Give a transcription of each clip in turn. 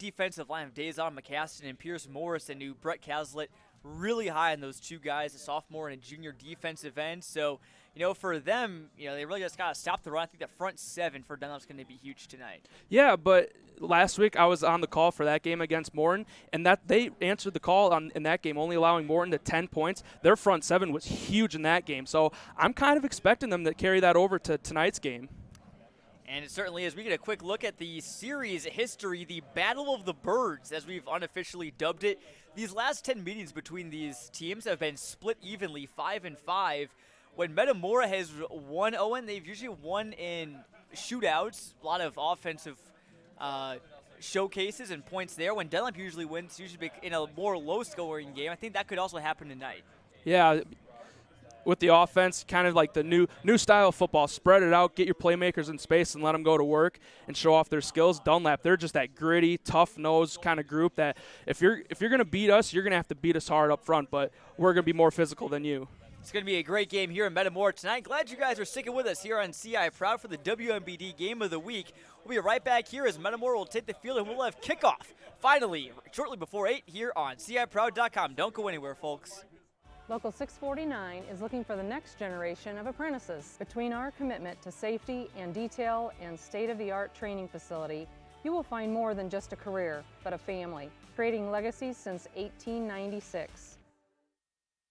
defensive line of Dazon McCaston and Pierce Morris, and knew Brett Caslett really high on those two guys, a sophomore and a junior defensive end. So, for them, they really just got to stop the run. I think that front seven for Dunlap's going to be huge tonight. Yeah, but last week I was on the call for that game against Morton, and that they answered the call in that game, only allowing Morton to 10 points. Their front seven was huge in that game. So I'm kind of expecting them to carry that over to tonight's game. And it certainly is. We get a quick look at the series history, the Battle of the Birds, as we've unofficially dubbed it. These last 10 meetings between these teams have been split evenly, 5-5. When Metamora has won, Owen, they've usually won in shootouts, a lot of offensive showcases and points there. When Dunlap usually wins, usually in a more low-scoring game. I think that could also happen tonight. Yeah, with the offense, kind of like the new style of football. Spread it out, get your playmakers in space, and let them go to work and show off their skills. Dunlap, they're just that gritty, tough-nosed kind of group that if you're going to beat us, you're going to have to beat us hard up front, but we're going to be more physical than you. It's going to be a great game here in Metamora tonight. Glad you guys are sticking with us here on CI Proud for the WMBD Game of the Week. We'll be right back here as Metamora will take the field, and we'll have kickoff finally shortly before 8 here on CIProud.com. Don't go anywhere, folks. Local 649 is looking for the next generation of apprentices. Between our commitment to safety and detail and state-of-the-art training facility, you will find more than just a career, but a family, creating legacies since 1896.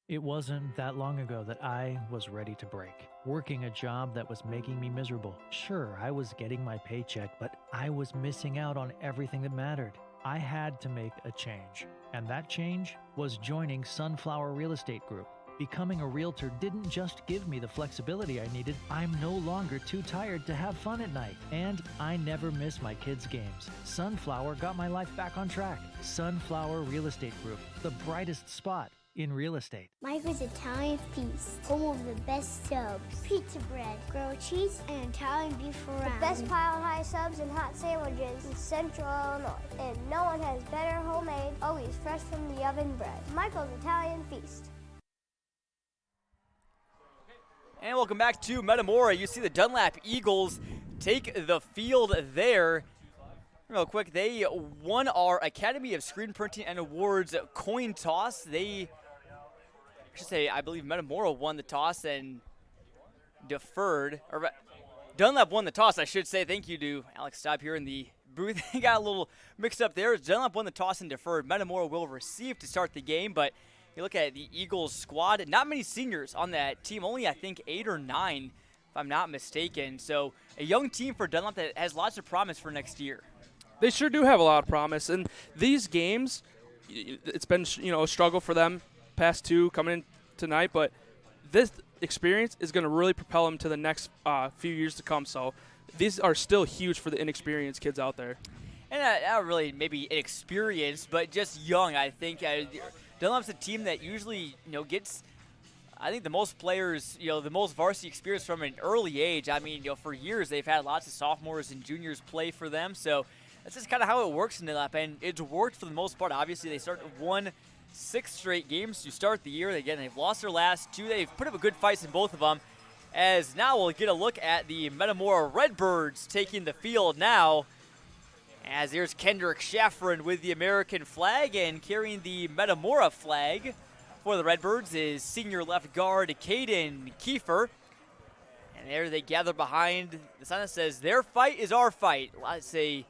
It wasn't that long ago that I was ready to break, working a job that was making me miserable. Sure, I was getting my paycheck, but I was missing out on everything that mattered. I had to make a change, and that change was joining Sunflower Real Estate Group. Becoming a realtor didn't just give me the flexibility I needed. I'm no longer too tired to have fun at night, and I never miss my kids' games. Sunflower got my life back on track. Sunflower Real Estate Group, the brightest spot in real estate. Michael's Italian Feast, home of the best subs, pizza bread, grilled cheese, and Italian beef around. The best pile high subs and hot sandwiches in Central Illinois. And no one has better homemade, always fresh from the oven bread. Michael's Italian Feast. And welcome back to Metamora. You see the Dunlap Eagles take the field there. Real quick, they won our Academy of Screen Printing and Awards coin toss. I believe Metamora won the toss and deferred. Or Dunlap won the toss, I should say. Thank you to Alex Staub here in the booth. He got a little mixed up there. Dunlap won the toss and deferred. Metamora will receive to start the game, but you look at the Eagles squad, not many seniors on that team, only I think 8 or 9, if I'm not mistaken. So a young team for Dunlap that has lots of promise for next year. They sure do have a lot of promise, and these games, it's been a struggle for them past two coming in tonight, but this experience is going to really propel them to the next few years to come. So these are still huge for the inexperienced kids out there. And not really maybe inexperienced, but just young, I think. Dunlap's a team that usually gets, I think, the most players, the most varsity experience from an early age. I mean, for years they've had lots of sophomores and juniors play for them. So that's just kind of how it works in Dunlap, and it's worked for the most part. Obviously, they won 6 straight games to start the year. Again, they've lost their last 2. They've put up a good fight in both of them. As now we'll get a look at the Metamora Redbirds taking the field now. As there's Kendrick Shaffron with the American flag, and carrying the Metamora flag for the Redbirds is senior left guard Caden Kiefer. And there they gather behind the sign that says, "Their fight is our fight." Let's say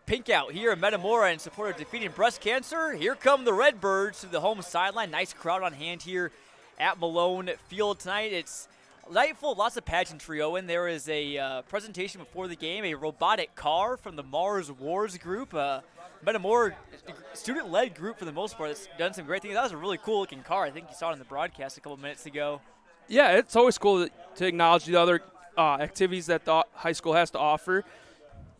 pink out here in Metamora in support of defeating breast cancer. Here come the Redbirds to the home sideline. Nice crowd on hand here at Malone Field tonight. It's delightful, lots of pageantry, Owen. There is a presentation before the game, a robotic car from the Mars Wars group. Metamora student-led group for the most part that's done some great things. That was a really cool-looking car. I think you saw it in the broadcast a couple minutes ago. Yeah, it's always cool to acknowledge the other activities that the high school has to offer.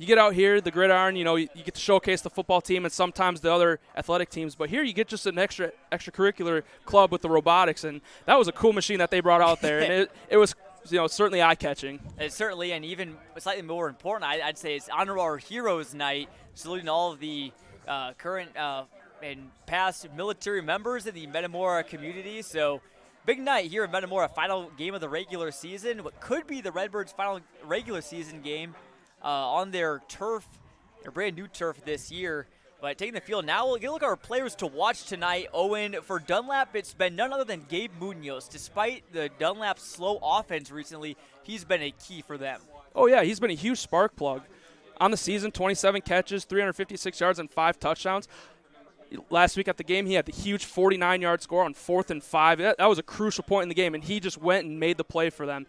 You get out here, the gridiron, you get to showcase the football team and sometimes the other athletic teams. But here you get just an extracurricular club with the robotics, and that was a cool machine that they brought out there. And it was certainly eye-catching. It certainly, and even slightly more important, I'd say it's Honor Our Heroes Night, saluting all of the current and past military members in the Metamora community. So big night here in Metamora, final game of the regular season. What could be the Redbirds' final regular season game on their turf, their brand new turf this year. But taking the field now, we'll get a look at our players to watch tonight. Owen, for Dunlap, it's been none other than Gabe Munoz. Despite the Dunlap slow offense recently, he's been a key for them. Oh, yeah, he's been a huge spark plug. On the season, 27 catches, 356 yards, and 5 touchdowns. Last week at the game, he had the huge 49-yard score on 4th and 5. That was a crucial point in the game, and he just went and made the play for them.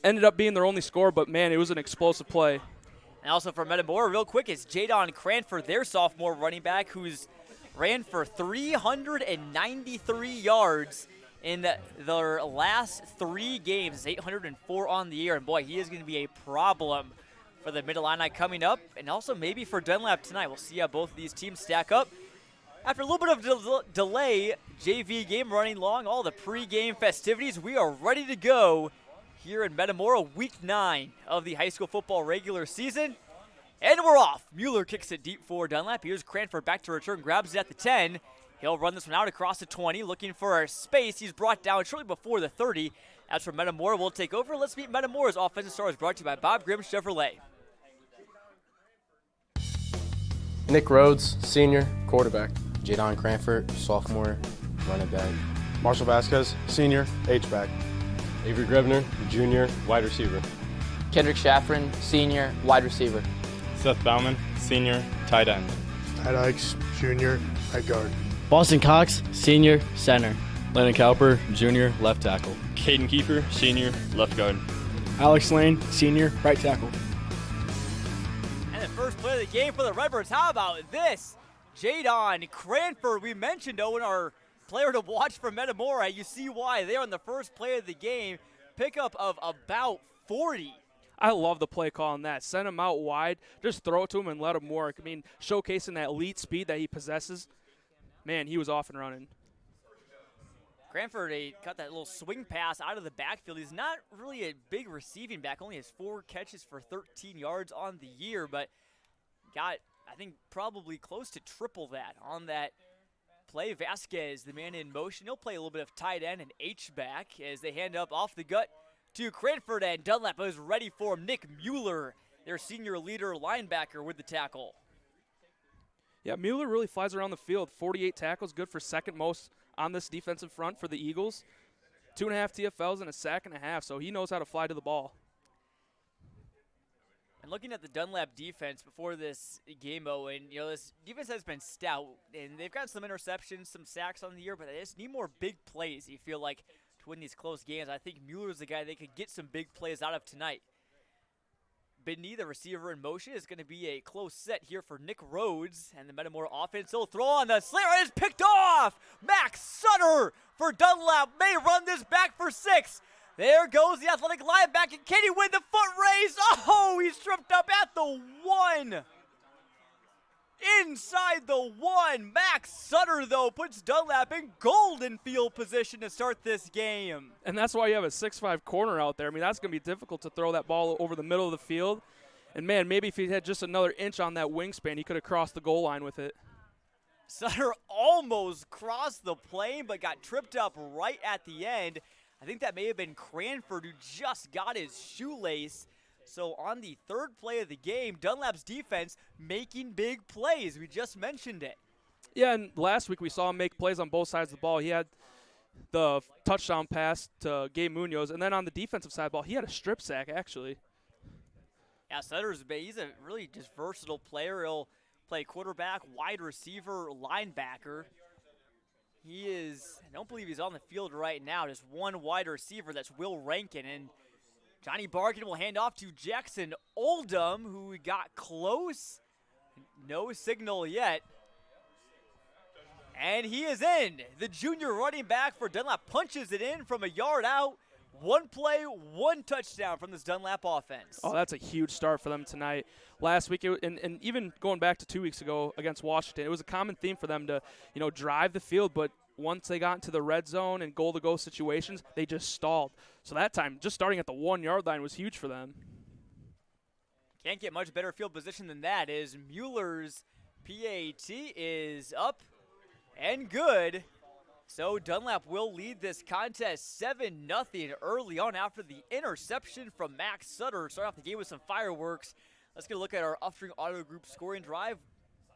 Ended up being their only score, but, man, it was an explosive play. And also for Metamora, real quick, is Jadon Cranford, their sophomore running back, who's ran for 393 yards in their last 3 games, 804 on the year. And, boy, he is going to be a problem for the Mid-Illini coming up, and also maybe for Dunlap tonight. We'll see how both of these teams stack up. After a little bit of delay, JV game running long, all the pregame festivities, we are ready to go here in Metamora, week 9 of the high school football regular season. And we're off. Mueller kicks it deep for Dunlap. Here's Cranford back to return, grabs it at the 10. He'll run this one out across the 20, looking for a space. He's brought down shortly before the 30. As for Metamora, we'll take over. Let's meet Metamora's offensive stars, brought to you by Bob Grimm Chevrolet. Nick Rhodes, senior, quarterback. Jadon Cranford, sophomore, running back. Marshall Vasquez, senior, H-back. Avery Grebner, junior, wide receiver. Kendrick Shaffrin, senior, wide receiver. Seth Bauman, senior, tight end. Ty Dykes, junior, right guard. Boston Cox, senior, center. Landon Cowper, junior, left tackle. Caden Kiefer, senior, left guard. Alex Lane, senior, right tackle. And the first play of the game for the Redbirds. How about this? Jadon Cranford, we mentioned, Owen, our player to watch for Metamora. You see why. They're on the first play of the game. Pickup of about 40. I love the play call on that. Send him out wide. Just throw it to him and let him work. I mean, showcasing that elite speed that he possesses. Man, he was off and running. Cranford got that little swing pass out of the backfield. He's not really a big receiving back. Only has 4 catches for 13 yards on the year, but got, I think, probably close to triple that on that play. Vasquez, the man in motion. He'll play a little bit of tight end and H-back as they hand up off the gut to Cranford, and Dunlap is ready for him. Nick Mueller, their senior leader linebacker, with the tackle. Yeah, Mueller really flies around the field. 48 tackles, good for second most on this defensive front for the Eagles. 2.5 TFLs and a sack and a half, so he knows how to fly to the ball. And looking at the Dunlap defense before this game, Owen, this defense has been stout, and they've got some interceptions, some sacks on the year, but they just need more big plays, you feel like, to win these close games. I think Mueller's the guy they could get some big plays out of tonight. Bidney, the receiver in motion, is going to be a close set here for Nick Rhodes, and the Metamora offense. He'll throw on the slant, is picked off! Max Sutter for Dunlap may run this back for 6. There goes the athletic linebacker. Can he win the foot race? Oh, he's tripped up at the 1. Inside the 1. Max Sutter, though, puts Dunlap in golden field position to start this game. And that's why you have a 6'5" corner out there. I mean, that's going to be difficult to throw that ball over the middle of the field. And, man, maybe if he had just another inch on that wingspan, he could have crossed the goal line with it. Sutter almost crossed the plane, but got tripped up right at the end. I think that may have been Cranford who just got his shoelace. So on the third play of the game, Dunlap's defense making big plays. We just mentioned it. Yeah, and last week we saw him make plays on both sides of the ball. He had the touchdown pass to Gabe Munoz, and then on the defensive side of the ball, he had a strip sack, actually. Yeah, he's a really just versatile player. He'll play quarterback, wide receiver, linebacker. He is, I don't believe he's on the field right now, just one wide receiver. That's Will Rankin. And Johnny Barkin will hand off to Jackson Oldham, who got close. No signal yet. And he is in. The junior running back for Dunlap punches it in from a yard out. One play, one touchdown from this Dunlap offense. Oh, that's a huge start for them tonight. Last week, and even going back to 2 weeks ago against Washington, it was a common theme for them to, drive the field, but once they got into the red zone and goal-to-go situations, they just stalled. So that time, just starting at the 1-yard line was huge for them. Can't get much better field position than that. Is Mueller's PAT is up and good. So Dunlap will lead this contest 7-0 early on after the interception from Max Sutter. Start off the game with some fireworks. Let's get a look at our Upstream Auto Group scoring drive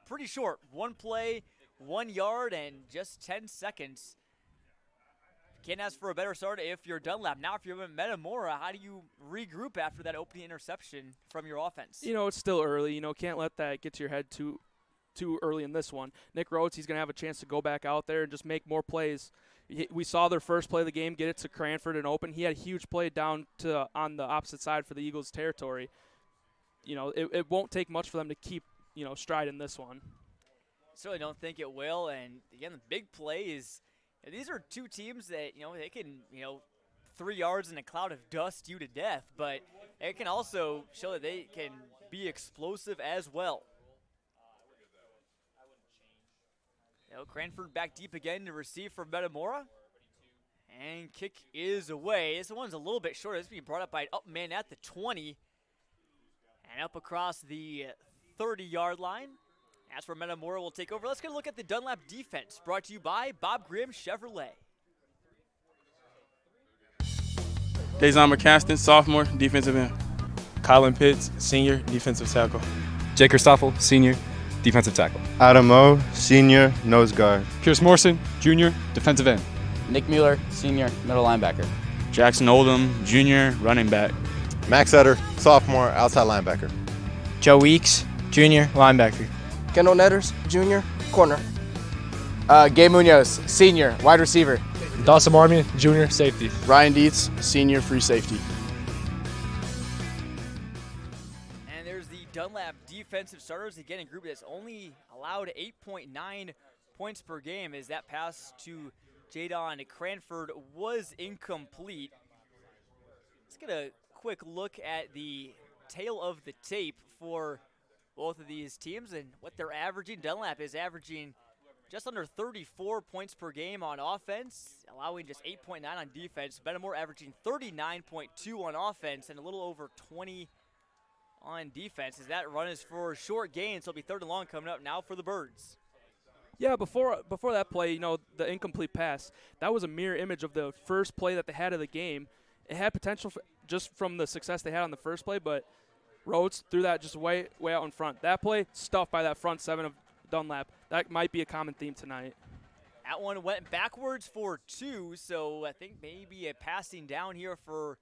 pretty short. One play, 1 yard, and just 10 seconds. Can't ask for a better start if you're Dunlap. Now, if you're Metamora, how do you regroup after that opening interception from your offense? It's still early. Can't let that get to your head too early in this one. Nick Rhodes, he's going to have a chance to go back out there and just make more plays. We saw their first play of the game get it to Cranford and open. He had a huge play down to on the opposite side for the Eagles' territory. It won't take much for them to keep, stride in this one. Certainly don't think it will. And, again, the big play is these are two teams that, they can, 3 yards in a cloud of dust you to death. But it can also show that they can be explosive as well. Cranford back deep again to receive from Metamora. And kick is away. This one's a little bit short. This is being brought up by an up man at the 20. And up across the 30-yard line. That's where Metamora will take over. Let's get a look at the Dunlap defense, brought to you by Bob Grimm Chevrolet. Dazon McCaston, sophomore, defensive end. Colin Pitts, senior, defensive tackle. Jake Christoffel, senior, defensive tackle. Adam O, senior, nose guard. Pierce Morrison, junior, defensive end. Nick Mueller, senior, middle linebacker. Jackson Oldham, junior, running back. Max Etter, sophomore, outside linebacker. Joe Weeks, junior, linebacker. Kendall Netters, junior, corner. Gabe Munoz, senior, wide receiver. Dawson Marmion, junior, safety. Ryan Dietz, senior, free safety. And there's the Dunlap defensive starters, again, a group that's only allowed 8.9 points per game, as that pass to Jadon Cranford was incomplete. Let's get a quick look at the tail of the tape for both of these teams and what they're averaging. Dunlap is averaging just under 34 points per game on offense, allowing just 8.9 on defense. Metamora averaging 39.2 on offense and a little over 20 on defense. As that run is for short gains, so it'll be 3rd and long coming up now for the Birds. Yeah, before that play, the incomplete pass, that was a mirror image of the first play that they had of the game. It had potential just from the success they had on the first play, but Rhodes threw that just way out in front. That play, stuffed by that front 7 of Dunlap. That might be a common theme tonight. That one went backwards for 2, so I think maybe a passing down here for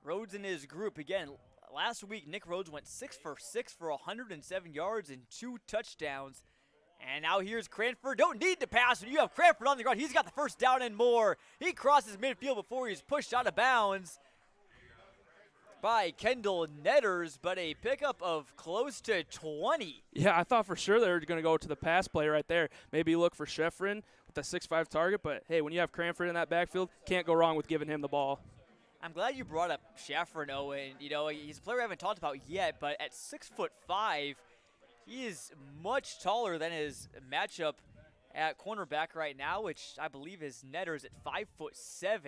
Rhodes and his group. Again, last week, Nick Rhodes went 6 for 6 for 107 yards and 2 touchdowns. And now here's Cranford. Don't need to pass when you have Cranford on the ground. He's got the first down and more. He crosses midfield before he's pushed out of bounds by Kendall Netters, but a pickup of close to 20. Yeah, I thought for sure they were going to go to the pass play right there. Maybe look for Scheffrin with a 6'5" target, but hey, when you have Cranford in that backfield, can't go wrong with giving him the ball. I'm glad you brought up Scheffrin, Owen. He's a player we haven't talked about yet, but at 6'5", he is much taller than his matchup at cornerback right now, which I believe is Netters at 5'7".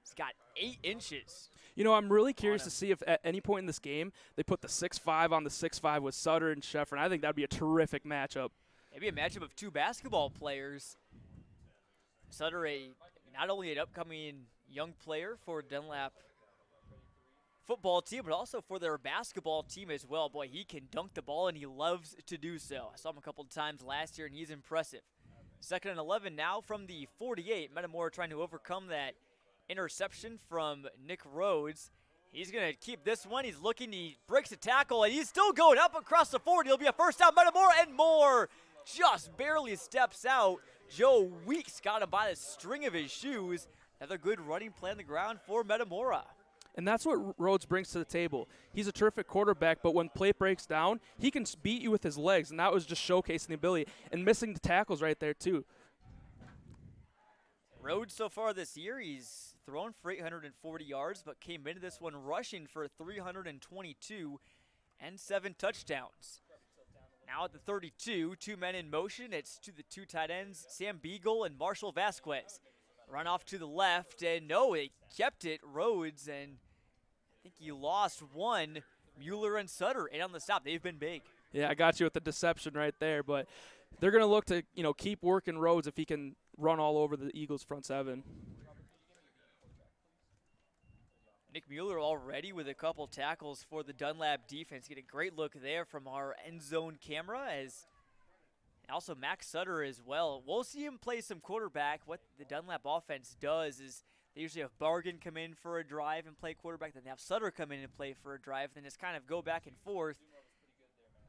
He's got 8 inches. I'm really curious to see if at any point in this game they put the 6'5" on the 6'5" with Sutter and Scheffrin. I think that would be a terrific matchup. Maybe a matchup of 2 basketball players. Sutter, not only an upcoming young player for Dunlap football team, but also for their basketball team as well. Boy, he can dunk the ball, and he loves to do so. I saw him a couple of times last year, and he's impressive. 2nd and 11 now from the 48. Metamora trying to overcome that interception from Nick Rhodes. He's going to keep this one. He's looking, he breaks a tackle, and he's still going up across the 40. It'll be a first down. Metamora and more. Just barely steps out. Joe Weeks got him by the string of his shoes. Another good running play on the ground for Metamora. And that's what Rhodes brings to the table. He's a terrific quarterback, but when play breaks down, he can beat you with his legs, and that was just showcasing the ability and missing the tackles right there too. Rhodes so far this year, he's thrown for 840 yards, but came into this one rushing for 322 and 7 touchdowns. Now at the 32, 2 men in motion. It's to the 2 tight ends, Sam Beagle and Marshall Vasquez. Run off to the left, and no, they kept it, Rhodes, and I think he lost one. Mueller and Sutter in on the stop. They've been big. Yeah, I got you with the deception right there, but they're going to look to, keep working Rhodes if he can run all over the Eagles' front 7. Nick Mueller already with a couple tackles for the Dunlap defense. Get a great look there from our end zone camera, as also Max Sutter as well. We'll see him play some quarterback. What the Dunlap offense does is they usually have Bargan come in for a drive and play quarterback, then they have Sutter come in and play for a drive, then just kind of go back and forth.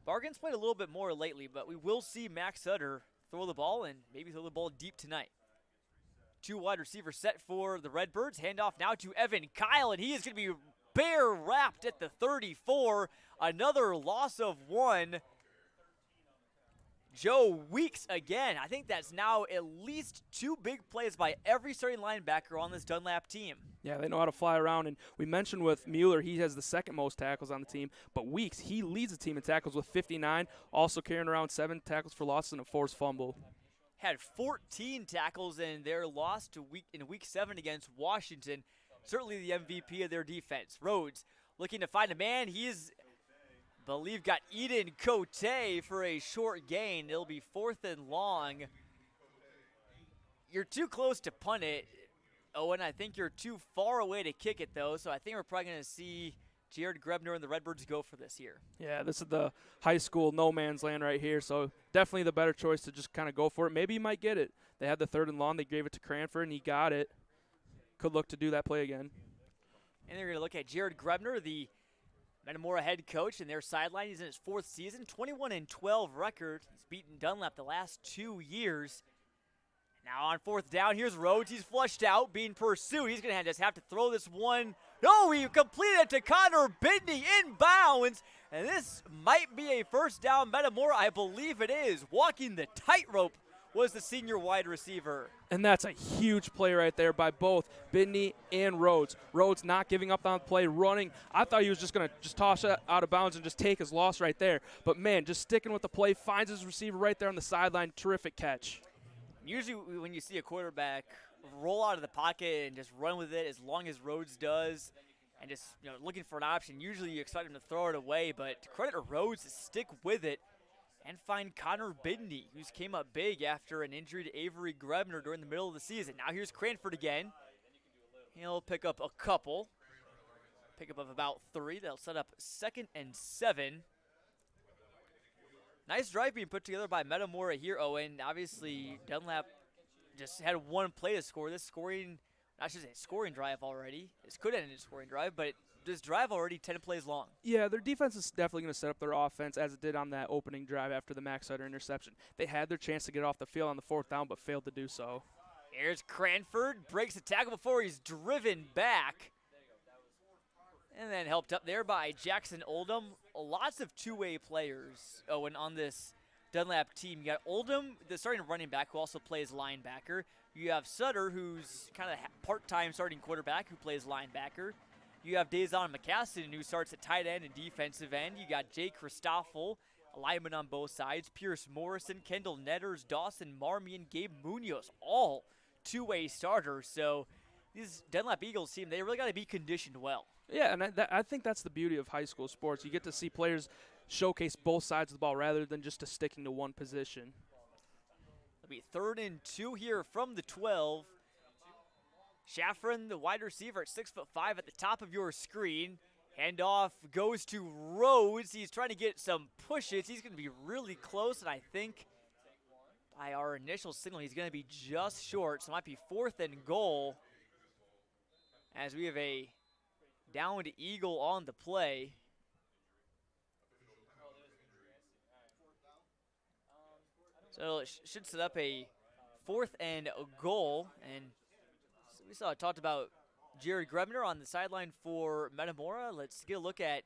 Bargan's played a little bit more lately, but we will see Max Sutter throw the ball and maybe throw the ball deep tonight. 2 wide receivers set for the Redbirds. Handoff now to Evan Kyle, and he is going to be bear wrapped at the 34. Another loss of 1. Joe Weeks again. I think that's now at least 2 big plays by every starting linebacker on this Dunlap team. Yeah, they know how to fly around. And we mentioned with Mueller, he has the second most tackles on the team. But Weeks, he leads the team in tackles with 59, also carrying around 7 tackles for loss and a forced fumble. Had 14 tackles in their loss to week 7 against Washington. Certainly the MVP of their defense. Rhodes looking to find a man. He's believe got Eden Cote for a short gain. It'll be 4th and long. You're too close to punt it, Owen. I think you're too far away to kick it, though, so I think we're probably going to see Jared Grebner and the Redbirds go for this here. Yeah, this is the high school no man's land right here, so definitely the better choice to just kind of go for it. Maybe he might get it. They had the 3rd and long. They gave it to Cranford, and he got it. Could look to do that play again. And they're going to look at Jared Grebner, the Metamora head coach, and their sideline. He's in his 4th season, 21-12 record. He's beaten Dunlap the last 2 years. Now on 4th down, here's Rhodes. He's flushed out, being pursued. He's going to just have to throw this one. No, he completed it to Connor Bidney inbounds. And this might be a 1st down Metamora. I believe it is. Walking the tightrope was the senior wide receiver. And that's a huge play right there by both Bidney and Rhodes. Rhodes not giving up on the play, running. I thought he was just going to just toss it out of bounds and just take his loss right there. But, man, just sticking with the play, finds his receiver right there on the sideline. Terrific catch. Usually when you see a quarterback roll out of the pocket and just run with it as long as Rhodes does and just looking for an option, usually you expect him to throw it away. But to credit Rhodes to stick with it and find Connor Bidney, who's came up big after an injury to Avery Grebner during the middle of the season. Now here's Cranford again. He'll pick up a couple. Pickup of about 3. They'll set up 2nd and 7. Nice drive being put together by Metamora here, Owen. Obviously, Dunlap just had 1 play to score. This scoring, I should say scoring drive already. This could end in a scoring drive, but this drive already 10 plays long. Yeah, their defense is definitely going to set up their offense as it did on that opening drive after the Max Sutter interception. They had their chance to get off the field on the 4th down, but failed to do so. Here's Cranford, breaks the tackle before he's driven back. And then helped up there by Jackson Oldham. Lots of 2-way players, Owen, on this Dunlap team. You got Oldham, the starting running back, who also plays linebacker. You have Sutter, who's kind of part-time starting quarterback, who plays linebacker. You have Dazon McCassin, who starts at tight end and defensive end. You got Jay Christoffel, a lineman on both sides. Pierce Morrison, Kendall Netters, Dawson Marmy, and Gabe Munoz, all 2-way starters. So these Dunlap Eagles team, they really got to be conditioned well. Yeah, and I think that's the beauty of high school sports. You get to see players showcase both sides of the ball rather than just sticking to one position. It'll be 3rd and 2 here from the 12. Shaffron, the wide receiver at 6'5" at the top of your screen. Handoff goes to Rhodes. He's trying to get some pushes. He's going to be really close, and I think by our initial signal, he's going to be just short. So it might be 4th and goal as we have a downed Eagle on the play. So it should set up a 4th and a goal. And so we talked about Jared Grebner on the sideline for Metamora. Let's get a look at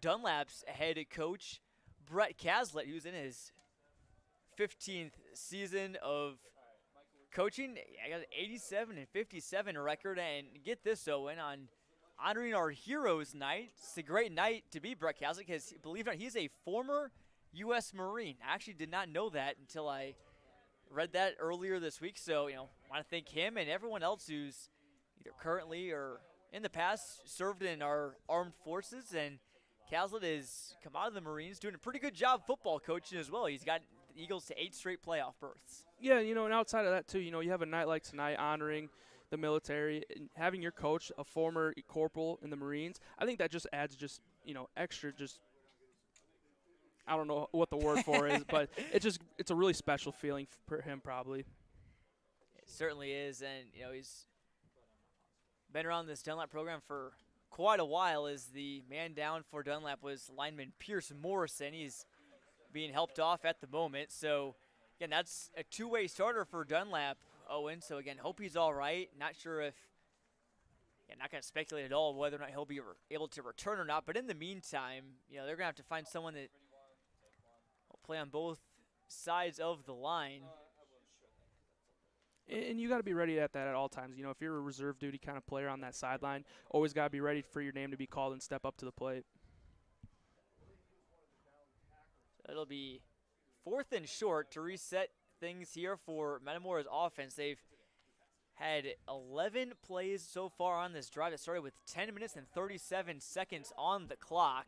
Dunlap's head coach, Brett Caslett, who's in his 15th season of coaching. I got an 87-57 record. And get this, Owen, on honoring our Heroes Night. It's a great night to be Brett Caslett because, believe it or not, he's a former U.S. Marine. I actually did not know that until I read that earlier this week. So, want to thank him and everyone else who's either currently or in the past served in our armed forces. And Caslett has come out of the Marines doing a pretty good job football coaching as well. He's got the Eagles to 8 straight playoff berths. Yeah, and outside of that, too, you have a night like tonight honoring the military, and having your coach a former corporal in the Marines, I think that just adds extra I don't know what the word for is, but it's a really special feeling for him probably. It certainly is, and he's been around this Dunlap program for quite a while. As the man down for Dunlap was lineman Pierce Morrison. He's being helped off at the moment. So, again, that's a two-way starter for Dunlap, Owen. So, again, hope he's all right. Not sure if not going to speculate at all whether or not he'll be able to return or not. But in the meantime, they're going to have to find someone that will play on both sides of the line. And you got to be ready at that at all times. If you're a reserve duty kind of player on that sideline, always got to be ready for your name to be called and step up to the plate. It'll be 4th and short to reset things here for Metamora's offense. They've had 11 plays so far on this drive that started with 10 minutes and 37 seconds on the clock.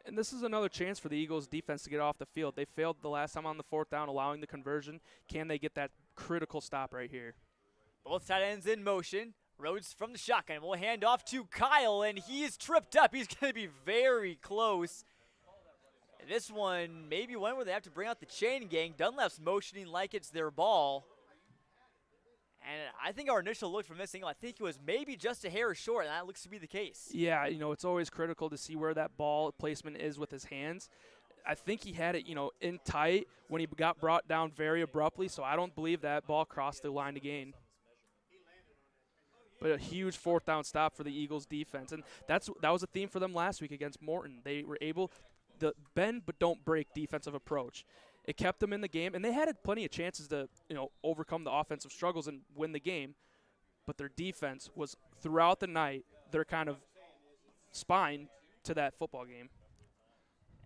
And this is another chance for the Eagles defense to get off the field. They failed the last time on the 4th down, allowing the conversion. Can they get that critical stop right here? Both tight ends in motion. Rhodes from the shotgun will hand off to Kyle, and he is tripped up. He's going to be very close. And this one, maybe one where they have to bring out the chain gang. Dunlap's motioning like it's their ball. And I think our initial look from this angle, I think it was maybe just a hair short, and that looks to be the case. Yeah, it's always critical to see where that ball placement is with his hands. I think he had it, in tight when he got brought down very abruptly, so I don't believe that ball crossed the line to gain. But a huge 4th down stop for the Eagles defense, and that was a theme for them last week against Morton. They were able to bend but don't break defensive approach. It kept them in the game, and they had plenty of chances to, overcome the offensive struggles and win the game. But their defense was, throughout the night, their kind of spine to that football game.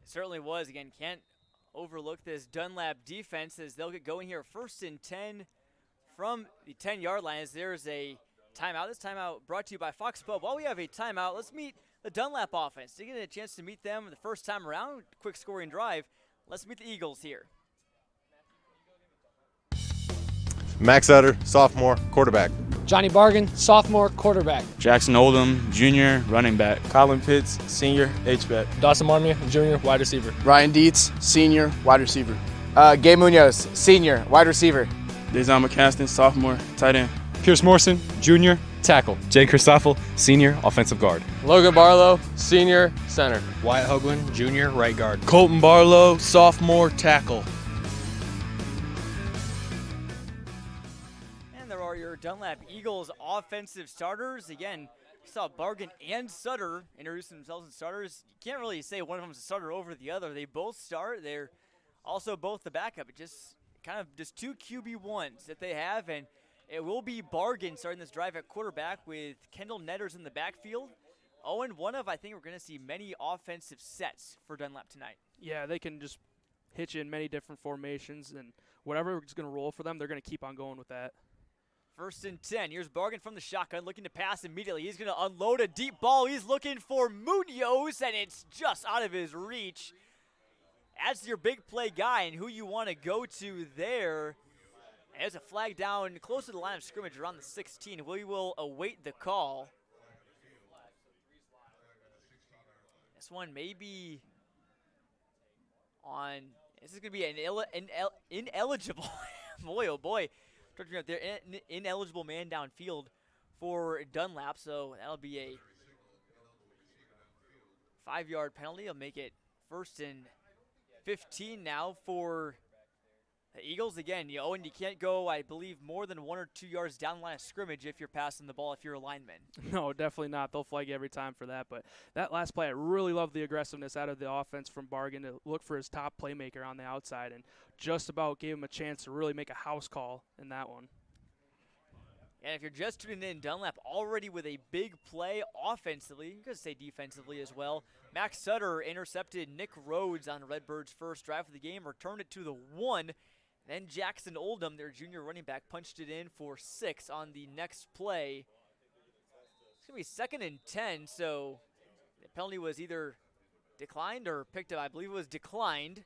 It certainly was. Again, can't overlook this Dunlap defense as they'll get going here. 1st and 10 from the 10-yard line as there's a timeout. This timeout brought to you by Fox Pub. While we have a timeout, let's meet the Dunlap offense. To get a chance to meet them the first time around, quick scoring drive. Let's meet the Eagles here. Max Utter, sophomore, quarterback. Johnny Bargan, sophomore, quarterback. Jackson Oldham, junior, running back. Colin Pitts, senior, H-back. Dawson Marmion, junior, wide receiver. Ryan Dietz, senior, wide receiver. Gabe Munoz, senior, wide receiver. Dejan McCaston, sophomore, tight end. Pierce Morrison, junior, tackle. Jay Christoffel, senior, offensive guard. Logan Barlow, senior, center. Wyatt Hoagland, junior, right guard. Colton Barlow, sophomore, tackle. And there are your Dunlap Eagles offensive starters. Again, you saw Bargan and Sutter introduce themselves as starters. You can't really say one of them is a starter over the other. They both start. They're also both the backup. It just kind of just 2 QB1s that they have, and it will be Bargan starting this drive at quarterback with Kendall Netters in the backfield. Owen, one of, I think we're going to see many offensive sets for Dunlap tonight. Yeah, they can just hit you in many different formations, and whatever is going to roll for them, they're going to keep on going with that. 1st and 10. Here's Bargan from the shotgun, looking to pass immediately. He's going to unload a deep ball. He's looking for Munoz, and it's just out of his reach. As your big play guy and who you want to go to there. There's a flag down close to the line of scrimmage around the 16. We will await the call. This one may be on. This is going to be an ineligible. Boy, oh boy. They're ineligible man downfield for Dunlap, so that'll be a 5-yard penalty. It'll make it 1st and 15 now for the Eagles. Again, Owen, you can't go, I believe, more than 1 or 2 yards down the line of scrimmage if you're passing the ball, if you're a lineman. No, definitely not. They'll flag you every time for that. But that last play, I really love the aggressiveness out of the offense from Bargan to look for his top playmaker on the outside and just about gave him a chance to really make a house call in that one. And if you're just tuning in, Dunlap already with a big play offensively. You could say defensively as well. Max Sutter intercepted Nick Rhodes on Redbird's first drive of the game, returned it to the 1. Then Jackson Oldham, their junior running back, punched it in for 6 on the next play. It's going to be 2nd and 10, so the penalty was either declined or picked up. I believe it was declined.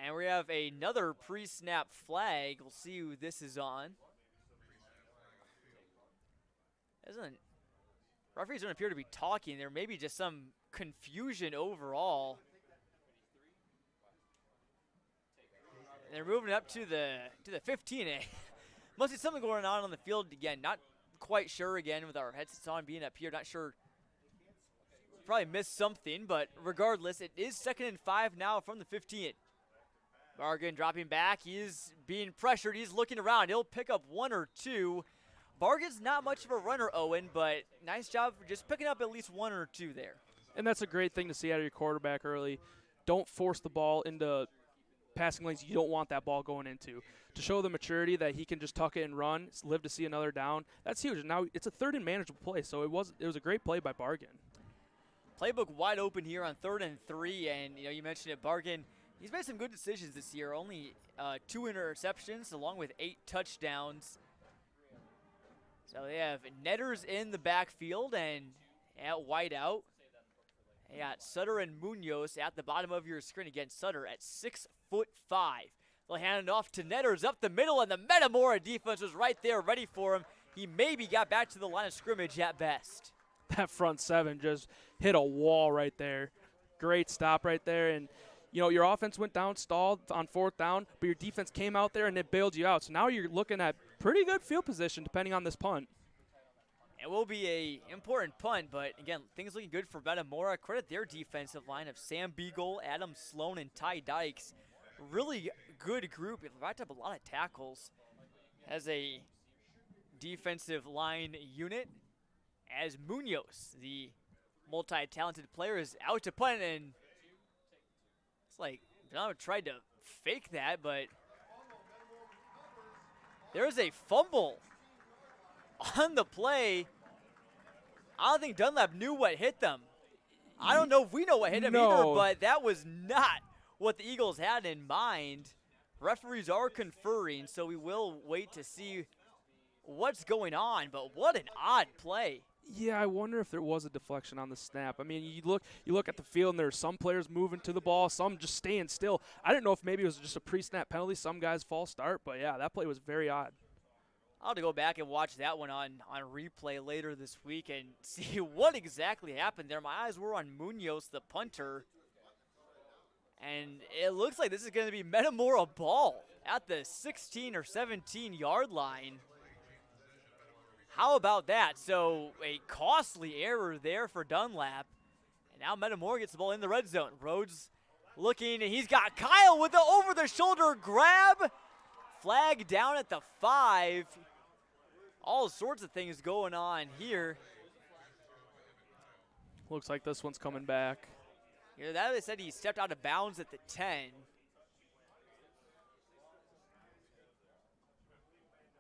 And we have another pre-snap flag. We'll see who this is on. Referees don't appear to be talking. There may be just some confusion overall. And they're moving up to the 15A. Must be something going on the field again. Not quite sure again with our headsets on being up here. Not sure. Probably missed something, but regardless, it is 2nd and 5 now from the 15. Bargan dropping back. He is being pressured. He's looking around. He'll pick up 1 or 2. Bargan's not much of a runner, Owen, but nice job for just picking up at least 1 or 2 there. And that's a great thing to see out of your quarterback early. Don't force the ball into passing lanes you don't want that ball going into. To show the maturity that he can just tuck it and run, live to see another down, that's huge. Now it's a 3rd and manageable play, so it was a great play by Bargan. Playbook wide open here on 3rd and 3, and you mentioned it, Bargan. He's made some good decisions this year. Only 2 interceptions, along with 8 touchdowns. So they have Netters in the backfield and at wide out. They got Sutter and Munoz at the bottom of your screen. Again, Sutter at 6'5". They'll hand it off to Netters up the middle, and the Metamora defense was right there ready for him. He maybe got back to the line of scrimmage at best. That front 7 just hit a wall right there. Great stop right there. And, your offense went down, stalled on 4th down, but your defense came out there and it bailed you out. So now you're looking at pretty good field position depending on this punt. It will be a important punt, but again, things looking good for Metamora. Credit their defensive line of Sam Beagle, Adam Sloan, and Ty Dykes. Really good group. It racked up a lot of tackles as a defensive line unit. As Munoz, the multi-talented player, is out to punt, and it's like John tried to fake that, but there's a fumble on the play. I don't think Dunlap knew what hit them. I don't know if we know what hit him either, but that was not what the Eagles had in mind. Referees are conferring, so we will wait to see what's going on, but what an odd play. Yeah, I wonder if there was a deflection on the snap. I mean, you look at the field, and there's some players moving to the ball, some just staying still. I didn't know if maybe it was just a pre-snap penalty. Some guys false start, but yeah, that play was very odd. I'll have to go back and watch that one on replay later this week and see what exactly happened there. My eyes were on Munoz, the punter, and it looks like this is going to be Metamora ball at the 16 or 17-yard line. How about that? So a costly error there for Dunlap. And now Metamora gets the ball in the red zone. Rhodes looking, and he's got Kyle with the over-the-shoulder grab. Flag down at the 5. All sorts of things going on here. Looks like this one's coming back. That they said he stepped out of bounds at the 10.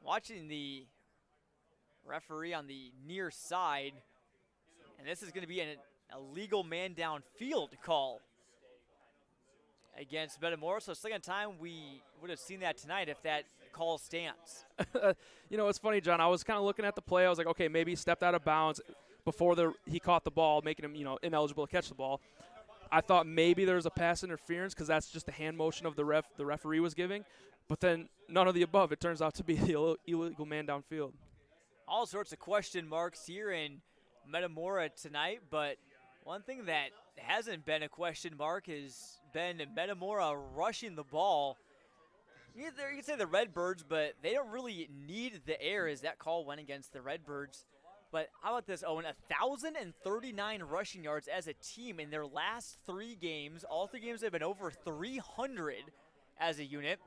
Watching the referee on the near side, and this is going to be an illegal man downfield call against Metamora. So second time we would have seen that tonight if that call stands. It's funny, John. I was kind of looking at the play. I was like, okay, maybe he stepped out of bounds before he caught the ball, making him ineligible to catch the ball. I thought maybe there was a pass interference because that's just the hand motion of the referee was giving. But then none of the above. It turns out to be the illegal man downfield. All sorts of question marks here in Metamora tonight, but one thing that hasn't been a question mark has been Metamora rushing the ball. You can say the Redbirds, but they don't really need the air as that call went against the Redbirds. But how about this, Owen? 1,039 rushing yards as a team in their last 3 games. All 3 games have been over 300 as a unit.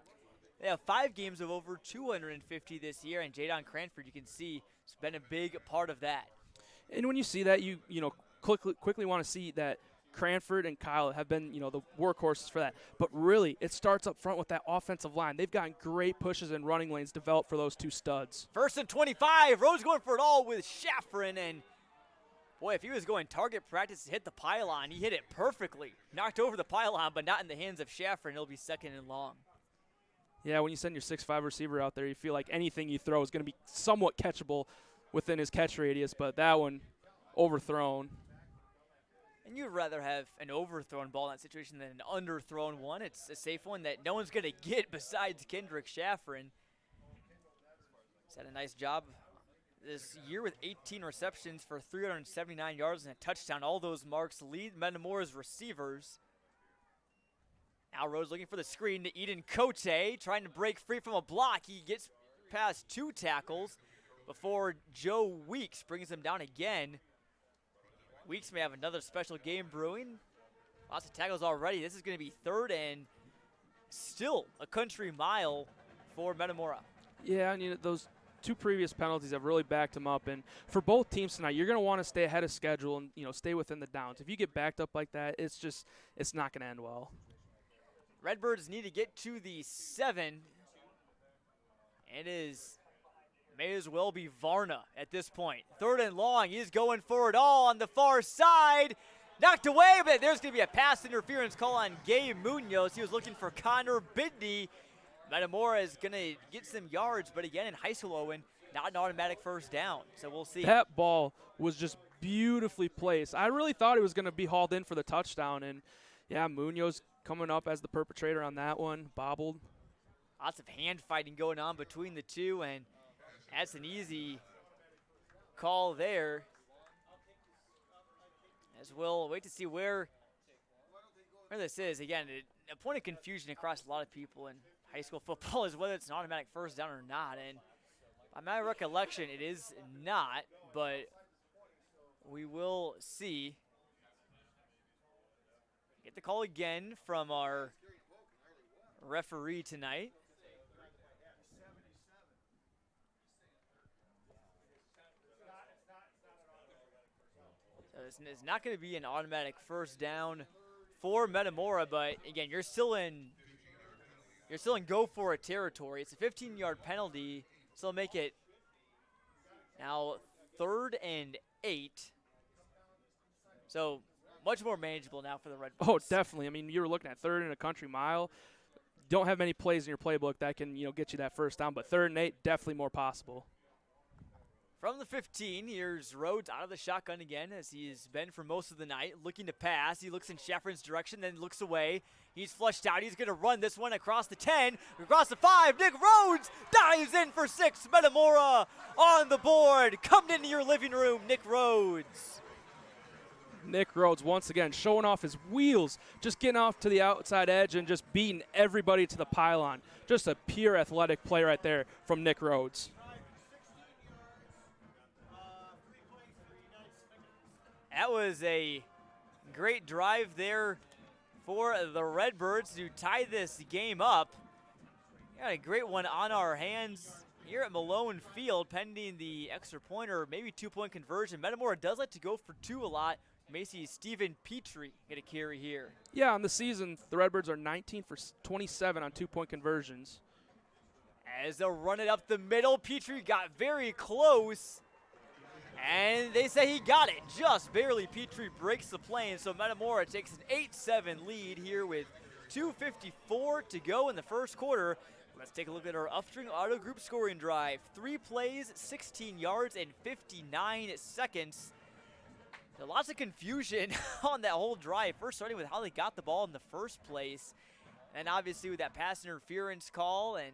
They have 5 games of over 250 this year, and Jadon Cranford, you can see, has been a big part of that. And when you see that, you quickly want to see that Cranford and Kyle have been, the workhorses for that. But really, it starts up front with that offensive line. They've gotten great pushes and running lanes developed for those 2 studs. 1st and 25. Rhodes going for it all with Shaffrin, and boy, if he was going target practice to hit the pylon, he hit it perfectly. Knocked over the pylon, but not in the hands of Shaffrin. He'll be 2nd and long. Yeah, when you send your 6'5" receiver out there, you feel like anything you throw is going to be somewhat catchable within his catch radius, but that one overthrown. And you'd rather have an overthrown ball in that situation than an underthrown one. It's a safe one that no one's going to get besides Kendrick Shaffrin. He's had a nice job this year with 18 receptions for 379 yards and a touchdown. All those marks lead Metamora's receivers. Now Rhodes looking for the screen to Eden Cote, trying to break free from a block. He gets past 2 tackles before Joe Weeks brings him down again. Weeks may have another special game brewing. Lots of tackles already. This is going to be 3rd and still a country mile for Metamora. Yeah, and those 2 previous penalties have really backed them up. And for both teams tonight, you're going to want to stay ahead of schedule and stay within the downs. If you get backed up like that, it's not going to end well. Redbirds need to get to the 7. It may as well be Varna at this point. 3rd and long. He's going for it all on the far side. Knocked away, but there's going to be a pass interference call on Gabe Munoz. He was looking for Connor Bidney. Metamora is going to get some yards, but again, in high school, Owen, not an automatic first down. So we'll see. That ball was just beautifully placed. I really thought it was going to be hauled in for the touchdown. And, yeah, Munoz coming up as the perpetrator on that one, bobbled. Lots of hand fighting going on between the two, and that's an easy call there. As we'll wait to see where this is. Again, a point of confusion across a lot of people in high school football is whether it's an automatic first down or not. And by my recollection, it is not, but we will see. Get the call again from our referee tonight. So it's not going to be an automatic first down for Metamora, but again, you're still in go for it territory. It's a 15-yard penalty, so they'll make it now 3rd and 8. So much more manageable now for the Red Bulls. Oh, definitely. I mean, you were looking at 3rd and a country mile. Don't have many plays in your playbook that can, get you that first down, but 3rd and 8, definitely more possible. From the 15, here's Rhodes out of the shotgun again, as he's been for most of the night, looking to pass. He looks in Shaffrin's direction, then looks away. He's flushed out. He's going to run this one across the 10, across the 5. Nick Rhodes dives in for 6. Metamora on the board. Come into your living room, Nick Rhodes. Nick Rhodes once again showing off his wheels, just getting off to the outside edge and just beating everybody to the pylon. Just a pure athletic play right there from Nick Rhodes. That was a great drive there for the Redbirds to tie this game up. Got a great one on our hands here at Malone Field, pending the extra point or maybe 2-point conversion. Metamora does like to go for 2 a lot. You may see Stephen Petrie get a carry here. Yeah, on the season, the Redbirds are 19 for 27 on 2-point conversions. As they'll run it up the middle, Petrie got very close. And they say he got it just barely. Petrie breaks the plane, so Metamora takes an 8-7 lead here with 2:54 to go in the first quarter. Let's take a look at our Upstream Auto Group scoring drive. 3 plays, 16 yards, and 59 seconds. So lots of confusion on that whole drive. First starting with how they got the ball in the first place. And obviously with that pass interference call, and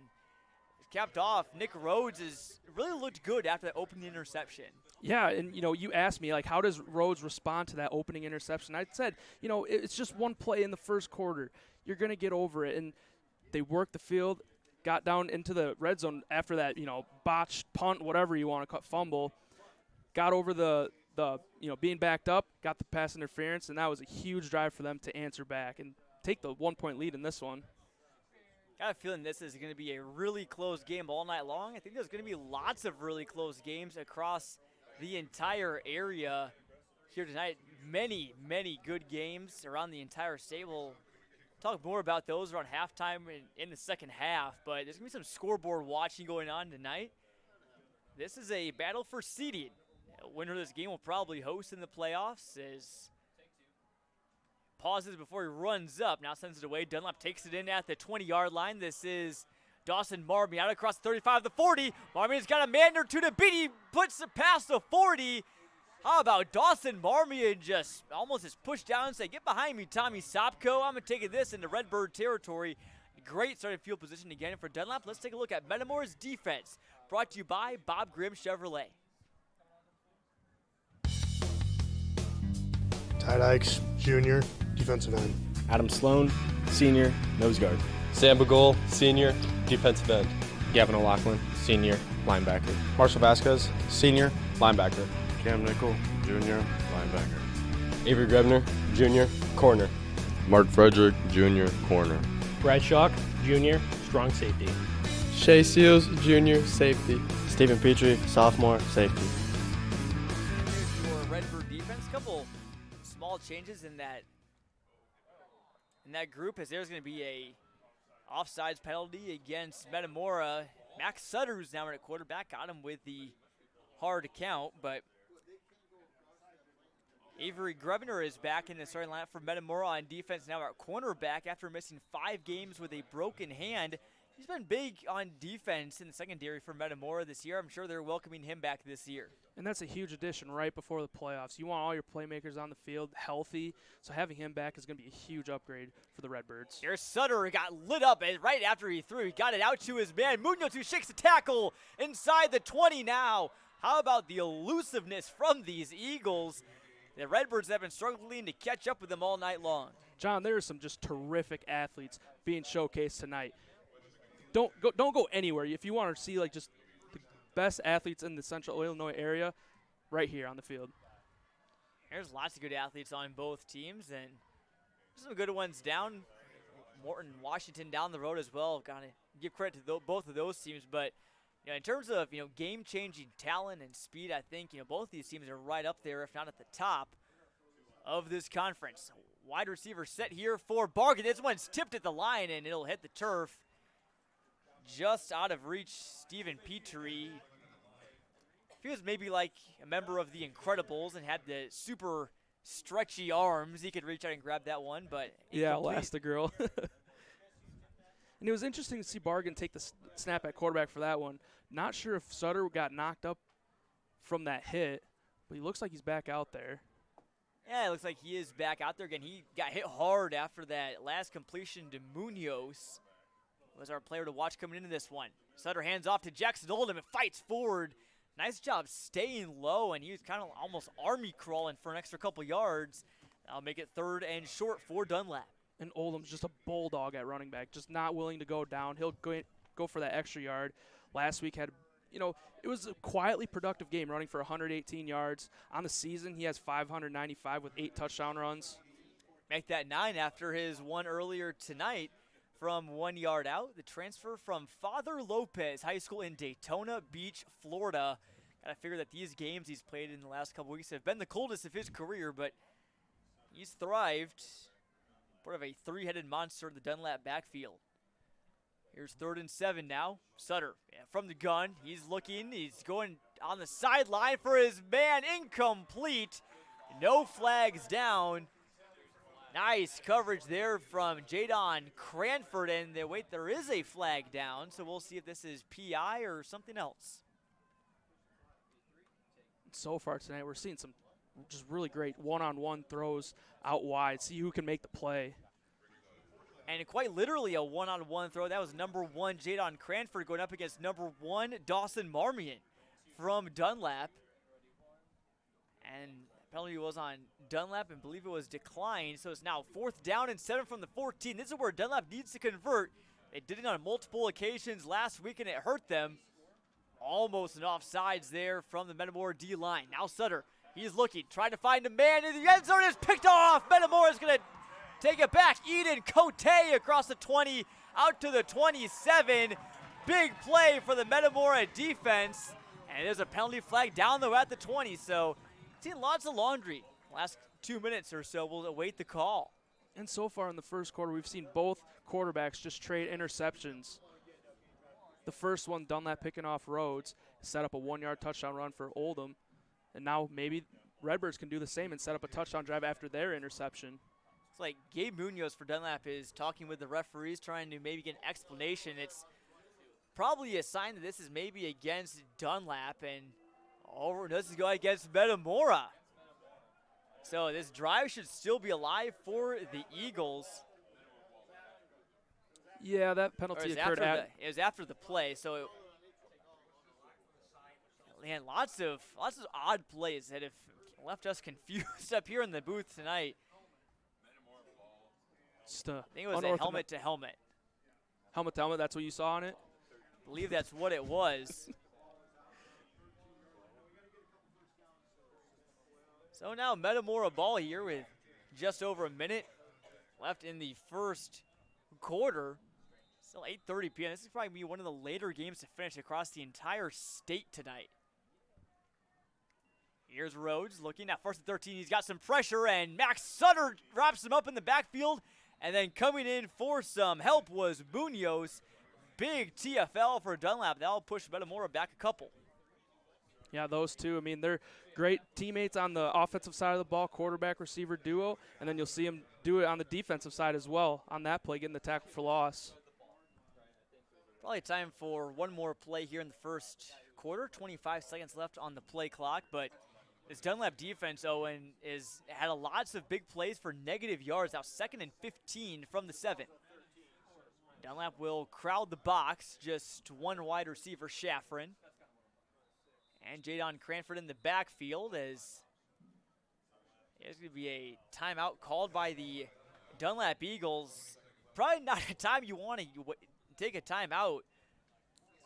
capped off, Nick Rhodes has really looked good after that opening interception. Yeah, and, you asked me, how does Rhodes respond to that opening interception? I said, it's just one play in the first quarter. You're going to get over it. And they worked the field, got down into the red zone after that, botched punt, whatever you want to fumble, got over the being backed up, got the pass interference, and that was a huge drive for them to answer back and take the 1-point lead in this one. Got a feeling this is going to be a really close game all night long. I think there's going to be lots of really close games across the entire area here tonight. Many, many good games around the entire state. We'll talk more about those around halftime in the second half, but there's going to be some scoreboard watching going on tonight. This is a battle for seeding. The winner of this game will probably host in the playoffs. As pauses before he runs up, now sends it away. Dunlap takes it in at the 20-yard line. This is Dawson Marmy out across the 35 to 40. Marmy's got a man or two to beat. He puts it past the 40. How about Dawson Marmion just almost is pushed down and say, get behind me, Tommy Sopko. I'm going to take this into Redbird territory. Great starting field position again for Dunlap. Let's take a look at Metamora's defense. Brought to you by Bob Grimm Chevrolet. Ty Dykes, junior, defensive end. Adam Sloan, senior, nose guard. Sam Bagol, senior, defensive end. Gavin O'Loughlin, senior, linebacker. Marshall Vasquez, senior, linebacker. Cam Nickel, junior, linebacker. Avery Grebner, junior, corner. Mark Frederick, junior, corner. Brad Schock, junior, strong safety. Shea Seals, junior, safety. Stephen Petrie, sophomore, safety. Here's your Redbird defense. Couple small changes in that group, as there's going to be a offsides penalty against Metamora. Max Sutter, who's now at quarterback, got him with the hard count, but Avery Grebner is back in the starting lineup for Metamora on defense now at cornerback after missing 5 games with a broken hand. He's been big on defense in the secondary for Metamora this year. I'm sure they're welcoming him back this year. And that's a huge addition right before the playoffs. You want all your playmakers on the field healthy, so having him back is going to be a huge upgrade for the Redbirds. Here's Sutter, got lit up right after he threw. He got it out to his man. Munoz, who shakes the tackle inside the 20 now. How about the elusiveness from these Eagles? The Redbirds have been struggling to catch up with them all night long. John, there are some just terrific athletes being showcased tonight. Don't go anywhere. If you want to see like just the best athletes in the Central Illinois area, right here on the field. There's lots of good athletes on both teams, and some good ones down. Morton, Washington down the road as well. Got to give credit to both of those teams, but in terms of game-changing talent and speed, I think both these teams are right up there, if not at the top of this conference. Wide receiver set here for Bargain. This one's tipped at the line, and it'll hit the turf. Just out of reach, Stephen Petrie. If he was maybe like a member of the Incredibles and had the super stretchy arms, he could reach out and grab that one, but yeah, Elastigirl. And it was interesting to see Bargain take the snap at quarterback for that one. Not sure if Sutter got knocked up from that hit, but he looks like he's back out there. Yeah, it looks like he is back out there again. He got hit hard after that last completion to Munoz. Was our player to watch coming into this one. Sutter hands off to Jackson Oldham and fights forward. Nice job staying low, and he was kind of almost army crawling for an extra couple yards. That'll make it 3rd and short for Dunlap. And Oldham's just a bulldog at running back, just not willing to go down. He'll go for that extra yard. Last week had, it was a quietly productive game, running for 118 yards. On the season, he has 595 with 8 touchdown runs. Make that 9 after his one earlier tonight from 1 yard out. The transfer from Father Lopez High School in Daytona Beach, Florida. Got to figure that these games he's played in the last couple weeks have been the coldest of his career, but he's thrived. Part of a 3-headed monster in the Dunlap backfield. Here's 3rd and 7 now. Sutter from the gun. He's looking. He's going on the sideline for his man. Incomplete. No flags down. Nice coverage there from Jadon Cranford. And there is a flag down, so we'll see if this is PI or something else. So far tonight, we're seeing some just really great one-on-one throws out wide. See who can make the play. And quite literally a one-on-one throw. That was number 1, Jadon Cranford, going up against number 1, Dawson Marmion from Dunlap. And penalty was on Dunlap, and believe it was declined. So it's now 4th down and 7 from the 14. This is where Dunlap needs to convert. They did it on multiple occasions last week, and it hurt them. Almost an offsides there from the Metamora D-line. Now Sutter, he's looking, trying to find a man in the end zone. Is picked off. Metamora is going to take it back. Eden Cote across the 20, out to the 27. Big play for the Metamora defense. And there's a penalty flag down though at the 20. So seen lots of laundry. Last 2 minutes or so, we'll await the call. And so far in the first quarter, we've seen both quarterbacks just trade interceptions. The first one, Dunlap picking off Rhodes, set up a 1-yard touchdown run for Oldham. And now maybe Redbirds can do the same and set up a touchdown drive after their interception. It's like Gabe Munoz for Dunlap is talking with the referees, trying to maybe get an explanation. It's probably a sign that this is maybe against Dunlap, and Over, this is going against Metamora. So this drive should still be alive for the Eagles. Yeah, that penalty occurred it was after the play, so man, lots of odd plays that have left us confused up here in the booth tonight. I think it was a helmet to helmet. Helmet to helmet, that's what you saw on it? I believe that's what it was. So now Metamora ball here with just over a minute left in the first quarter. Still 8:30 p.m. This is probably be one of the later games to finish across the entire state tonight. Here's Rhodes looking at 1st and 13. He's got some pressure, and Max Sutter wraps him up in the backfield. And then coming in for some help was Munoz. Big TFL for Dunlap. That'll push Metamora back a couple. Yeah, those two. I mean, they're great teammates on the offensive side of the ball, quarterback-receiver duo, and then you'll see them do it on the defensive side as well on that play, getting the tackle for loss. Probably time for one more play here in the first quarter. 25 seconds left on the play clock, but this Dunlap defense, Owen, had lots of big plays for negative yards. Now 2nd and 15 from the 7. Dunlap will crowd the box, just one wide receiver, Shaffrin. And Jadon Cranford in the backfield as there's going to be a timeout called by the Dunlap Eagles. Probably not a time you want to take a timeout.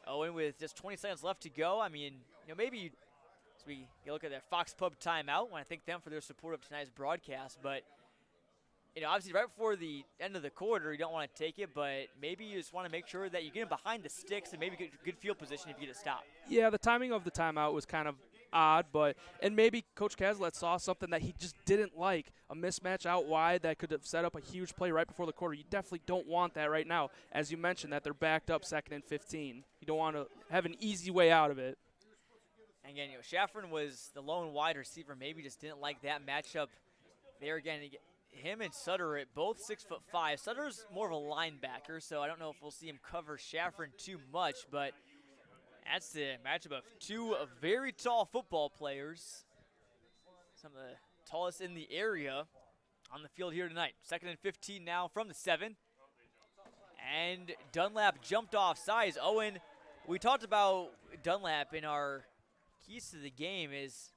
Owen, with just 20 seconds left to go. I mean, maybe as we look at that Fox Pub timeout, I want to thank them for their support of tonight's broadcast. But, obviously right before the end of the quarter, you don't want to take it, but maybe you just want to make sure that you get him behind the sticks and maybe get good field position if you get a stop. Yeah, the timing of the timeout was kind of odd, and maybe Coach Cazalet saw something that he just didn't like, a mismatch out wide that could have set up a huge play right before the quarter. You definitely don't want that right now. As you mentioned, that they're backed up 2nd and 15. You don't want to have an easy way out of it. And again, Shaffrin was the lone wide receiver. Maybe just didn't like that matchup there again. Him and Sutter at both 6'5". Sutter's more of a linebacker, so I don't know if we'll see him cover Shaffrin too much, but that's the matchup of two very tall football players. Some of the tallest in the area on the field here tonight. 2nd and 15 now from the 7. And Dunlap jumped off sides. Owen, we talked about Dunlap in our keys to the game. This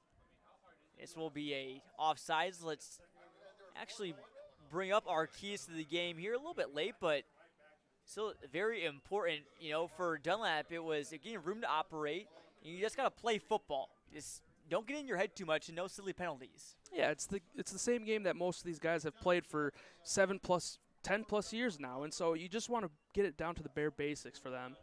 will be a offsides. Let's actually bring up our keys to the game here a little bit late, but still very important. For Dunlap, it was getting room to operate. You just got to play football. Just don't get in your head too much and no silly penalties. Yeah, it's the same game that most of these guys have played for 10 plus years now, and so you just want to get it down to the bare basics for them.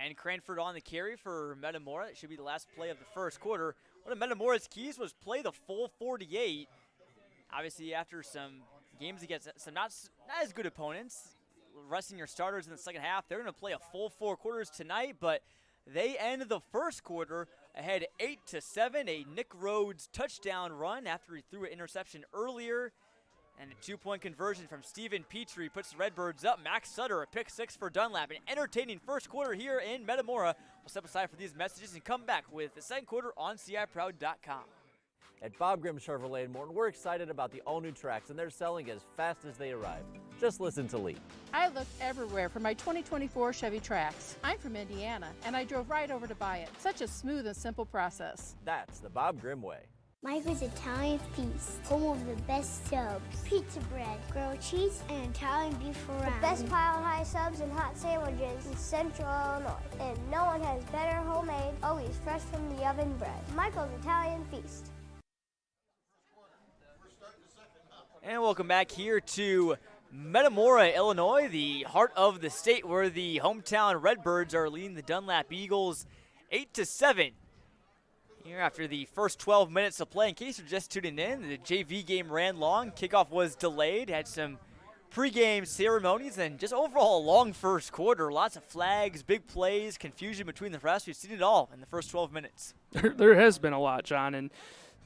And Cranford on the carry for Metamora. It should be the last play of the first quarter. One of Metamora's keys was play the full 48. Obviously, after some games against some not as good opponents, resting your starters in the second half, they're going to play a full 4 quarters tonight, but they end the first quarter ahead 8-7. A Nick Rhodes touchdown run after he threw an interception earlier. And a 2-point conversion from Stephen Petrie puts the Redbirds up. Max Sutter, a pick 6 for Dunlap. An entertaining first quarter here in Metamora. We'll step aside for these messages and come back with the second quarter on CIProud.com. At Bob Grimm Chevrolet in Morton, we're excited about the all-new tracks, and they're selling as fast as they arrive. Just listen to Lee. I looked everywhere for my 2024 Chevy Trax. I'm from Indiana, and I drove right over to buy it. Such a smooth and simple process. That's the Bob Grimm way. Michael's Italian Feast, home of the best subs, pizza bread, grilled cheese, and Italian beef fry. The best pile-high subs and hot sandwiches in Central Illinois. And no one has better homemade, always fresh from the oven bread. Michael's Italian Feast. And welcome back here to Metamora, Illinois, the heart of the state where the hometown Redbirds are leading the Dunlap Eagles 8-7. Here after the first 12 minutes of play, in case you're just tuning in, the JV game ran long. Kickoff was delayed, had some pregame ceremonies, and just overall a long first quarter. Lots of flags, big plays, confusion between the refs. We've seen it all in the first 12 minutes. There has been a lot, John, and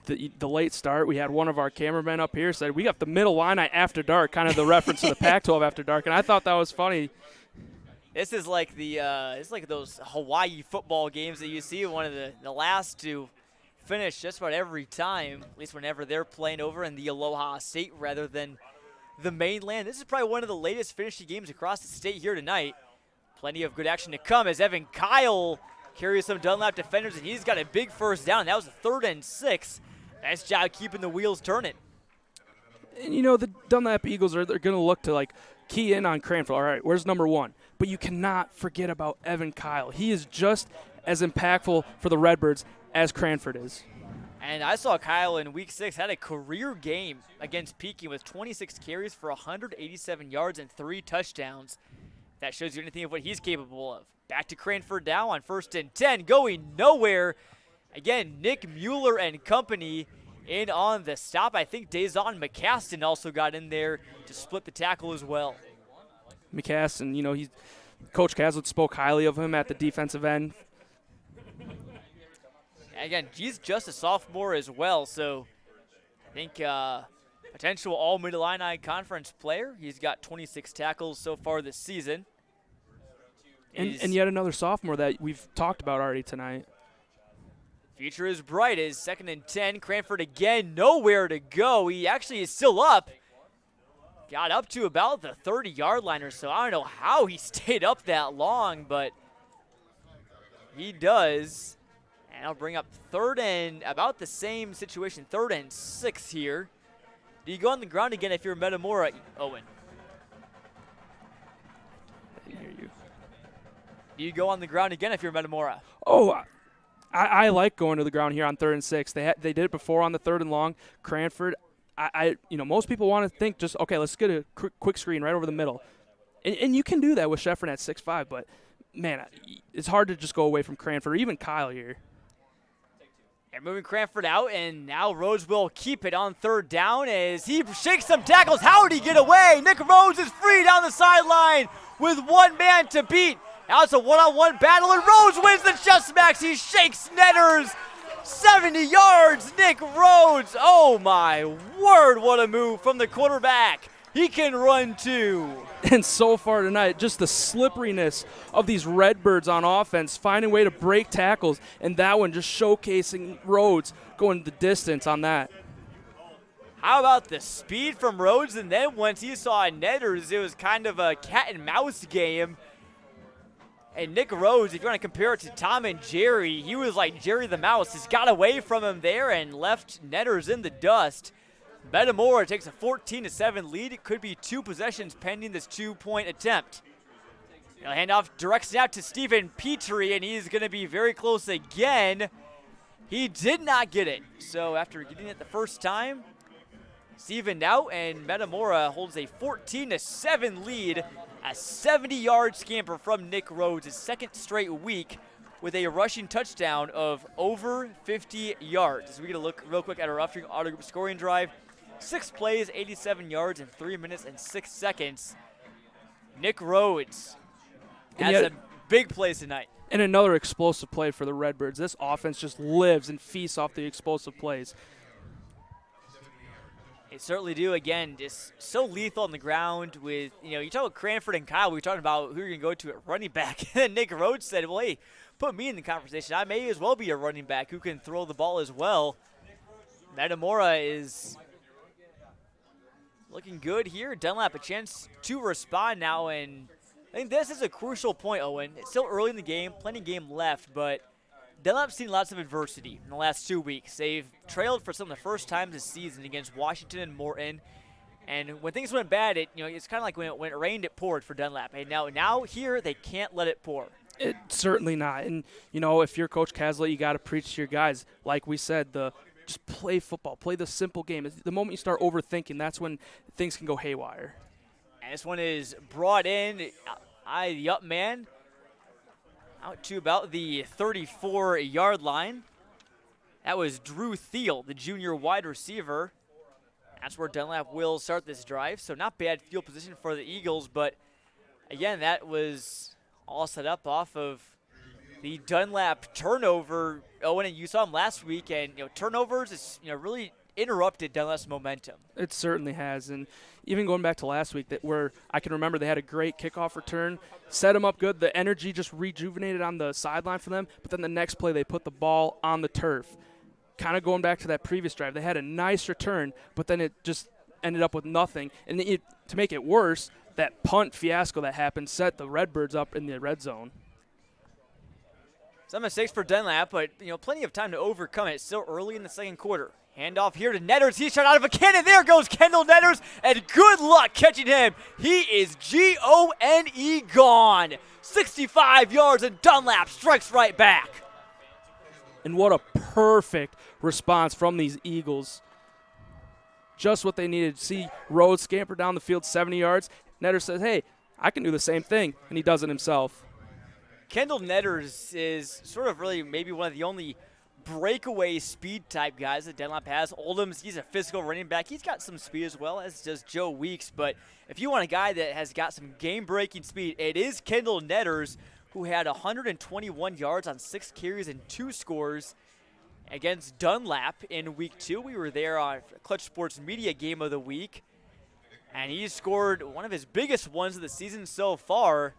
the late start, we had one of our cameramen up here said, we got the Mid-Illini after dark, kind of the reference to the Pac-12 after dark, and I thought that was funny. This is like it's like those Hawaii football games that you see, one of the last to finish just about every time, at least whenever they're playing over in the Aloha State rather than the mainland. This is probably one of the latest finishing games across the state here tonight. Plenty of good action to come as Evan Kyle carries some Dunlap defenders, and he's got a big first down. That was a 3rd and 6. Nice job keeping the wheels turning. And, the Dunlap Eagles they're going to look to, key in on Cranford. All right, where's number 1? But you cannot forget about Evan Kyle. He is just as impactful for the Redbirds as Cranford is. And I saw Kyle in Week 6 had a career game against Peking with 26 carries for 187 yards and 3 touchdowns. That shows you anything of what he's capable of. Back to Cranford now on 1st and 10, going nowhere. Again, Nick Mueller and company in on the stop. I think Dazon McCaston also got in there to split the tackle as well. McCaston, Coach Caslett spoke highly of him at the defensive end. Again, he's just a sophomore as well, so I think potential all Mid-Illini conference player. He's got 26 tackles so far this season. And yet another sophomore that we've talked about already tonight. Future is bright as 2nd and 10. Cranford again, nowhere to go. He actually is still up. Got up to about the 30-yard line or so. I don't know how he stayed up that long, but he does. And I'll bring up 3rd and about the same situation, 3rd and 6 here. Do you go on the ground again if you're Metamora, Owen? I didn't hear you. Do you go on the ground again if you're Metamora? Oh, I like going to the ground here on 3rd and 6. They did it before on the 3rd and long. Cranford, most people want to think just, okay, let's get a quick screen right over the middle. And you can do that with Sheffrin at 6'5", but, man, it's hard to just go away from Cranford or even Kyle here. And moving Cranford out, and now Rhodes will keep it on 3rd down as he shakes some tackles. How did he get away? Nick Rhodes is free down the sideline with one man to beat. Now it's a one-on-one battle, and Rhodes wins the chest max. He shakes Netters 70 yards. Nick Rhodes, oh my word, what a move from the quarterback. He can run too. And so far tonight, just the slipperiness of these Redbirds on offense, finding a way to break tackles, and that one just showcasing Rhodes going the distance on that. How about the speed from Rhodes? And then once he saw Netters, it was kind of a cat and mouse game. And Nick Rhodes, if you want to compare it to Tom and Jerry, he was like Jerry the Mouse. He's got away from him there and left Netters in the dust. Metamora takes a 14-7 lead. It could be 2 possessions pending this 2-point attempt. Handoff directs it out to Stephen Petrie, and he's going to be very close again. He did not get it. So after getting it the first time, Stephen out, and Metamora holds a 14-7 lead. A 70-yard scamper from Nick Rhodes, his 2nd straight week with a rushing touchdown of over 50 yards. As we get a look real quick at our auto group scoring drive, 6 plays, 87 yards in 3 minutes and 6 seconds. Nick Rhodes has some big plays tonight. And another explosive play for the Redbirds. This offense just lives and feasts off the explosive plays. They certainly do. Again, just so lethal on the ground with, you talk about Cranford and Kyle. We were talking about who you're going to go to at running back. And Nick Rhodes said, well, hey, put me in the conversation. I may as well be a running back who can throw the ball as well. Metamora is looking good here. Dunlap a chance to respond now. And I think this is a crucial point, Owen. It's still early in the game, plenty of game left, but Dunlap's seen lots of adversity in the last 2 weeks. They've trailed for some of the first times this season against Washington and Morton. And when things went bad, it's kind of like when it rained, it poured for Dunlap. And now here, they can't let it pour. Certainly not. And, if you're Coach Caslett, you got to preach to your guys. Like we said, just play football, play the simple game. The moment you start overthinking, that's when things can go haywire. And this one is brought in, the up man, out to about the 34-yard line. That was Drew Thiel, the junior wide receiver. That's where Dunlap will start this drive. So not bad field position for the Eagles, but again, that was all set up off of the Dunlap turnover. Owen, and you saw him last week, and turnovers is really interrupted Dunlap's momentum. It certainly has, and even going back to last week, where I can remember they had a great kickoff return, set them up good. The energy just rejuvenated on the sideline for them, but then the next play they put the ball on the turf. kind of going back to that previous drive, they had a nice return, but then it just ended up with nothing. And to make it worse, that punt fiasco that happened set the Redbirds up in the red zone. Some mistakes for Dunlap, but plenty of time to overcome it. It's still early in the second quarter. Handoff here to Netters. He's shot out of a cannon. There goes Kendall Netters, and good luck catching him. He is Gone gone. 65 yards, and Dunlap strikes right back. And what a perfect response from these Eagles. Just what they needed. See Rhodes scamper down the field 70 yards. Netters says, hey, I can do the same thing, and he does it himself. Kendall Netters is sort of really maybe one of the only breakaway speed type guys that Dunlap has. Oldham's, he's a physical running back. He's got some speed as well, as does Joe Weeks. But if you want a guy that has got some game-breaking speed, it is Kendall Netters, who had 121 yards on 6 carries and 2 scores against Dunlap in Week 2. We were there on Clutch Sports Media Game of the Week, and he scored one of his biggest ones of the season so far,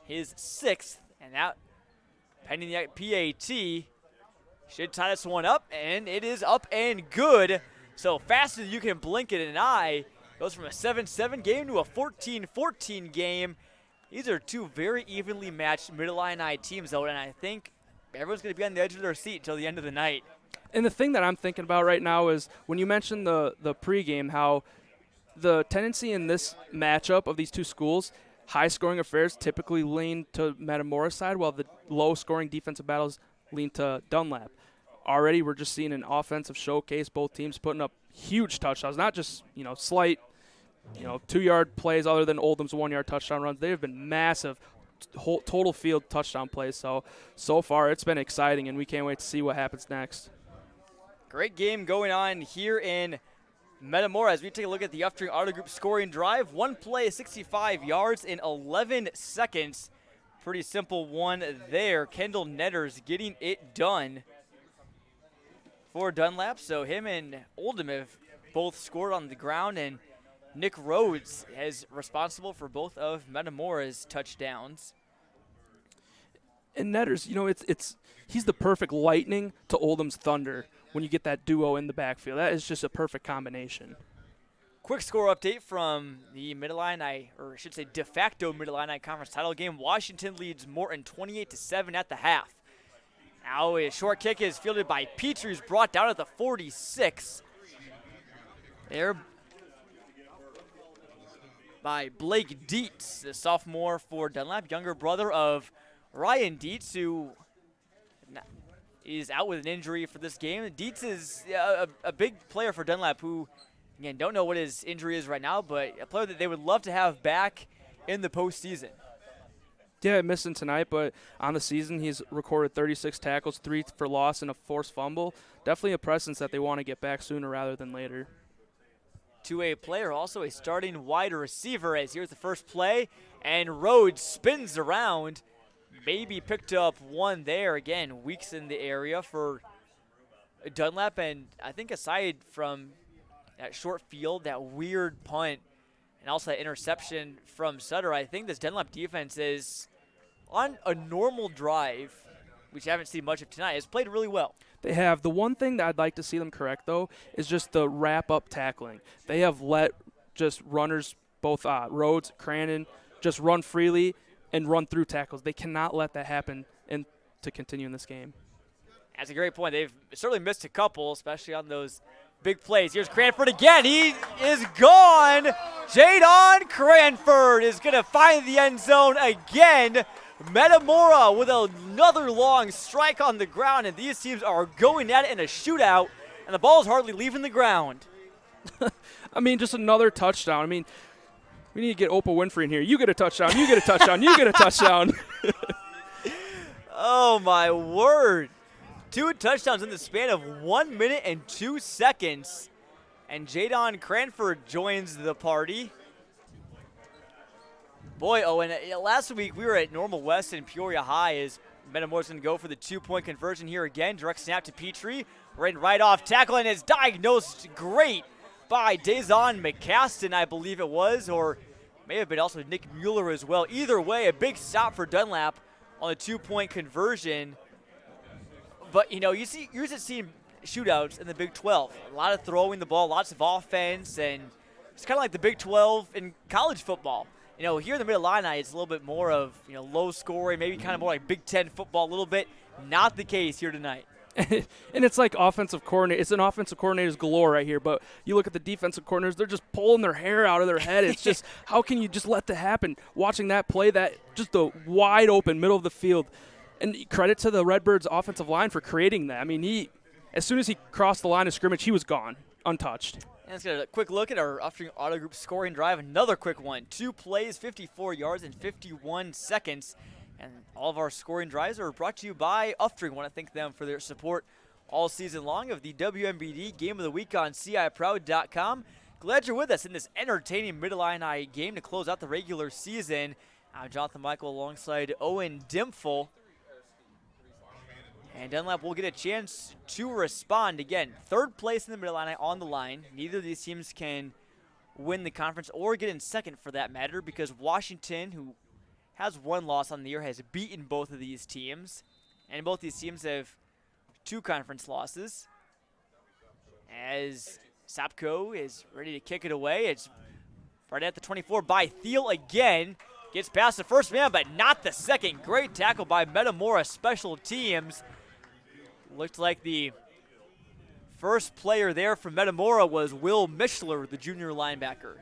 his 6th, and that, pending the PAT, should tie this one up, and it is up and good. So faster than you can blink it an eye. Goes from a 7-7 game to a 14-14 game. These are two very evenly matched Mid-Illini teams, though, and I think everyone's going to be on the edge of their seat until the end of the night. And the thing that I'm thinking about right now is when you mentioned the pregame, how the tendency in this matchup of these two schools, high-scoring affairs typically lean to Metamora's side, while the low-scoring defensive battles lean to Dunlap. Already we're just seeing an offensive showcase, both teams putting up huge touchdowns, not just, slight, 2-yard plays other than Oldham's 1-yard touchdown runs. They have been massive total field touchdown plays. So far it's been exciting, and we can't wait to see what happens next. Great game going on here in Metamora as we take a look at the Upstream Auto Group scoring drive. One play, 65 yards in 11 seconds. Pretty simple one there. Kendall Netters getting it done for Dunlap. So him and Oldham have both scored on the ground, and Nick Rhodes is responsible for both of Metamora's touchdowns. And Netters, he's the perfect lightning to Oldham's thunder when you get that duo in the backfield. That is just a perfect combination. Quick score update from the Mid-Illini, or I should say de facto Mid-Illini Conference title game. Washington leads Morton 28-7 at the half. Now a short kick is fielded by Petrie, who's brought down at the 46. There by Blake Dietz, the sophomore for Dunlap, younger brother of Ryan Dietz, who is out with an injury for this game. Dietz is a big player for Dunlap, who, again, don't know what his injury is right now, but a player that they would love to have back in the postseason. Yeah, missing tonight, but on the season he's recorded 36 tackles, 3 for loss, and a forced fumble. Definitely a presence that they want to get back sooner rather than later. Two-way player, also a starting wide receiver, as here's the first play, and Rhodes spins around. Maybe picked up one there. Again, Weeks in the area for Dunlap, and I think aside from that short field, that weird punt, and also that interception from Sutter, I think this Dunlap defense is on a normal drive, which I haven't seen much of tonight, has played really well. They have. The one thing that I'd like to see them correct, though, is just the wrap-up tackling. They have let just runners, both Rhodes, Crandon, just run freely and run through tackles. They cannot let that happen to continue in this game. That's a great point. They've certainly missed a couple, especially on those big plays. Here's Cranford again. He is gone. Jadon Cranford is going to find the end zone again. Metamora with another long strike on the ground, and these teams are going at it in a shootout, and the ball is hardly leaving the ground. I mean, just another touchdown. I mean, we need to get Oprah Winfrey in here. You get a touchdown. You get a touchdown. You get a touchdown. Oh, my word. 2 touchdowns in the span of 1 minute and 2 seconds. And Jadon Cranford joins the party. Boy, Owen, last week we were at Normal West in Peoria High as Metamora's going to go for the 2-point conversion here again. Direct snap to Petrie. Right off tackle, and it's diagnosed great by Dazon McCaston, I believe it was, or may have been also Nick Mueller as well. Either way, a big stop for Dunlap on the 2-point conversion. But, you're just seeing shootouts in the Big 12. A lot of throwing the ball, lots of offense, and it's kind of like the Big 12 in college football. Here in the Mid-Illini, it's a little bit more of, low scoring, maybe kind of more like Big 10 football a little bit. Not the case here tonight. And it's like offensive coordinator. It's an offensive coordinators galore right here. But you look at the defensive coordinators, they're just pulling their hair out of their head. It's just, how can you just let that happen? Watching that play, that just the wide open middle of the field. And credit to the Redbirds offensive line for creating that. I mean, as soon as he crossed the line of scrimmage, he was gone, untouched. And let's get a quick look at our Uftring Auto Group scoring drive. Another quick one. 2 plays, 54 yards in 51 seconds. And all of our scoring drives are brought to you by Uftring. I want to thank them for their support all season long of the WMBD Game of the Week on CIProud.com. Glad you're with us in this entertaining Mid-Illini game to close out the regular season. I'm Jonathan Michael alongside Owen Dimful. And Dunlap will get a chance to respond. Again, 3rd place in the Mid-Illini on the line. Neither of these teams can win the conference or get in second for that matter, because Washington, who has 1 loss on the year, has beaten both of these teams. And both these teams have 2 conference losses. As Sapko is ready to kick it away. It's right at the 24 by Thiel again. Gets past the first man, but not the second. Great tackle by Metamora special teams. Looked like the first player there for Metamora was Will Mischler, the junior linebacker.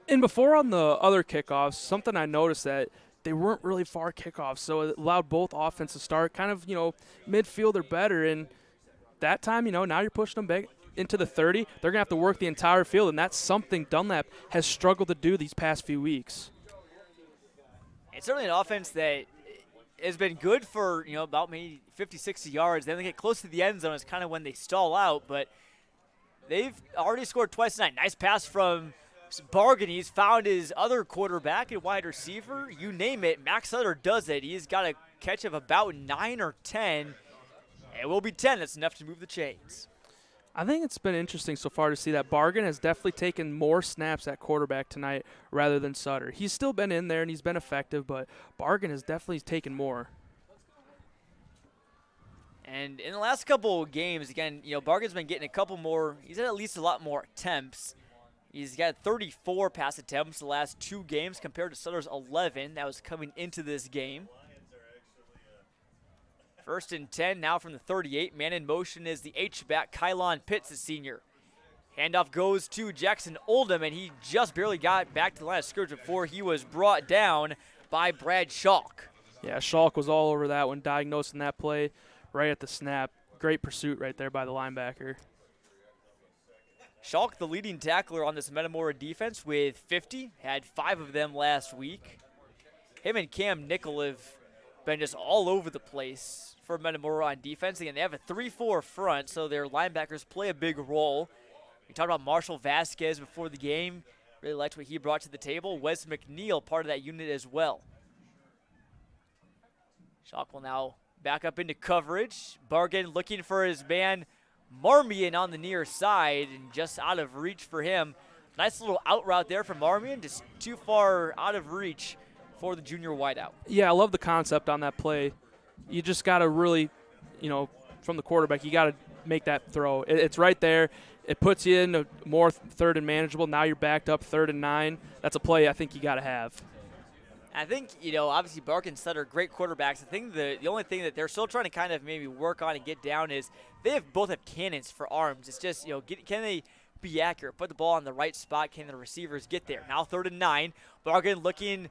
And before on the other kickoffs, something I noticed that they weren't really far kickoffs, so it allowed both offenses to start kind of, midfield or better. And that time, now you're pushing them back into the 30. They're going to have to work the entire field, and that's something Dunlap has struggled to do these past few weeks. It's certainly an offense that has been good for, about maybe 50, 60 yards. Then they get close to the end zone is kind of when they stall out, but they've already scored twice tonight. Nice pass from Bargan. He's found his other quarterback and wide receiver. You name it, Max Sutter does it. He's got a catch of about 9 or 10. It will be 10. That's enough to move the chains. I think it's been interesting so far to see that Bargan has definitely taken more snaps at quarterback tonight rather than Sutter. He's still been in there and he's been effective, but Bargan has definitely taken more. And in the last couple of games, again, Bargan's been getting a couple more. He's had at least a lot more attempts. He's got 34 pass attempts the last 2 games compared to Sutter's 11. That was coming into this game. 1st and 10 now from the 38. Man in motion is the H-back, Kylon Pitts, the senior. Handoff goes to Jackson Oldham, and he just barely got back to the line of scrimmage before he was brought down by Brad Schalk. Yeah, Schalk was all over that one, diagnosing that play right at the snap. Great pursuit right there by the linebacker. Schalk, the leading tackler on this Metamora defense with 50, had 5 of them last week. Him and Cam Nickel have been just all over the place for Metamora on defense. Again, they have a 3-4 front, so their linebackers play a big role. We talked about Marshall Vasquez before the game. Really liked what he brought to the table. Wes McNeil, part of that unit as well. Schalk will now back up into coverage. Bargan looking for his man Marmion on the near side, and just out of reach for him. Nice little out route there from Marmion, just too far out of reach for the junior wideout. Yeah, I love the concept on that play. You just got to really, from the quarterback, you got to make that throw. It's right there. It puts you in a more 3rd and manageable. Now you're backed up 3rd and 9. That's a play I think you got to have. I think, obviously Bark and Sutter, great quarterbacks. I think the only thing that they're still trying to kind of maybe work on and get down is they both have cannons for arms. It's just, can they be accurate, put the ball on the right spot? Can the receivers get there? Now 3rd and 9. Bargan looking.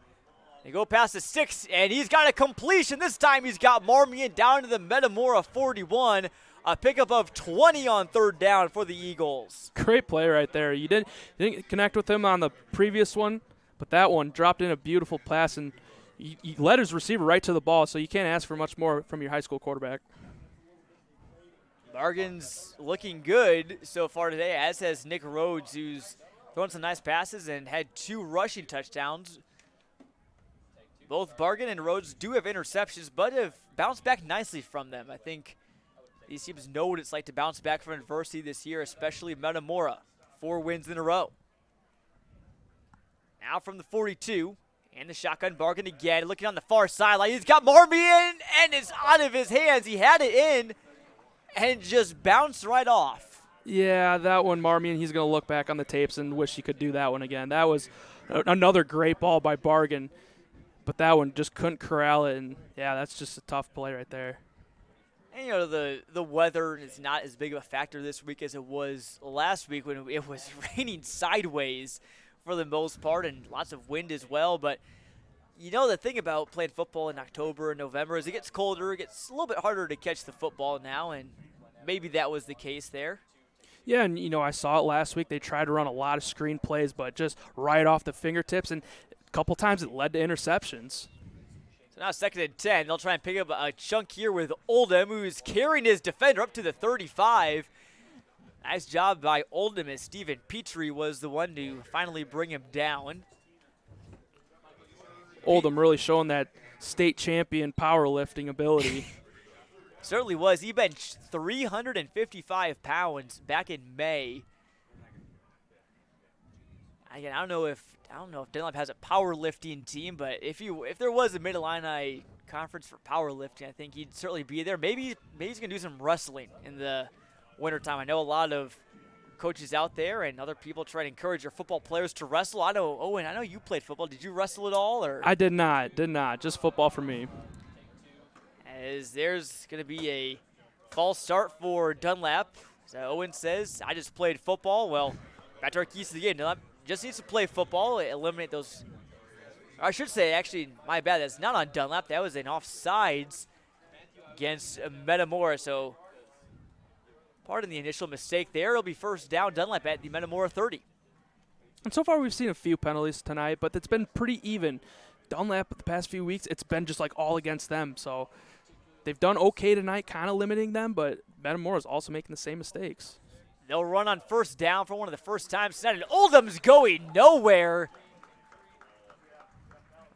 They go past the 6, and he's got a completion. This time he's got Marmion down to the Metamora 41. A pickup of 20 on 3rd down for the Eagles. Great play right there. You didn't connect with him on the previous one, but that one dropped in a beautiful pass, and he led his receiver right to the ball, so you can't ask for much more from your high school quarterback. Bargan's looking good so far today, as has Nick Rhodes, who's thrown some nice passes and had 2 rushing touchdowns. Both Bargan and Rhodes do have interceptions, but have bounced back nicely from them. I think these teams know what it's like to bounce back from adversity this year, especially Metamora. 4 wins in a row. Now from the 42, And the shotgun Bargain again, looking on the far sideline. He's got Marmion, and it's out of his hands. He had it in and just bounced right off. Yeah, that one, Marmion, he's going to look back on the tapes and wish he could do that one again. That was another great ball by Bargain, but that one just couldn't corral it. And, yeah, that's just a tough play right there. And, you know, the weather is not as big of a factor this week as it was last week when it was raining sideways for the most part and lots of wind as well. But, you know, the thing about playing football in October and November is it gets colder, it gets a little bit harder to catch the football now, and maybe that was the case there. Yeah, and, you know, I saw it last week. They tried to run a lot of screen plays, but just right off the fingertips, and a couple times it led to interceptions. So now 2nd and 10. They'll try and pick up a chunk here with Oldham, who's carrying his defender up to the 35. Nice job by Oldham as Stephen Petrie was the one to finally bring him down. Oldham really showing that state champion powerlifting ability. Certainly was. He benched 355 pounds back in May. Again, I don't know if Dunlap has a powerlifting team, but if there was a Mid-Illini conference for powerlifting, I think he'd certainly be there. Maybe he's gonna do some wrestling in the wintertime. I know a lot of coaches out there and other people try to encourage your football players to wrestle. I know, Owen, I know you played football. Did you wrestle at all? Or I did not. Just football for me. As there's going to be a false start for Dunlap. So Owen says, I just played football. Well, back to our keys to the game. Dunlap just needs to play football, eliminate those. I should say, actually, my bad, that's not on Dunlap. That was an offsides against Metamora. So, pardon the initial mistake there. It'll be first down, Dunlap at the Metamora 30. And so far we've seen a few penalties tonight, but it's been pretty even. Dunlap the past few weeks, it's been just like all against them. So they've done okay tonight, kind of limiting them, but Metamora is also making the same mistakes. They'll run on first down for one of the first times tonight, and Oldham's going nowhere.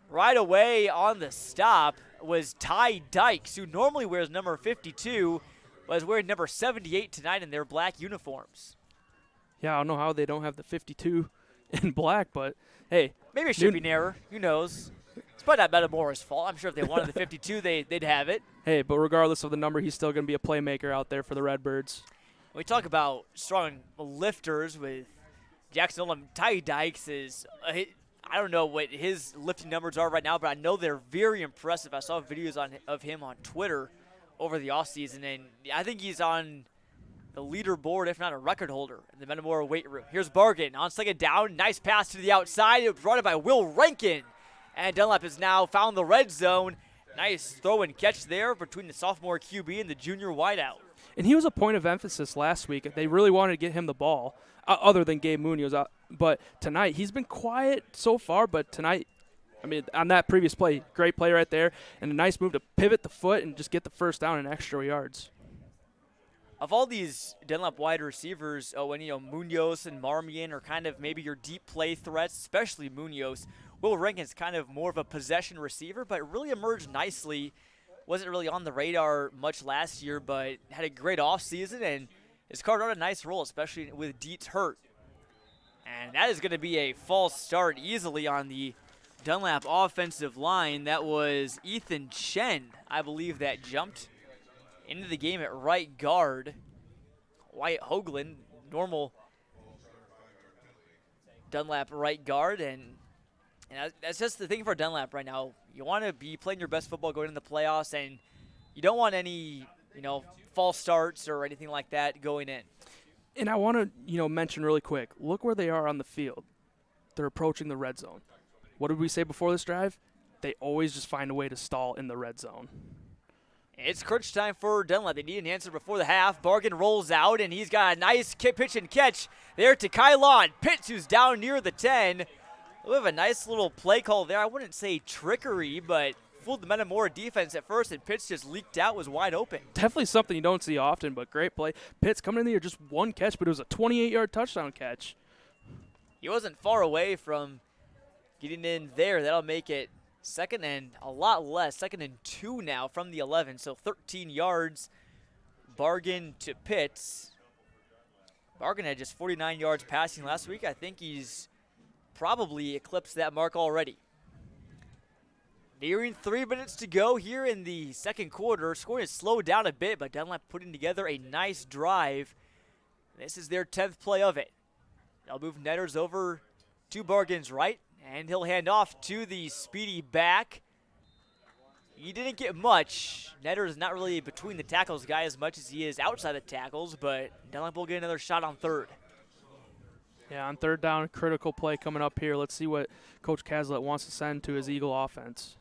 Right away on the stop was Ty Dykes, who normally wears number 52, was wearing number 78 tonight in their black uniforms. Yeah, I don't know how they don't have the 52 in black, but hey. Maybe a shipping error. Who knows? It's probably not Metamora's fault. I'm sure if they wanted the 52, they'd have it. Hey, but regardless of the number, he's still going to be a playmaker out there for the Redbirds. When we talk about strong lifters with Jackson Oldham, Ty Dykes is, I don't know what his lifting numbers are right now, but I know they're very impressive. I saw videos of him on Twitter over the offseason, and I think he's on the leaderboard, if not a record holder, in the Metamora weight room. Here's Bargain on 2nd down. Nice pass to the outside. It was brought in by Will Rankin. And Dunlap has now found the red zone. Nice throw and catch there between the sophomore QB and the junior wideout. And he was a point of emphasis last week. They really wanted to get him the ball, other than Gabe Munoz. But tonight, he's been quiet so far, but tonight, I mean, on that previous play, great play right there, and a nice move to pivot the foot and just get the first down and extra yards. Of all these Dunlap wide receivers, Munoz and Marmion are kind of maybe your deep play threats, especially Munoz. Will Rankin's kind of more of a possession receiver, but really emerged nicely. Wasn't really on the radar much last year, but had a great offseason and has carved out a nice role, especially with Dietz hurt. And that is going to be a false start easily on the Dunlap offensive line. That was Ethan Chen, I believe, that jumped into the game at right guard. Wyatt Hoagland, normal Dunlap right guard, and that's just the thing for Dunlap right now. You want to be playing your best football going into the playoffs, and you don't want any, false starts or anything like that going in. And I want to, mention really quick, look where they are on the field. They're approaching the red zone. What did we say before this drive? They always just find a way to stall in the red zone. It's crunch time for Dunlap. They need an answer before the half. Bargain rolls out, and he's got a nice pitch and catch there to Kylon Pitts, who's down near the 10. We have a nice little play call there. I wouldn't say trickery, but fooled the Metamora defense at first, and Pitts just leaked out, was wide open. Definitely something you don't see often, but great play. Pitts coming in there, just one catch, but it was a 28-yard touchdown catch. He wasn't far away from getting in there. That'll make it second and a lot less. 2nd and 2 now from the 11, so 13 yards. Bargain to Pitts. Bargain had just 49 yards passing last week. I think he's probably eclipsed that mark already. Nearing 3 minutes to go here in the second quarter. Scoring has slowed down a bit, but Dunlap putting together a nice drive. This is their 10th play of it. They'll move Netters over to Bargan's right, and he'll hand off to the speedy back. He didn't get much. Netters is not really between the tackles guy as much as he is outside the tackles, but Dunlap will get another shot on third. Yeah, on third down, critical play coming up here. Let's see what Coach Caslett wants to send to his Eagle offense.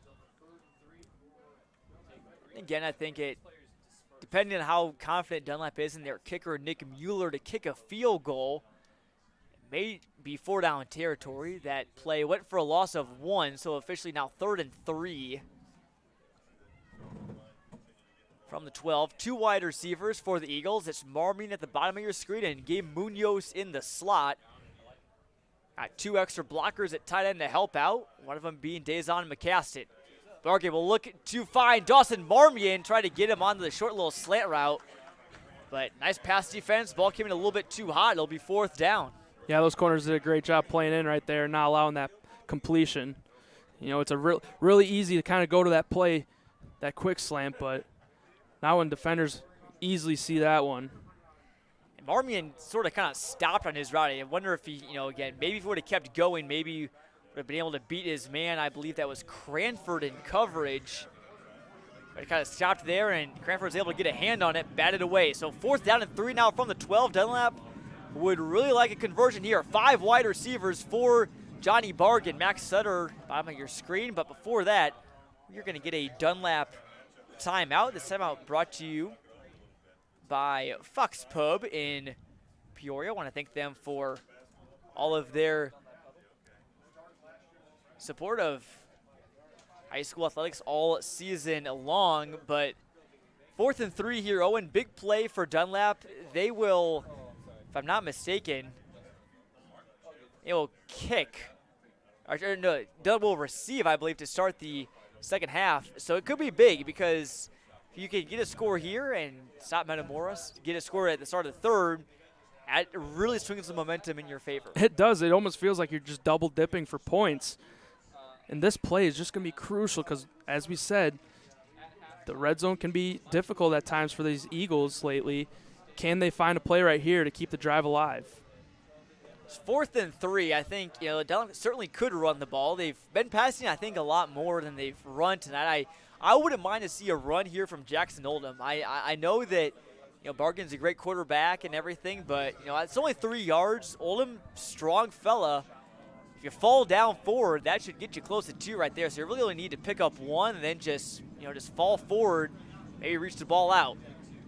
Again, I think it, depending on how confident Dunlap is in their kicker, Nick Mueller, to kick a field goal, it may be 4-down territory. That play went for a loss of 1, so officially now 3rd and 3. From the 12, 2 wide receivers for the Eagles. It's Marmion at the bottom of your screen and Gabe Munoz in the slot. Got 2 extra blockers at tight end to help out, one of them being Dazon McCaston. Bargan will look to find Dawson Marmion, try to get him onto the short little slant route. But nice pass defense. Ball came in a little bit too hot. It'll be 4th down. Yeah, those corners did a great job playing in right there, not allowing that completion. You know, it's a really easy to kind of go to that play, that quick slant, but now when defenders easily see that one. And Marmion sort of kind of stopped on his route. I wonder if he, again, maybe if he would have kept going, maybe would have been able to beat his man. I believe that was Cranford in coverage. But he kind of stopped there, and Cranford was able to get a hand on it, batted away. So 4th down and 3 now from the 12. Dunlap would really like a conversion here. 5 wide receivers for Johnny Bargan. Max Sutter, bottom of your screen. But before that, you're going to get a Dunlap timeout. This timeout brought to you by Fox Pub in Peoria. I want to thank them for all of their support of high school athletics all season long. But 4th and 3 here. Owen, big play for Dunlap. They will, if I'm not mistaken, it will kick. Or no, Dunlap will receive, I believe, to start the second half. So it could be big because if you can get a score here and stop Metamora, get a score at the start of the third, it really swings the momentum in your favor. It does. It almost feels like you're just double dipping for points. And this play is just going to be crucial because, as we said, the red zone can be difficult at times for these Eagles lately. Can they find a play right here to keep the drive alive? It's 4th and 3. I think Dunlap certainly could run the ball. They've been passing, I think, a lot more than they've run tonight. I wouldn't mind to see a run here from Jackson Oldham. I know that Bargan's a great quarterback and everything, but it's only 3 yards. Oldham, strong fella. If you fall down forward, that should get you close to 2 right there. So you really only need to pick up 1 and then just fall forward, maybe reach the ball out.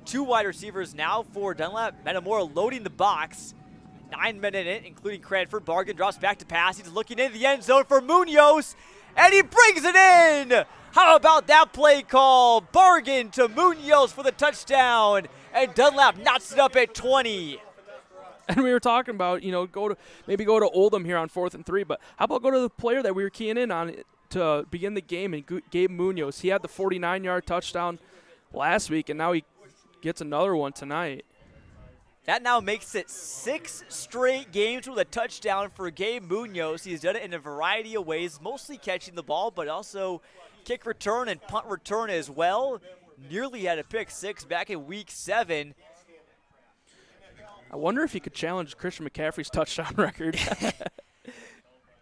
2 wide receivers now for Dunlap. Metamora loading the box. 9 men in it, including Cranford. Bargan drops back to pass. He's looking into the end zone for Munoz, and he brings it in. How about that play call? Bargan to Munoz for the touchdown, and Dunlap knocks it up at 20. And we were talking about, go to Oldham here on 4th and 3, but how about go to the player that we were keying in on to begin the game, and Gabe Munoz. He had the 49-yard touchdown last week, and now he gets another one tonight. That now makes it 6 straight games with a touchdown for Gabe Munoz. He's done it in a variety of ways, mostly catching the ball, but also kick return and punt return as well. Nearly had a pick 6 back in week 7. I wonder if he could challenge Christian McCaffrey's touchdown record.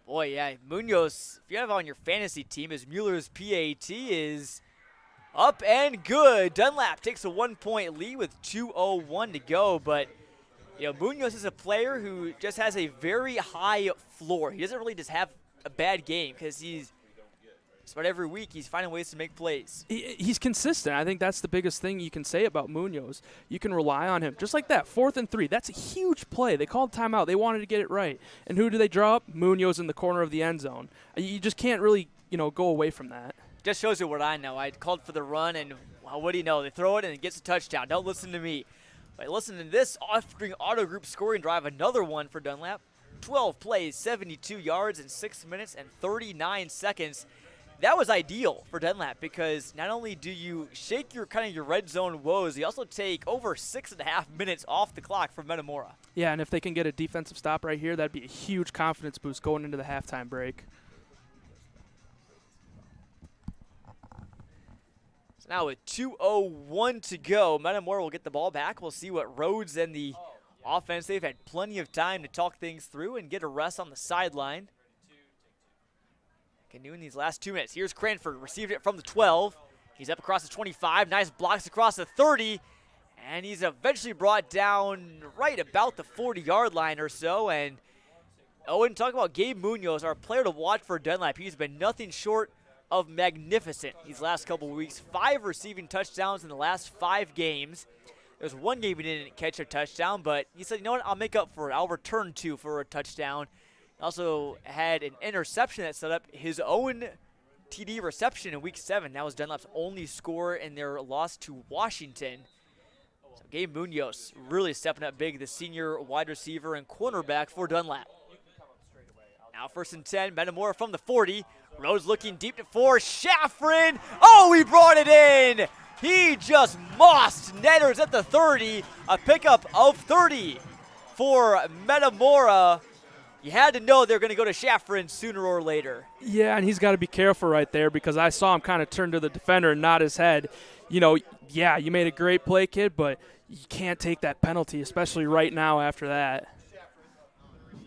Boy, yeah, Munoz, if you have on your fantasy team, as Mueller's PAT is up and good. Dunlap takes a 1-point lead with 2:01 to go, but Munoz is a player who just has a very high floor. He doesn't really just have a bad game because he's about every week he's finding ways to make plays. He's consistent. I think that's the biggest thing you can say about Munoz. You can rely on him. Just like that, 4th and 3. That's a huge play. They called timeout. They wanted to get it right. And who do they draw up? Munoz in the corner of the end zone. You just can't really, go away from that. Just shows you what I know. I called for the run, and what do you know? They throw it, and it gets a touchdown. Don't listen to me. But listen to this off-string auto group scoring drive, another one for Dunlap. 12 plays, 72 yards in 6 minutes and 39 seconds. That was ideal for Dunlap because not only do you shake your red zone woes, you also take over 6.5 minutes off the clock from Metamora. Yeah, and if they can get a defensive stop right here, that'd be a huge confidence boost going into the halftime break. So now with 2:01 to go, Metamora will get the ball back. We'll see what Rhodes and the offense, they've had plenty of time to talk things through and get a rest on the sideline. Continuing these last 2 minutes. Here's Cranford, received it from the 12. He's up across the 25, nice blocks across the 30, and he's eventually brought down right about the 40-yard line or so. And Owen, talk about Gabe Munoz, our player to watch for Dunlap. He's been nothing short of magnificent these last couple of weeks. 5 receiving touchdowns in the last 5 games. There's one game he didn't catch a touchdown, but he said, you know what, I'll make up for it. I'll return 2 for a touchdown. Also had an interception that set up his own TD reception in Week 7. That was Dunlap's only score in their loss to Washington. So Gabe Munoz really stepping up big, the senior wide receiver and cornerback for Dunlap. Now 1st and 10, Metamora from the 40. Rhodes looking deep to 4, Shafrin. Oh, he brought it in. He just mossed Netters at the 30. A pickup of 30 for Metamora. You had to know they're going to go to Shafrin sooner or later. Yeah, and he's got to be careful right there because I saw him kind of turn to the defender and nod his head. You know, yeah, you made a great play, kid, but you can't take that penalty, especially right now after that.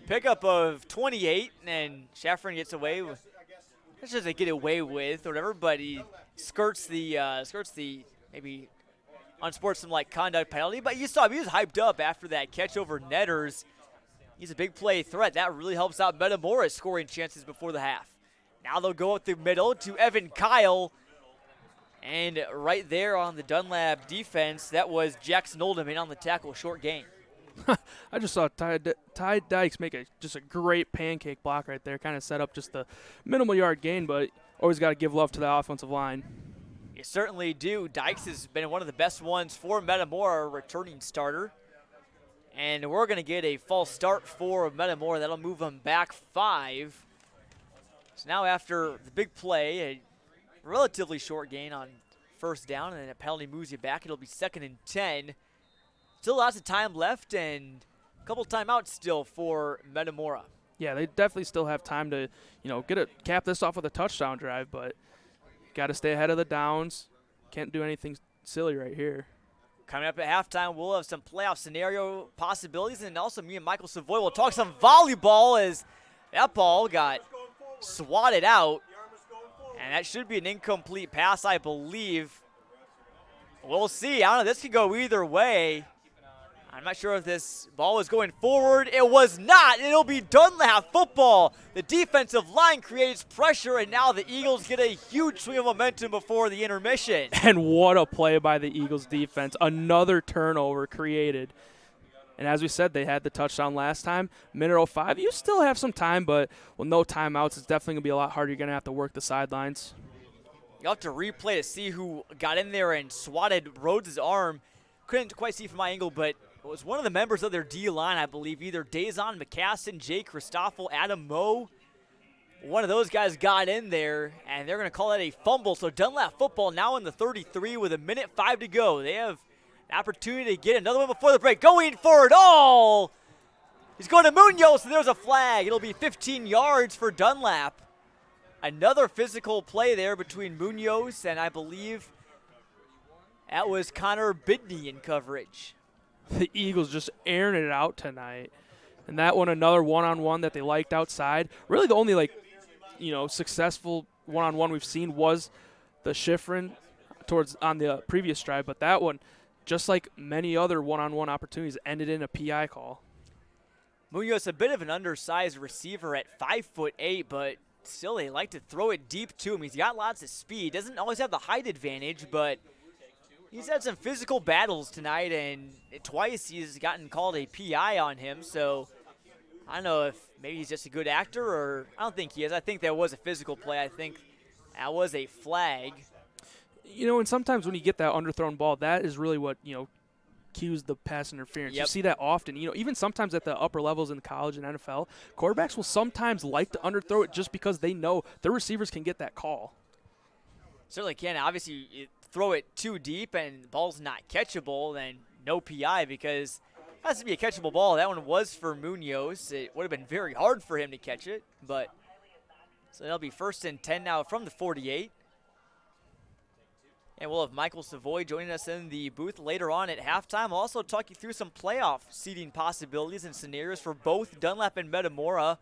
Pickup of 28, and Shafrin gets away with. It's just a get away with or whatever, but he skirts the maybe unsportsmanlike conduct penalty. But you saw him, he was hyped up after that catch over Netters. He's a big play threat. That really helps out Metamora's scoring chances before the half. Now they'll go up the middle to Evan Kyle. And right there on the Dunlap defense, that was Jackson Oldham in on the tackle, short gain. I just saw Ty Dykes make just a great pancake block right there, kind of set up just the minimal yard gain, but always got to give love to the offensive line. You certainly do. Dykes has been one of the best ones for Metamora, returning starter. And we're going to get a false start for Metamora. That'll move them back 5. So now after the big play, a relatively short gain on 1st down, and then a penalty moves you back. It'll be 2nd and 10. Still lots of time left and a couple timeouts still for Metamora. Yeah, they definitely still have time to, cap this off with a touchdown drive, but got to stay ahead of the downs. Can't do anything silly right here. Coming up at halftime, we'll have some playoff scenario possibilities, and also me and Michael Savoy will talk some volleyball as that ball got swatted out, and that should be an incomplete pass, I believe. We'll see. I don't know. This could go either way. I'm not sure if this ball was going forward. It was not. It'll be Dunlap football. The defensive line creates pressure, and now the Eagles get a huge swing of momentum before the intermission. And what a play by the Eagles defense. Another turnover created. And as we said, they had the touchdown last time. Minute 05. You still have some time, but with no timeouts, it's definitely going to be a lot harder. You're going to have to work the sidelines. You'll have to replay to see who got in there and swatted Rhodes' arm. Couldn't quite see from my angle, but it was one of the members of their D-line, I believe, either Dazon McCassin, Jay Christoffel, Adam Moe. One of those guys got in there, and they're going to call that a fumble. So Dunlap football now in the 33 with 1:05 to go. They have an opportunity to get another one before the break. Going for it all. He's going to Munoz, and there's a flag. It'll be 15 yards for Dunlap. Another physical play there between Munoz and I believe that was Connor Bidney in coverage. The Eagles just airing it out tonight. And that one, another one-on-one that they liked outside. Really the only, successful one-on-one we've seen was the Schifrin on the previous drive. But that one, just like many other one-on-one opportunities, ended in a PI call. Munoz, a bit of an undersized receiver at 5'8", but still they like to throw it deep to him. He's got lots of speed. Doesn't always have the height advantage, but he's had some physical battles tonight, and twice he's gotten called a PI on him. So I don't know if maybe he's just a good actor, or I don't think he is. I think that was a physical play. I think that was a flag. And sometimes when you get that underthrown ball, that is really what, cues the pass interference. Yep. You see that often. Even sometimes at the upper levels in college and NFL, quarterbacks will sometimes like to underthrow it just because they know their receivers can get that call. Certainly can. Obviously, you throw it too deep and the ball's not catchable, then no PI because it has to be a catchable ball. That one was for Munoz. It would have been very hard for him to catch it, but so that'll be 1st and 10 now from the 48. And we'll have Michael Savoy joining us in the booth later on at halftime. We'll also talk you through some playoff seeding possibilities and scenarios for both Dunlap and Metamora.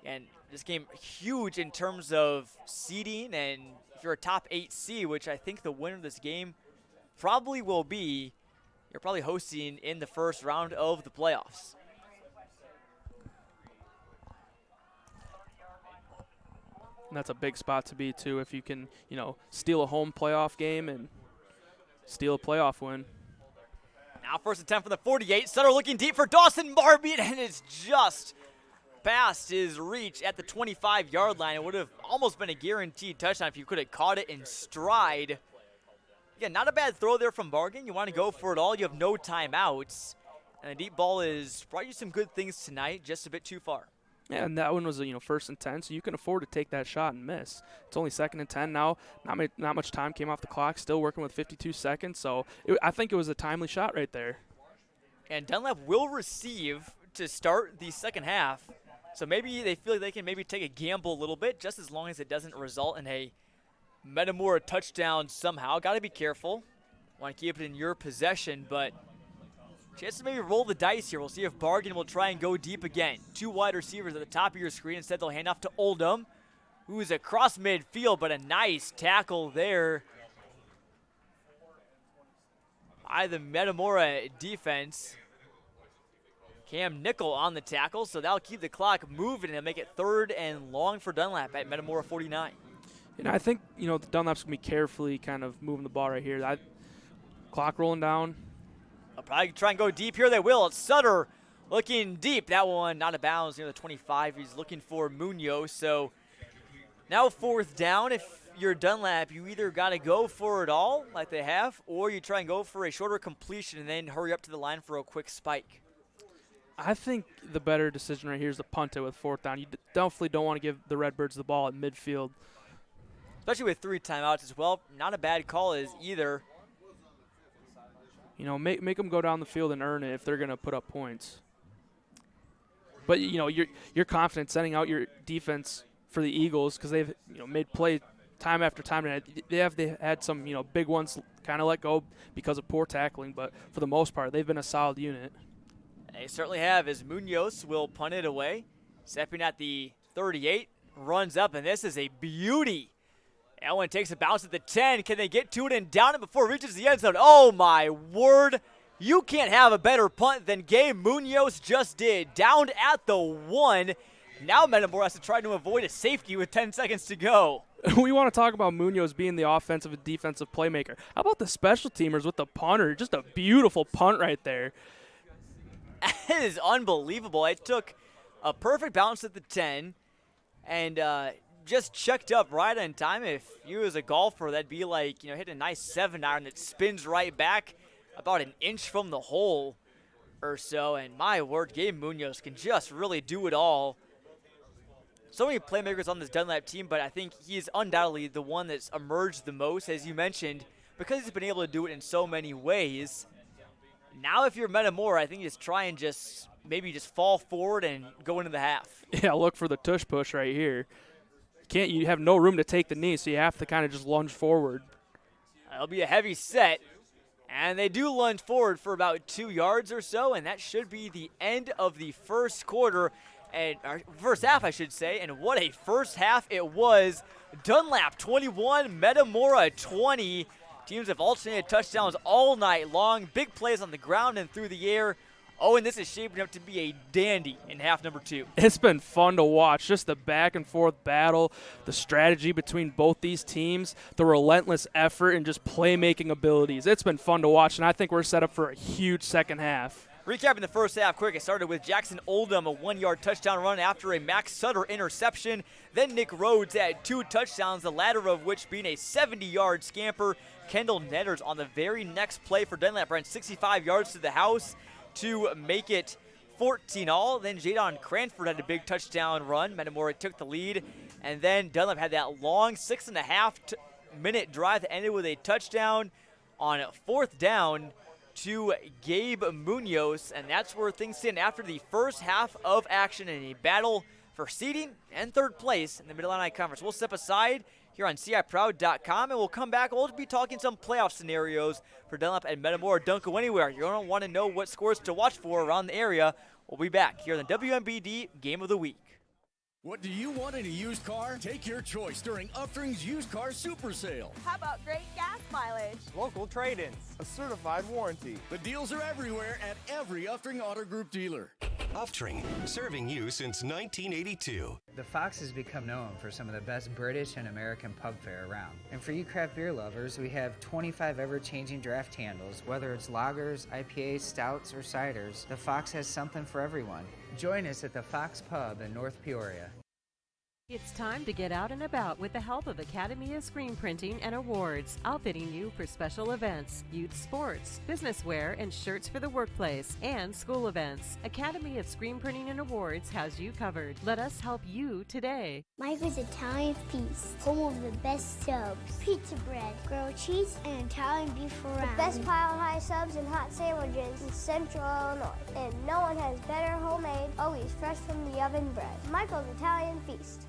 And this game huge in terms of seeding, and if you're a top 8 seed, which I think the winner of this game probably will be, you're probably hosting in the first round of the playoffs. And that's a big spot to be, too, if you can, steal a home playoff game and steal a playoff win. Now first and 10 from the 48. Sutter looking deep for Dawson Marby, and it's just past his reach at the 25-yard line. It would have almost been a guaranteed touchdown if you could have caught it in stride. Again, not a bad throw there from Bargan. You want to go for it all. You have no timeouts. And the deep ball is brought you some good things tonight, just a bit too far. Yeah, and that one was first and 10, so you can afford to take that shot and miss. It's only second and 10 now. Not much time came off the clock. Still working with 52 seconds, so I think it was a timely shot right there. And Dunlap will receive to start the second half, so maybe they feel like they can maybe take a gamble a little bit, just as long as it doesn't result in a Metamora touchdown somehow. Got to be careful. Want to keep it in your possession, but chance to maybe roll the dice here. We'll see if Bargan will try and go deep again. 2 wide receivers at the top of your screen. Instead, they'll hand off to Oldham, who's across midfield, but a nice tackle there by the Metamora defense. Cam Nickel on the tackle, so that'll keep the clock moving and make it 3rd and long for Dunlap at Metamora 49. And I think, the Dunlap's going to be carefully kind of moving the ball right here. Clock rolling down. They'll probably try and go deep here. They will. It's Sutter looking deep. That one not out of bounds near the 25. He's looking for Munoz. So now 4th down. If you're Dunlap, you either got to go for it all like they have, or you try and go for a shorter completion and then hurry up to the line for a quick spike. I think the better decision right here is to punt it with 4th down. You definitely don't want to give the Redbirds the ball at midfield. Especially with 3 timeouts as well. Not a bad call as either. Make them go down the field and earn it if they're going to put up points. But, you're confident sending out your defense for the Eagles because they've, made play time after time. And they had some, big ones kind of let go because of poor tackling. But for the most part, they've been a solid unit. They certainly have, as Munoz will punt it away. Stepping at the 38, runs up, and this is a beauty. That one takes a bounce at the 10. Can they get to it and down it before it reaches the end zone? Oh, my word. You can't have a better punt than Gabe Munoz just did. Down at the 1. Now Metamora has to try to avoid a safety with 10 seconds to go. We want to talk about Munoz being the offensive and defensive playmaker. How about the special teamers with the punter? Just a beautiful punt right there. It is unbelievable. It took a perfect bounce at the 10 and just checked up right on time. If you was a golfer, that'd be like, hit a nice 7-iron that spins right back about an inch from the hole or so. And my word, Gabe Munoz can just really do it all. So many playmakers on this Dunlap team, but I think he's undoubtedly the one that's emerged the most, as you mentioned, because he's been able to do it in so many ways. Now if you're Metamora, I think you just try and maybe just fall forward and go into the half. Yeah, look for the tush push right here. You have no room to take the knee, so you have to kind of just lunge forward. It'll be a heavy set, and they do lunge forward for about 2 yards or so, and that should be the end of the first quarter, or first half, I should say. And what a first half it was. Dunlap 21, Metamora 20. Teams have alternated touchdowns all night long. Big plays on the ground and through the air. Oh, and this is shaping up to be a dandy in half number 2. It's been fun to watch. Just the back-and-forth battle, the strategy between both these teams, the relentless effort, and just playmaking abilities. It's been fun to watch, and I think we're set up for a huge second half. Recapping the first half quick, it started with Jackson Oldham, a 1-yard touchdown run after a Max Sutter interception. Then Nick Rhodes had 2 touchdowns, the latter of which being a 70-yard scamper. Kendall Netters on the very next play for Dunlap ran 65 yards to the house to make it 14-all. Then Jadon Cranford had a big touchdown run. Metamora took the lead. And then Dunlap had that long 6.5-minute drive that ended with a touchdown on 4th down to Gabe Munoz. And that's where things stand after the first half of action in a battle for seeding and third place in the Mid-Illini Conference. We'll step aside here on CIProud.com, and we'll come back. We'll be talking some playoff scenarios for Dunlap and Metamora. Don't go anywhere. You're going to want to know what scores to watch for around the area. We'll be back here on the WMBD Game of the Week. What do you want in a used car? Take your choice during Upfring's Used Car Super Sale. How about great gas mileage? Local trade-ins. A certified warranty. The deals are everywhere at every Upfring Auto Group dealer. Upfring, serving you since 1982. The Fox has become known for some of the best British and American pub fare around. And for you craft beer lovers, we have 25 ever-changing draft handles. Whether it's lagers, IPAs, stouts, or ciders, the Fox has something for everyone. Join us at the Fox Pub in North Peoria. It's time to get out and about with the help of Academy of Screen Printing and Awards, outfitting you for special events, youth sports, business wear, and shirts for the workplace, and school events. Academy of Screen Printing and Awards has you covered. Let us help you today. Michael's Italian Feast, home of the best subs, pizza bread, grilled cheese, and Italian beef fry. The best pile-high subs and hot sandwiches in Central Illinois. And no one has better homemade, always fresh from the oven bread. Michael's Italian Feast.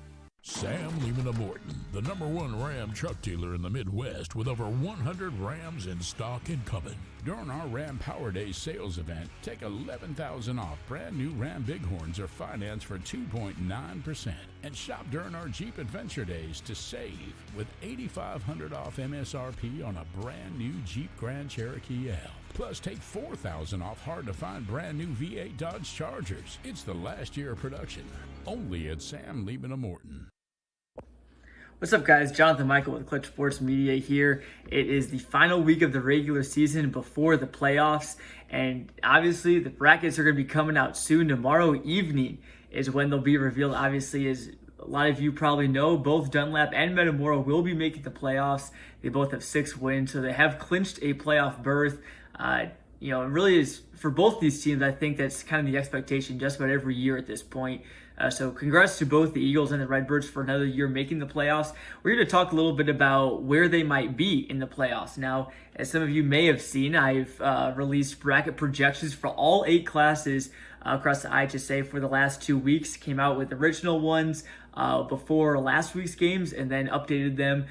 Sam Lehman Morton, the #1 Ram truck dealer in the Midwest with over 100 Rams in stock and coming. During our Ram Power Day sales event, take $11,000 off brand new Ram Bighorns or finance for 2.9%. And shop during our Jeep Adventure Days to save with $8,500 off MSRP on a brand new Jeep Grand Cherokee L. Plus, take $4,000 off hard-to-find brand new V8 Dodge Chargers. It's the last year of production. Only at Sam Lehman Morton. What's up, guys? Jonathan Michael with Clutch Sports Media here. It is the final week of the regular season before the playoffs, and obviously the brackets are going to be coming out soon. Tomorrow evening is when they'll be revealed. Obviously, as a lot of you probably know, both Dunlap and Metamora will be making the playoffs. They both have 6 wins, so they have clinched a playoff berth. It really is for both these teams. I think that's kind of the expectation just about every year at this point. So congrats to both the Eagles and the Redbirds for another year making the playoffs. We're going to talk a little bit about where they might be in the playoffs. Now, as some of you may have seen, I've released bracket projections for all 8 classes across the IHSA for the last 2 weeks. Came out with original ones before last week's games and then updated them.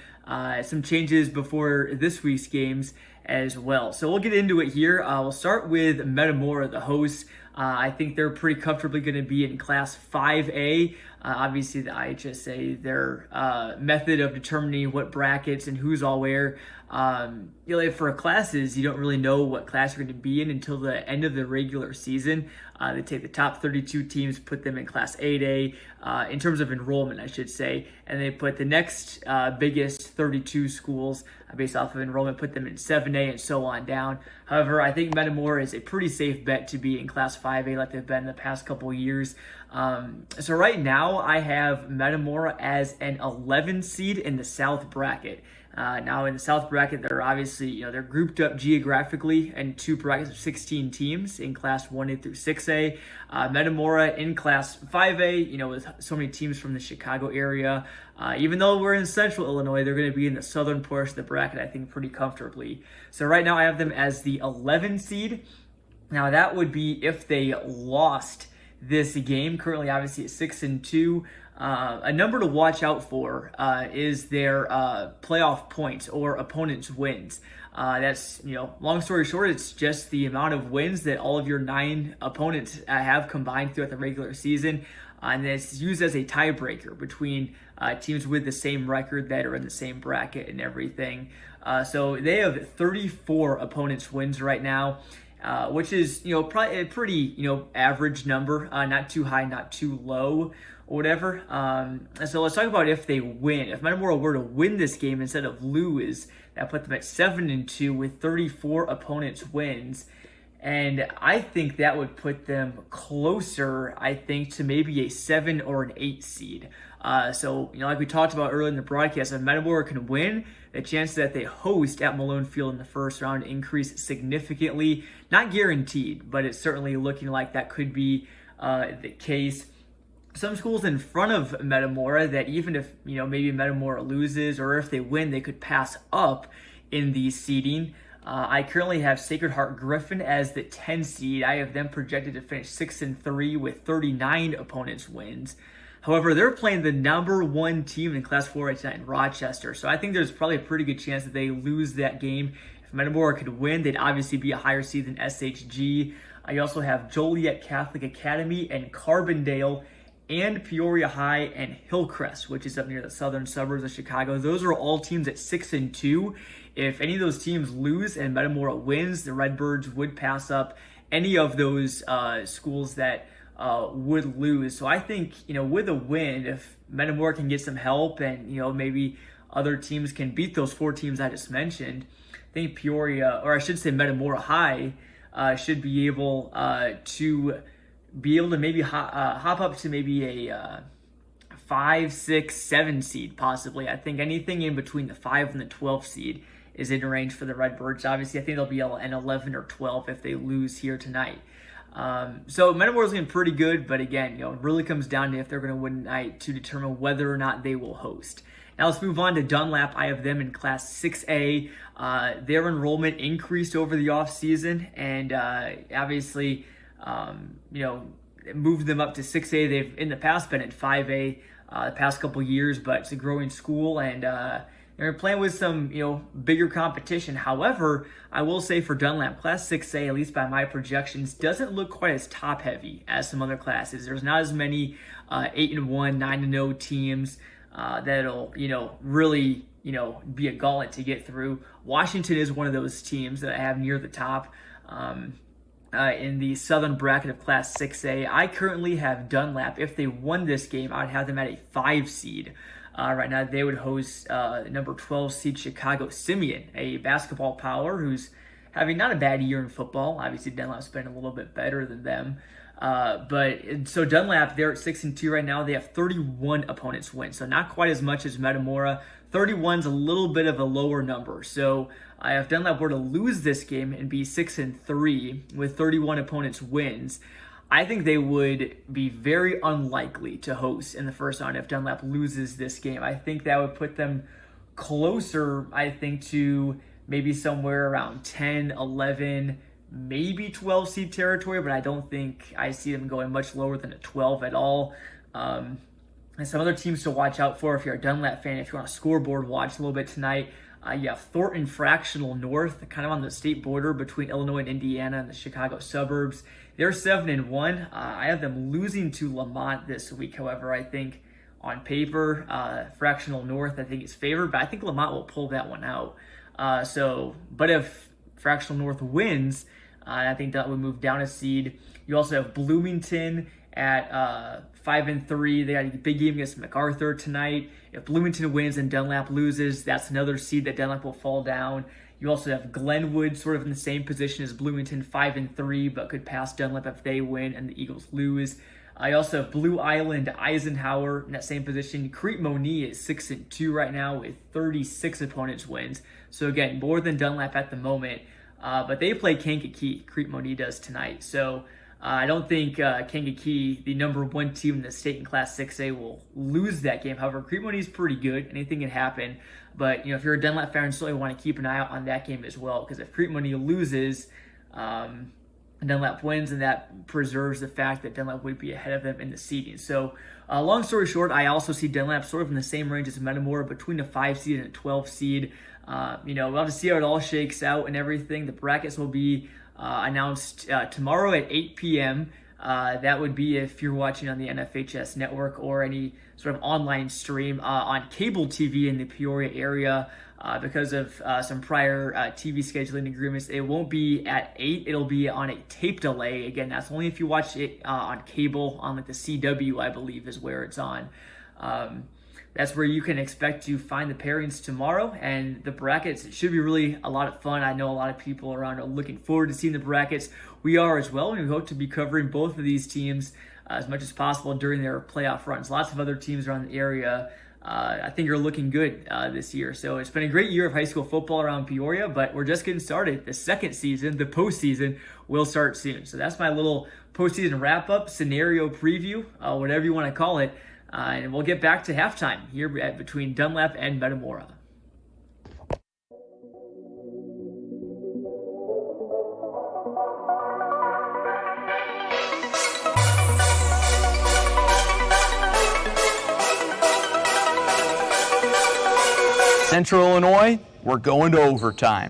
Some changes before this week's games as well. So we'll get into it here. We'll start with Metamora, the hosts. I think they're pretty comfortably going to be in Class 5A. Obviously, the IHSA, their method of determining what brackets and who's all where. For classes, you don't really know what class you're going to be in until the end of the regular season. They take the top 32 teams, put them in Class 8A, in terms of enrollment, I should say, and they put the next biggest 32 schools based off of enrollment, put them in 7A and so on down. However, I think Metamora is a pretty safe bet to be in Class 5A like they've been in the past couple of years. So right now, I have Metamora as an 11 seed in the South bracket. Now in the South bracket, they're obviously, they're grouped up geographically in 2 brackets of 16 teams in Class 1A through 6A. Metamora in Class 5A, with so many teams from the Chicago area. Even though we're in Central Illinois, they're going to be in the southern portion of the bracket, I think, pretty comfortably. So right now I have them as the 11 seed. Now that would be if they lost this game. Currently, obviously, at 6-2. A number to watch out for is their playoff points or opponents' wins. That's, long story short, it's just the amount of wins that all of your 9 opponents have combined throughout the regular season. And it's used as a tiebreaker between teams with the same record that are in the same bracket and everything. So they have 34 opponents' wins right now. Which is, probably a pretty, average number, not too high, not too low, or whatever. So let's talk about if they win. If Metamora were to win this game instead of lose, that put them at 7-2 with 34 opponents' wins. And I think that would put them closer, to maybe a 7 or an 8 seed. So, like we talked about earlier in the broadcast, if Metamora can win, the chances that they host at Malone Field in the first round increase significantly. Not guaranteed, but it's certainly looking like that could be the case. Some schools in front of Metamora that even if, maybe Metamora loses or if they win, they could pass up in the seeding. I currently have Sacred Heart Griffin as the 10 seed. I have them projected to finish 6-3 with 39 opponents' wins. However, they're playing the number 1 team in Class 4 right tonight in Rochester. So I think there's probably a pretty good chance that they lose that game. If Metamora could win, they'd obviously be a higher seed than SHG. You also have Joliet Catholic Academy and Carbondale and Peoria High and Hillcrest, which is up near the southern suburbs of Chicago. Those are all teams at 6-2. If any of those teams lose and Metamora wins, the Redbirds would pass up any of those schools that would lose. So I think, with a win, if Metamora can get some help and, maybe other teams can beat those 4 teams I just mentioned, I think Peoria, or I should say Metamora High, should be able to maybe hop up to maybe a 5, 6, 7 seed possibly. I think anything in between the 5 and the 12 seed is in range for the Redbirds. Obviously, I think they'll be an 11 or 12 if they lose here tonight. So Metamora's looking pretty good, but again, it really comes down to if they're going to win tonight to determine whether or not they will host. Now let's move on to Dunlap. I have them in Class 6A. Their enrollment increased over the offseason, and obviously, moved them up to 6A. They've in the past been at 5A the past couple years, but it's a growing school, and they're playing with some, bigger competition. However, I will say for Dunlap, Class 6A, at least by my projections, doesn't look quite as top-heavy as some other classes. There's not as many 8-1, 9-0 teams that'll, really, be a gauntlet to get through. Washington is one of those teams that I have near the top in the southern bracket of Class 6A. I currently have Dunlap. If they won this game, I'd have them at a 5 seed. Right now, they would host number 12 seed Chicago Simeon, a basketball power who's having not a bad year in football. Obviously, Dunlap's been a little bit better than them. So Dunlap, they're at 6-2 right now. They have 31 opponents win, so not quite as much as Metamora. 31's a little bit of a lower number. So if Dunlap were to lose this game and be 6-3 with 31 opponents wins, I think they would be very unlikely to host in the first round if Dunlap loses this game. I think that would put them closer, to maybe somewhere around 10, 11, maybe 12 seed territory, but I don't think I see them going much lower than a 12 at all. And some other teams to watch out for if you're a Dunlap fan, if you want a scoreboard watch a little bit tonight. You have Thornton Fractional North, kind of on the state border between Illinois and Indiana and the Chicago suburbs. They're 7-1. I have them losing to Lamont this week. However, I think on paper, Fractional North, I think is favored, but I think Lamont will pull that one out. But if Fractional North wins, I think that would move down a seed. You also have Bloomington at 5-3. They got a big game against MacArthur tonight. If Bloomington wins and Dunlap loses, that's another seed that Dunlap will fall down. You also have Glenwood sort of in the same position as Bloomington, 5-3, but could pass Dunlap if they win and the Eagles lose. I also have Blue Island, Eisenhower in that same position. Crete Monee is 6-2 right now with 36 opponents wins. So again, more than Dunlap at the moment. But they play Kankakee. Crete Monee does tonight. So I don't think Kankakee, the number 1 team in the state in Class 6A, will lose that game. However, Crete Monee is pretty good. Anything can happen. But if you're a Dunlap fan, you certainly want to keep an eye out on that game as well. Because if Crete Monee loses, Dunlap wins, and that preserves the fact that Dunlap would be ahead of them in the seeding. So long story short, I also see Dunlap sort of in the same range as Metamora, between a 5 seed and a 12 seed. We'll have to see how it all shakes out and everything. The brackets will be announced tomorrow at 8 p.m. That would be if you're watching on the NFHS network or any sort of online stream on cable TV in the Peoria area. Because of some prior TV scheduling agreements, it won't be at 8. It'll be on a tape delay. Again, that's only if you watch it on cable, on like the CW, I believe, is where it's on. That's where you can expect to find the pairings tomorrow. And the brackets, it should be really a lot of fun. I know a lot of people around are looking forward to seeing the brackets. We are as well, and we hope to be covering both of these teams as much as possible during their playoff runs. Lots of other teams around the area I think are looking good this year. So it's been a great year of high school football around Peoria, but we're just getting started. The second season, the postseason, will start soon. So that's my little postseason wrap-up, scenario preview, whatever you want to call it. And we'll get back to halftime here between Dunlap and Metamora. Central Illinois, we're going to overtime.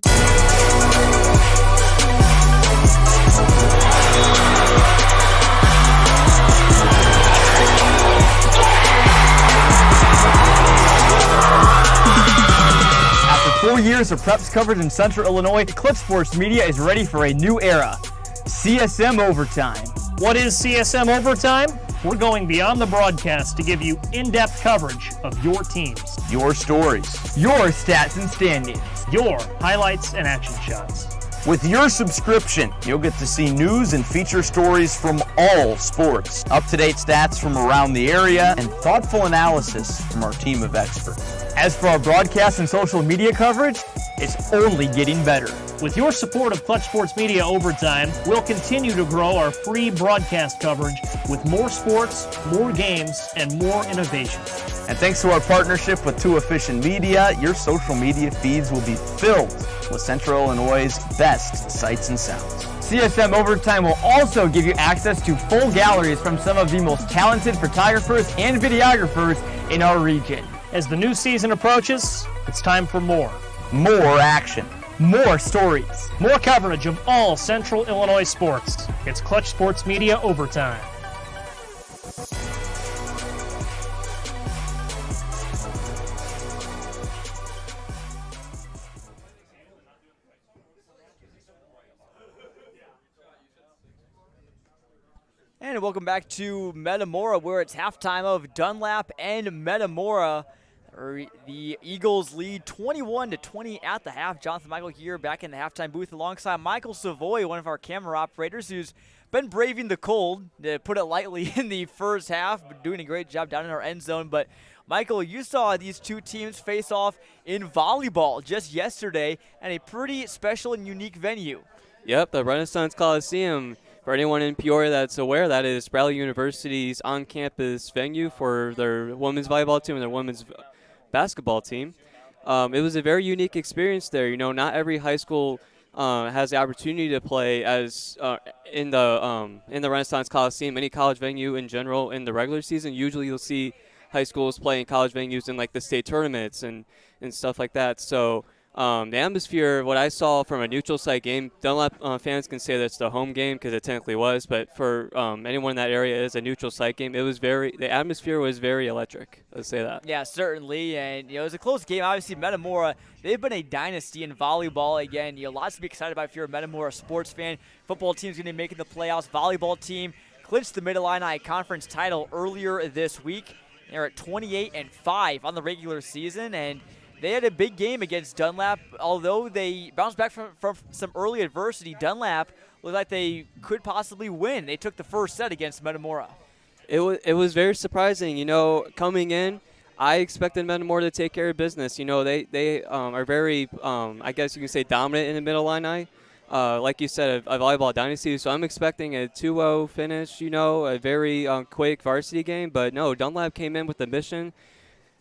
After 4 years of preps coverage in Central Illinois, Clutch Sports Media is ready for a new era. CSM Overtime. What is CSM Overtime? We're going beyond the broadcast to give you in-depth coverage of your teams, Your stories. Your stats and standings. your highlights and action shots. With your subscription, you'll get to see news and feature stories from all sports, up-to-date stats from around the area, and thoughtful analysis from our team of experts. As for our broadcast and social media coverage, it's only getting better. With your support of Clutch Sports Media Overtime, we'll continue to grow our free broadcast coverage with more sports, more games, and more innovation. And thanks to our partnership with Too Efficient Media, your social media feeds will be filled with Central Illinois' best sights and sounds. CSM Overtime will also give you access to full galleries from some of the most talented photographers and videographers in our region. As the new season approaches, it's time for more. More action. More stories. More coverage of all Central Illinois sports. It's Clutch Sports Media Overtime. And welcome back to Metamora, where it's halftime of Dunlap and Metamora. The Eagles lead 21-20 at the half. Jonathan Michael here back in the halftime booth alongside Michael Savoy, one of our camera operators, who's been braving the cold, to put it lightly, in the first half, but doing a great job down in our end zone. But Michael, you saw these two teams face off in volleyball just yesterday at a pretty special and unique venue. Yep, the Renaissance Coliseum. For anyone in Peoria that's aware, that is Bradley University's on-campus venue for their women's volleyball team and their women's basketball team. It was a very unique experience there. You know, not every high school has the opportunity to play as in the Renaissance Coliseum, any college venue in general in the regular season. Usually you'll see high schools playing college venues in like the state tournaments and stuff like that. So the atmosphere, what I saw from a neutral site game, Dunlap fans can say that's the home game because it technically was, but for anyone in that area, it is a neutral site game. The atmosphere was very electric, let's say that. Yeah, certainly, and it was a close game. Obviously, Metamora, they've been a dynasty in volleyball. Again, lots to be excited about if you're a Metamora sports fan. Football team's going to be making the playoffs. Volleyball team clinched the Mid-Illini Conference title earlier this week. They're at 28-5 on the regular season, and they had a big game against Dunlap. Although they bounced back from some early adversity, Dunlap looked like they could possibly win. They took the first set against Metamora. It was very surprising. You know, coming in, I expected Metamora to take care of business. You know, they are very, I guess you can say, dominant in the Mid-Illini. Like you said, a volleyball dynasty. So I'm expecting a 2-0 finish, you know, a very quick varsity game. But no, Dunlap came in with a mission.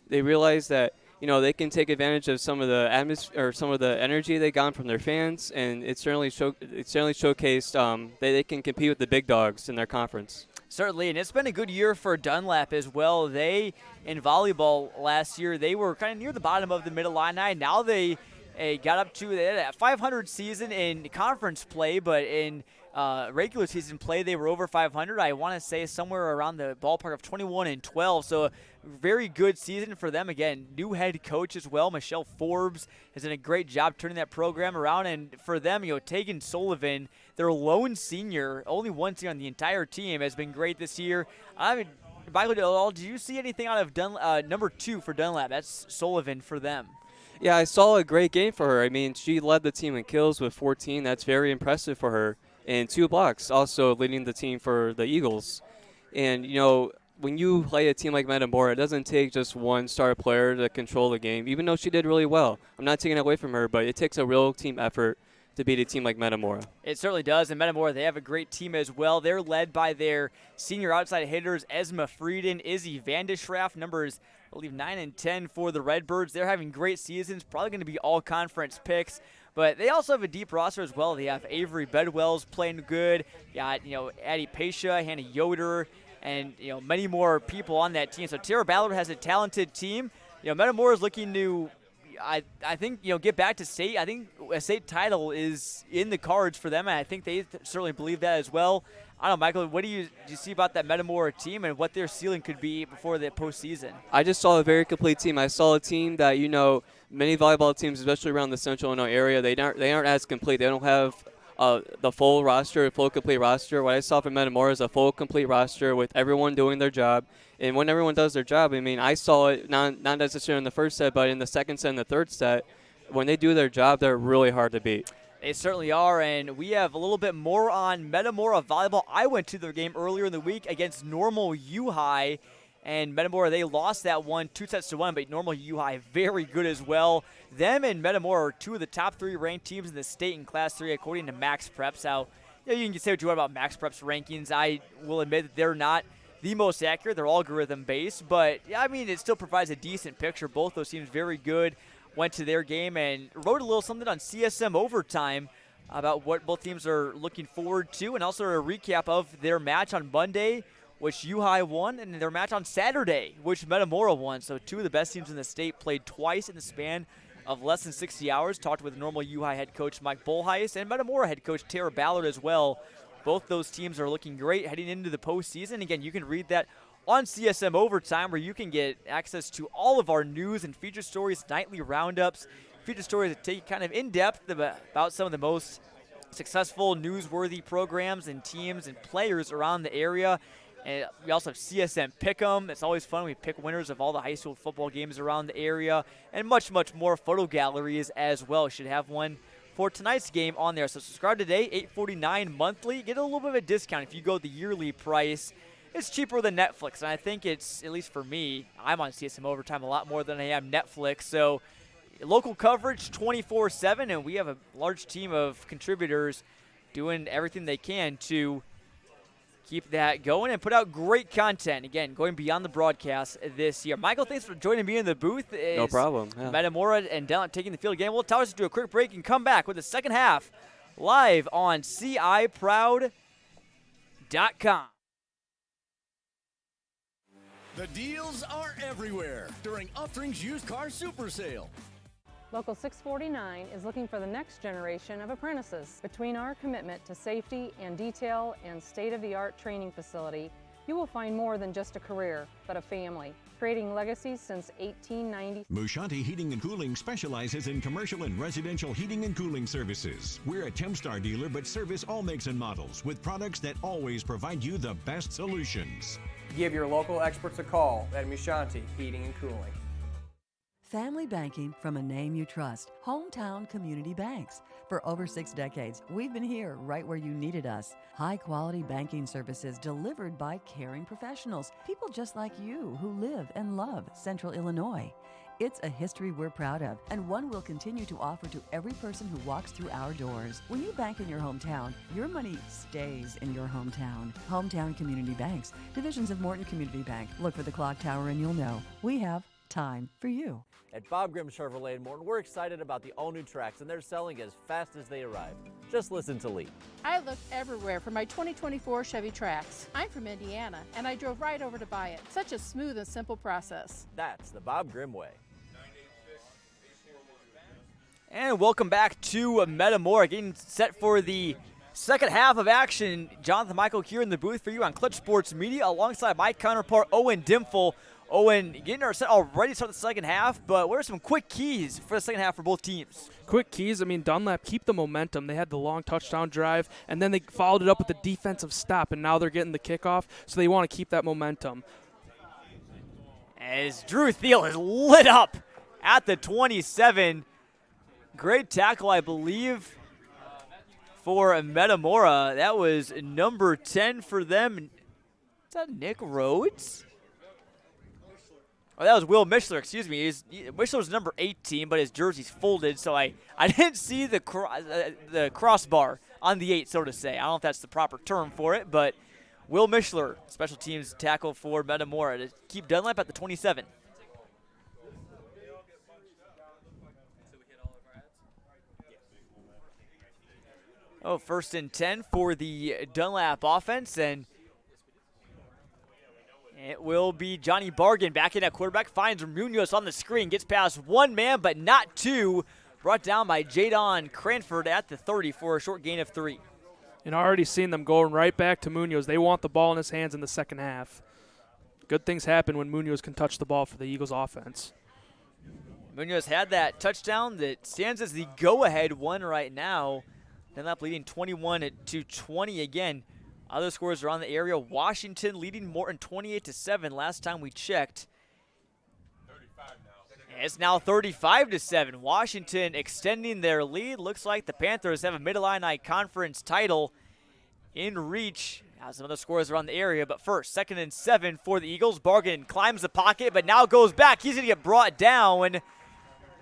They realized that, you know, they can take advantage of some of the atmosphere or some of the energy they got from their fans, and it certainly showcased they can compete with the big dogs in their conference. Certainly, and it's been a good year for Dunlap as well. They, in volleyball last year, they were kind of near the bottom of the Mid-Illini. Now they got up to a 500 season in conference play, but in regular season play, they were over 500. I want to say somewhere around the ballpark of 21-12. So a very good season for them. Again, new head coach as well. Michelle Forbes has done a great job turning that program around. And for them, Tegan Sullivan, their lone senior, only one senior on the entire team, has been great this year. I mean, Michael, did you see anything out of number 2 for Dunlap? That's Sullivan for them. Yeah, I saw a great game for her. I mean, she led the team in kills with 14. That's very impressive for her. And 2 blocks, also leading the team for the Eagles. And, you know, when you play a team like Metamora, it doesn't take just one star player to control the game, even though she did really well. I'm not taking it away from her, but it takes a real team effort to beat a team like Metamora. It certainly does, and Metamora, they have a great team as well. They're led by their senior outside hitters, Esma Frieden, Izzy Vandeschraff, numbers, I believe, 9 and 10 for the Redbirds. They're having great seasons, probably going to be all conference picks. But they also have a deep roster as well. They have Avery Bedwell's playing good. You got, Addie Pasha, Hannah Yoder, and, many more people on that team. So Tara Ballard has a talented team. Metamora is looking to I think, get back to state. I think a state title is in the cards for them, and I think they certainly believe that as well. I don't know, Michael, what do you see about that Metamora team and what their ceiling could be before the postseason? I just saw a very complete team. I saw a team that, many volleyball teams, especially around the Central Illinois area, they aren't as complete. They don't have the full complete roster. What I saw from Metamora is a full complete roster with everyone doing their job. And when everyone does their job, I saw it not necessarily in the first set, but in the second set and the third set. When they do their job, they're really hard to beat. They certainly are, and we have a little bit more on Metamora volleyball. I went to their game earlier in the week against Normal U-High, and Metamora, they lost that one 2-1, but Normal U-High very good as well. Them and Metamora are two of the top 3 ranked teams in the state in Class 3 according to Max Preps. Now, you can say what you want about Max Preps rankings. I will admit that they're not the most accurate. They're algorithm-based, but, it still provides a decent picture. Both those teams very good. Went to their game and wrote a little something on CSM Overtime about what both teams are looking forward to, and also a recap of their match on Monday, which U-High won, and their match on Saturday, which Metamora won. So two of the best teams in the state played twice in the span of less than 60 hours. Talked with Normal U-High head coach Mike Bullheis and Metamora head coach Tara Ballard as well. Both those teams are looking great heading into the postseason. Again, you can read that on CSM Overtime, where you can get access to all of our news and feature stories, nightly roundups, feature stories that take kind of in-depth about some of the most successful, newsworthy programs and teams and players around the area. And we also have CSM Pick'em. It's always fun. We pick winners of all the high school football games around the area, and much, much more photo galleries as well. Should have one for tonight's game on there. So subscribe today, $8.49 monthly. Get a little bit of a discount if you go the yearly price. It's cheaper than Netflix, and I think it's, at least for me, I'm on CSM Overtime a lot more than I am Netflix. So local coverage 24/7, and we have a large team of contributors doing everything they can to keep that going and put out great content. Again, going beyond the broadcast this year. Michael, thanks for joining me in the booth. No problem. Yeah. Metamora and Dunlap taking the field again. We'll tell us to do a quick break and come back with the second half live on CIProud.com. The deals are everywhere during Upring's Used Car Super Sale. Local 649 is looking for the next generation of apprentices. Between our commitment to safety and detail and state-of-the-art training facility, you will find more than just a career, but a family, creating legacies since 1890. Mushanti Heating and Cooling specializes in commercial and residential heating and cooling services. We're a Tempstar dealer, but service all makes and models with products that always provide you the best solutions. Give your local experts a call at Mushanti Heating and Cooling. Family banking from a name you trust. Hometown Community Banks. For over 6 decades, we've been here right where you needed us. High-quality banking services delivered by caring professionals. People just like you who live and love Central Illinois. It's a history we're proud of, and one we'll continue to offer to every person who walks through our doors. When you bank in your hometown, your money stays in your hometown. Hometown Community Banks, divisions of Morton Community Bank. Look for the clock tower and you'll know we have time for you. At Bob Grimm Chevrolet in Morton, we're excited about the all-new tracks, and they're selling as fast as they arrive. Just listen to Lee. I looked everywhere for my 2024 Chevy Trax. I'm from Indiana, and I drove right over to buy it. Such a smooth and simple process. That's the Bob Grimm way. And welcome back to Metamora, getting set for the second half of action. Jonathan Michael here in the booth for you on Clutch Sports Media, alongside my counterpart, Owen Dimfel. Owen, getting our set already to start the second half, but what are some quick keys for the second half for both teams? Quick keys, Dunlap keep the momentum. They had the long touchdown drive, and then they followed it up with the defensive stop, and now they're getting the kickoff, so they want to keep that momentum. As Drew Thiel is lit up at the 27. Great tackle, I believe, for Metamora. That was number 10 for them. Is that Nick Rhodes? Oh, that was Will Mishler, excuse me. Mishler's number 18, but his jersey's folded, so I didn't see the crossbar on the 8, so to say. I don't know if that's the proper term for it, but Will Mishler, special teams tackle for Metamora, to keep Dunlap at the 27. Oh, 1st and 10 for the Dunlap offense, and It will be Johnny Bargan back in at quarterback. Finds Munoz on the screen. Gets past one man, but not two. Brought down by Jadon Cranford at the 30 for a short gain of 3. And I already seen them going right back to Munoz. They want the ball in his hands in the second half. Good things happen when Munoz can touch the ball for the Eagles offense. Munoz had that touchdown that stands as the go-ahead one right now. Dunlap leading 21-20 again. Other scores around the area. Washington leading Morton 28-7 last time we checked. It's now 35-7. Washington extending their lead. Looks like the Panthers have a Mid-Illini Conference title in reach. Now some other scores around the area, but first, 2nd and 7 for the Eagles. Bargan climbs the pocket, but now goes back. He's going to get brought down.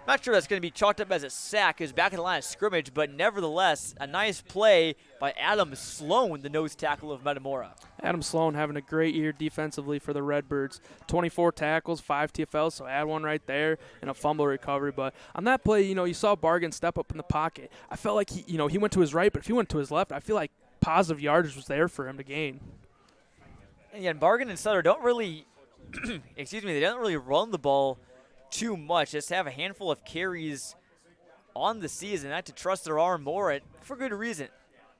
Not sure that's going to be chalked up as a sack. He's back in the line of scrimmage, but nevertheless, a nice play by Adam Sloan, the nose tackle of Metamora. Adam Sloan having a great year defensively for the Redbirds. 24 tackles, 5 TFLs, so add one right there and a fumble recovery. But on that play, you saw Bargan step up in the pocket. I felt like he went to his right, but if he went to his left, I feel like positive yardage was there for him to gain. And again, Bargan and Sutter don't really, they don't really run the ball too much. Just have a handful of carries on the season, not to trust their arm more for good reason.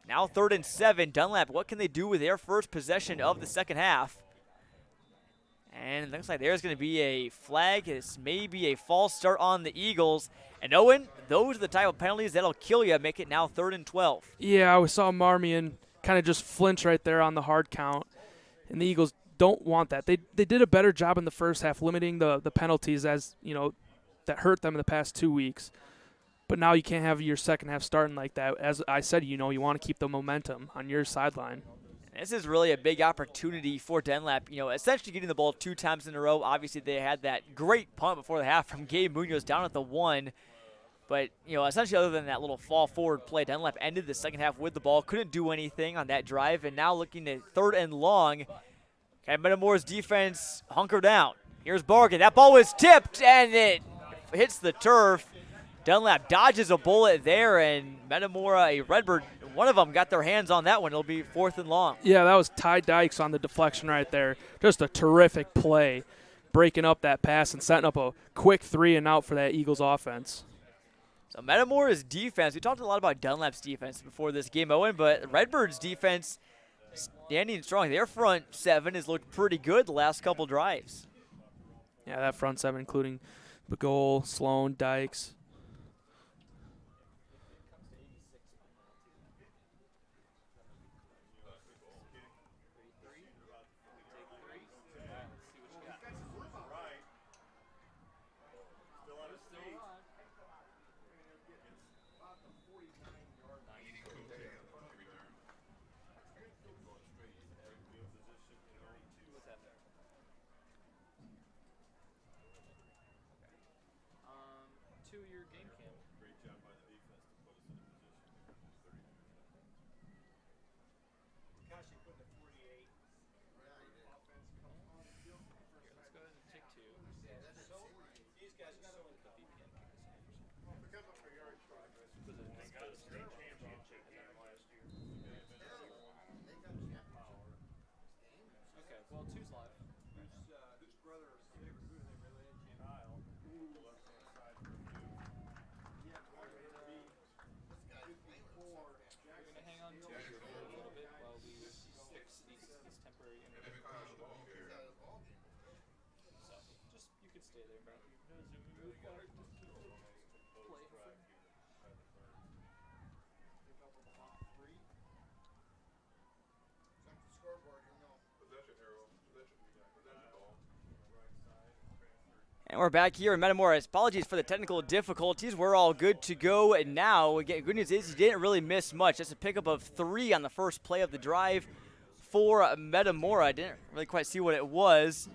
Now 3rd and 7, Dunlap, what can they do with their first possession of the second half? And it looks like there's going to be a flag. This may be a false start on the Eagles. And Owen, those are the type of penalties that'll kill you. Make it now 3rd and 12. Yeah, we saw Marmion kind of just flinch right there on the hard count. And the Eagles don't want that. They did a better job in the first half limiting the penalties as, that hurt them in the past 2 weeks. But now you can't have your second half starting like that. As I said, you want to keep the momentum on your sideline. This is really a big opportunity for Dunlap, essentially getting the ball 2 times in a row. Obviously, they had that great punt before the half from Gabe Munoz down at the 1. But, essentially other than that little fall forward play, Dunlap ended the second half with the ball, couldn't do anything on that drive, and now looking at 3rd and long. Metamora's defense hunker down. Here's Bargan. That ball was tipped, and it hits the turf. Dunlap dodges a bullet there, and Metamora, a Redbird, one of them got their hands on that one. It'll be 4th and long. Yeah, that was Ty Dykes on the deflection right there. Just a terrific play, breaking up that pass and setting up a quick 3 and out for that Eagles offense. So Metamora's defense, we talked a lot about Dunlap's defense before this game, Owen, but Redbird's defense standing strong. Their front 7 has looked pretty good the last couple drives. Yeah, that front 7, including Begole, Sloan, Dykes. And we're back here in Metamora. Apologies for the technical difficulties. We're all good to go now. Again, good news is you didn't really miss much. Just a pickup of 3 on the first play of the drive for Metamora. I didn't really quite see what it was.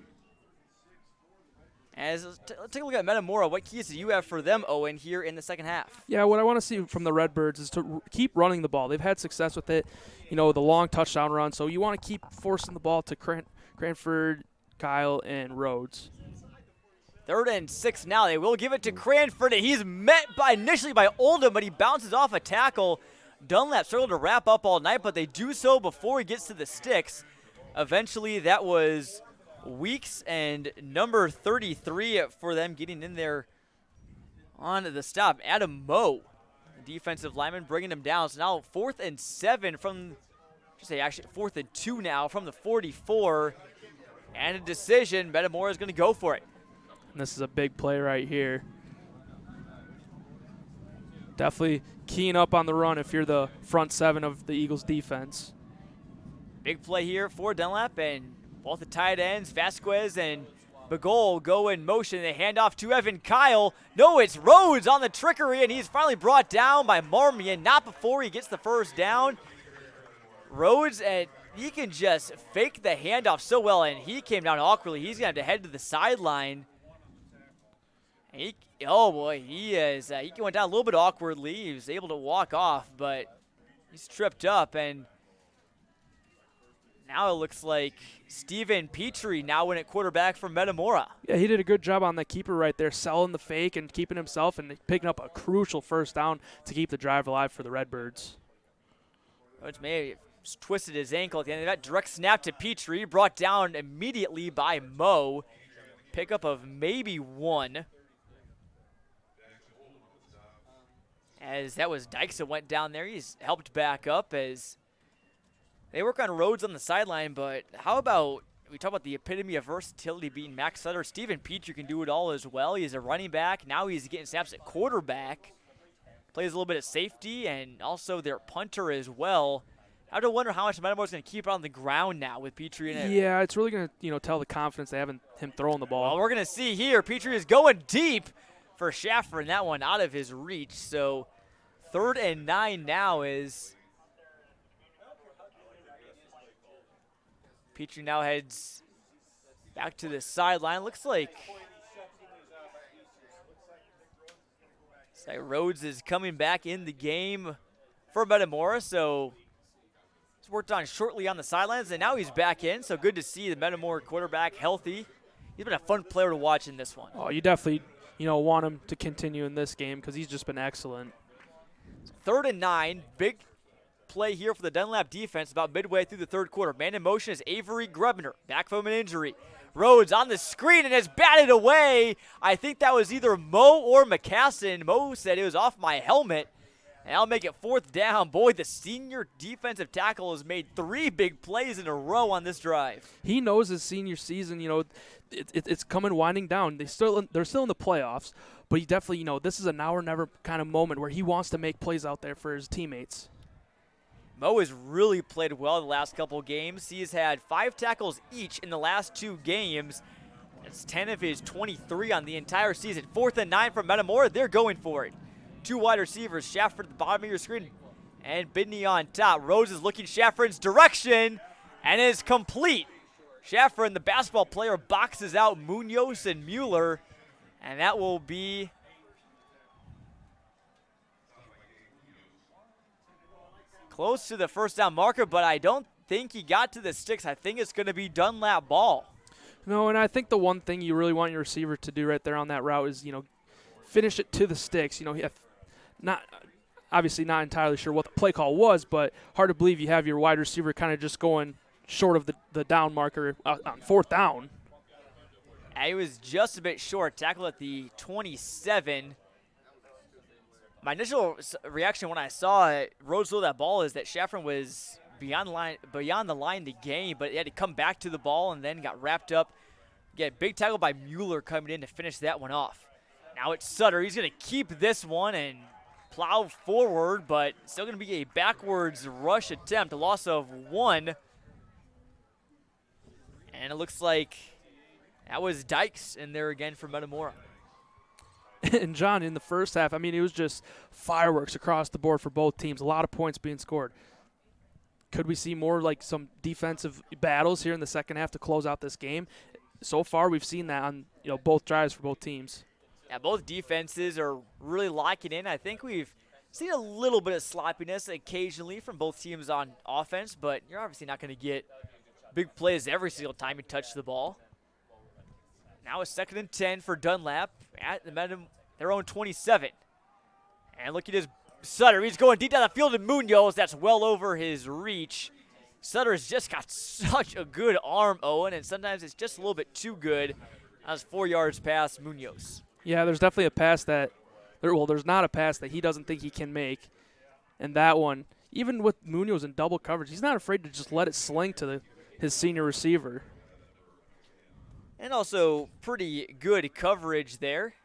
Let's take a look at Metamora. What keys do you have for them, Owen, here in the second half? Yeah, what I want to see from the Redbirds is to keep running the ball. They've had success with it, the long touchdown run. So you want to keep forcing the ball to Cranford, Kyle, and Rhodes. 3rd and 6 now. They will give it to Cranford. He's met initially by Oldham, but he bounces off a tackle. Dunlap struggled to wrap up all night, but they do so before he gets to the sticks. Eventually, that was Weeks and number 33 for them getting in there on the stop. Adam Moe, the defensive lineman, bringing them down. So now 4th and 7 from, actually 4th and 2 now from the 44. And a decision. Metamora is going to go for it. And this is a big play right here. Definitely keying up on the run if you're the front 7 of the Eagles defense. Big play here for Dunlap, and both the tight ends, Vasquez and Bagol, go in motion. They hand off to Evan Kyle. No, it's Rhodes on the trickery, and he's finally brought down by Marmion. Not before he gets the first down. Rhodes, and he can just fake the handoff so well, and he came down awkwardly. He's going to have to head to the sideline. And oh, boy, he went down a little bit awkwardly. He was able to walk off, but he's tripped up, and now it looks like Steven Petrie now in at quarterback for Metamora. Yeah, he did a good job on the keeper right there, selling the fake and keeping himself and picking up a crucial first down to keep the drive alive for the Redbirds. Rhodes may have twisted his ankle at the end of that. Direct snap to Petrie, brought down immediately by Moe. Pickup of maybe 1. As that was Dykes that went down there. He's helped back up as they work on Rhodes on the sideline, but how about, we talk about the epitome of versatility being Max Sutter. Steven Petrie can do it all as well. He's a running back. Now he's getting snaps at quarterback. Plays a little bit of safety and also their punter as well. I have to wonder how much Metamora's going to keep it on the ground now with Petrie in it. Yeah, it's really going to tell the confidence they have in him throwing the ball. Well, we're going to see here. Petrie is going deep for Schaffer, and that one out of his reach. So 3rd and 9 now is Petrie now heads back to the sideline. Looks like Rhodes is coming back in the game for Metamora, so it's worked on shortly on the sidelines, and now he's back in, so good to see the Metamora quarterback healthy. He's been a fun player to watch in this one. Oh, you definitely want him to continue in this game because he's just been excellent. 3rd and 9, big play here for the Dunlap defense about midway through the 3rd quarter. Man in motion is Avery Grebner, back from an injury. Rhodes on the screen and has batted away. I think that was either Moe or McCassin. Moe said it was off my helmet, and I'll make it 4th down. Boy, the senior defensive tackle has made 3 big plays in a row on this drive. He knows his senior season, it's coming winding down. They're still in the playoffs, but he definitely, this is a now or never kind of moment where he wants to make plays out there for his teammates. Moe has really played well the last couple games. He has had 5 tackles each in the last 2 games. That's 10 of his 23 on the entire season. 4th and 9 from Metamora. They're going for it. 2 wide receivers. Schaffer at the bottom of your screen and Bidney on top. Rhodes is looking Schaffer's direction and is complete. Schaffer and the basketball player boxes out Munoz and Mueller, and that will be close to the first down marker, but I don't think he got to the sticks. I think it's going to be Dunlap ball. No, and I think the one thing you really want your receiver to do right there on that route is, finish it to the sticks. Obviously not entirely sure what the play call was, but hard to believe you have your wide receiver kind of just going short of the down marker on 4th down. He was just a bit short. Tackle at the 27. My initial reaction when I saw Rhodes throw that ball is that Schaffer was beyond the line to gain, but he had to come back to the ball and then got wrapped up. Big tackle by Mueller coming in to finish that one off. Now it's Sutter. He's going to keep this one and plow forward, but still going to be a backwards rush attempt, a loss of 1. And it looks like that was Dykes in there again for Metamora. And, John, in the first half, it was just fireworks across the board for both teams. A lot of points being scored. Could we see more like some defensive battles here in the second half to close out this game? So far, we've seen that on both drives for both teams. Yeah, both defenses are really locking in. I think we've seen a little bit of sloppiness occasionally from both teams on offense, but you're obviously not going to get big plays every single time you touch the ball. Now it's 2nd and 10 for Dunlap at their own 27. And look at his Sutter. He's going deep down the field to Munoz. That's well over his reach. Sutter's just got such a good arm, Owen, and sometimes it's just a little bit too good. That was 4 yards past Munoz. Yeah, there's definitely a pass that there's not a pass that he doesn't think he can make. And that one, even with Munoz in double coverage, he's not afraid to just let it sling to his senior receiver. And also pretty good coverage there.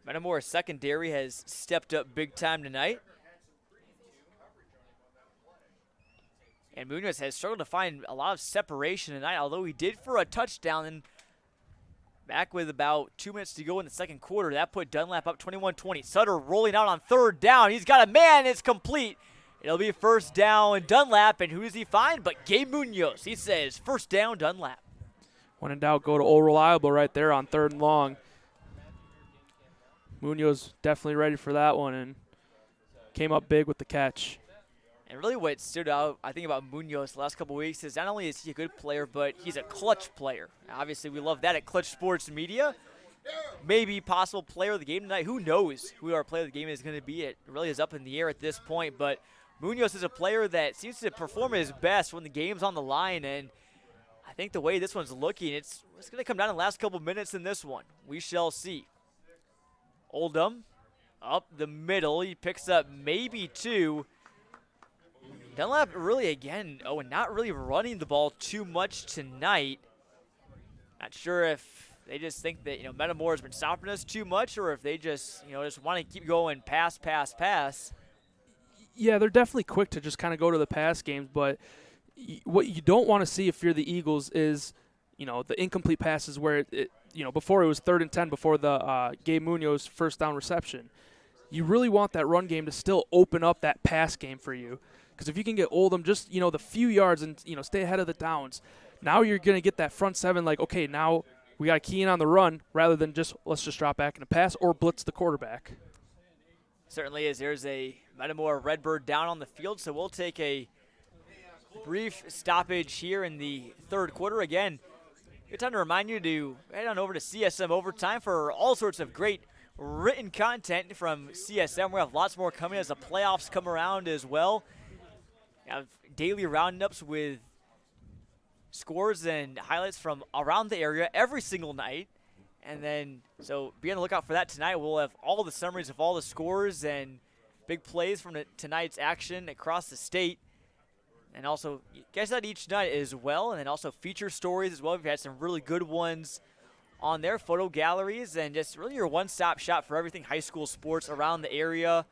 Metamora's secondary has stepped up big time tonight. And Munoz has struggled to find a lot of separation tonight, although he did for a touchdown. And back with about 2 minutes to go in the second quarter, that put Dunlap up 21-20. Sutter rolling out on third down. He's got a man. It's complete. It'll be first down Dunlap. And who does he find but Gabe Munoz? He says first down Dunlap. When in doubt, go to Old Reliable right there on 3rd and long. Munoz definitely ready for that one and came up big with the catch. And really what stood out, I think, about Munoz the last couple weeks is not only is he a good player, but he's a clutch player. Obviously, we love that at Clutch Sports Media. Maybe possible player of the game tonight. Who knows who our player of the game is going to be? It really is up in the air at this point. But Munoz is a player that seems to perform his best when the game's on the line. And I think the way this one's looking, it's going to come down in the last couple minutes in this one. We shall see. Oldham up the middle. He picks up maybe 2. Dunlap really, again, not really running the ball too much tonight. Not sure if they just think that, Metamora has been stopping us too much, or if they just, just want to keep going pass. Yeah, they're definitely quick to just kind of go to the pass games, but what you don't want to see if you're the Eagles is, the incomplete passes where before it was 3rd and 10 before the Gabe Munoz first down reception. You really want that run game to still open up that pass game for you. Because if you can get Oldham just, the few yards and, stay ahead of the downs, now you're going to get that front seven like, okay, now we got to key in on the run rather than let's just drop back in a pass or blitz the quarterback. Certainly is. There's a Metamora Redbird down on the field, so we'll take a brief stoppage here in the third quarter. Again, good time to remind you to head on over to CSM Overtime for all sorts of great written content from CSM. We'll have lots more coming as the playoffs come around as well. We have daily roundups with scores and highlights from around the area every single night. And then, so be on the lookout for that tonight. We'll have all the summaries of all the scores and big plays from tonight's action across the state. And also, catch that each night as well. And then also feature stories as well. We've had some really good ones on their photo galleries. And just really your one-stop shop for everything high school sports around the area.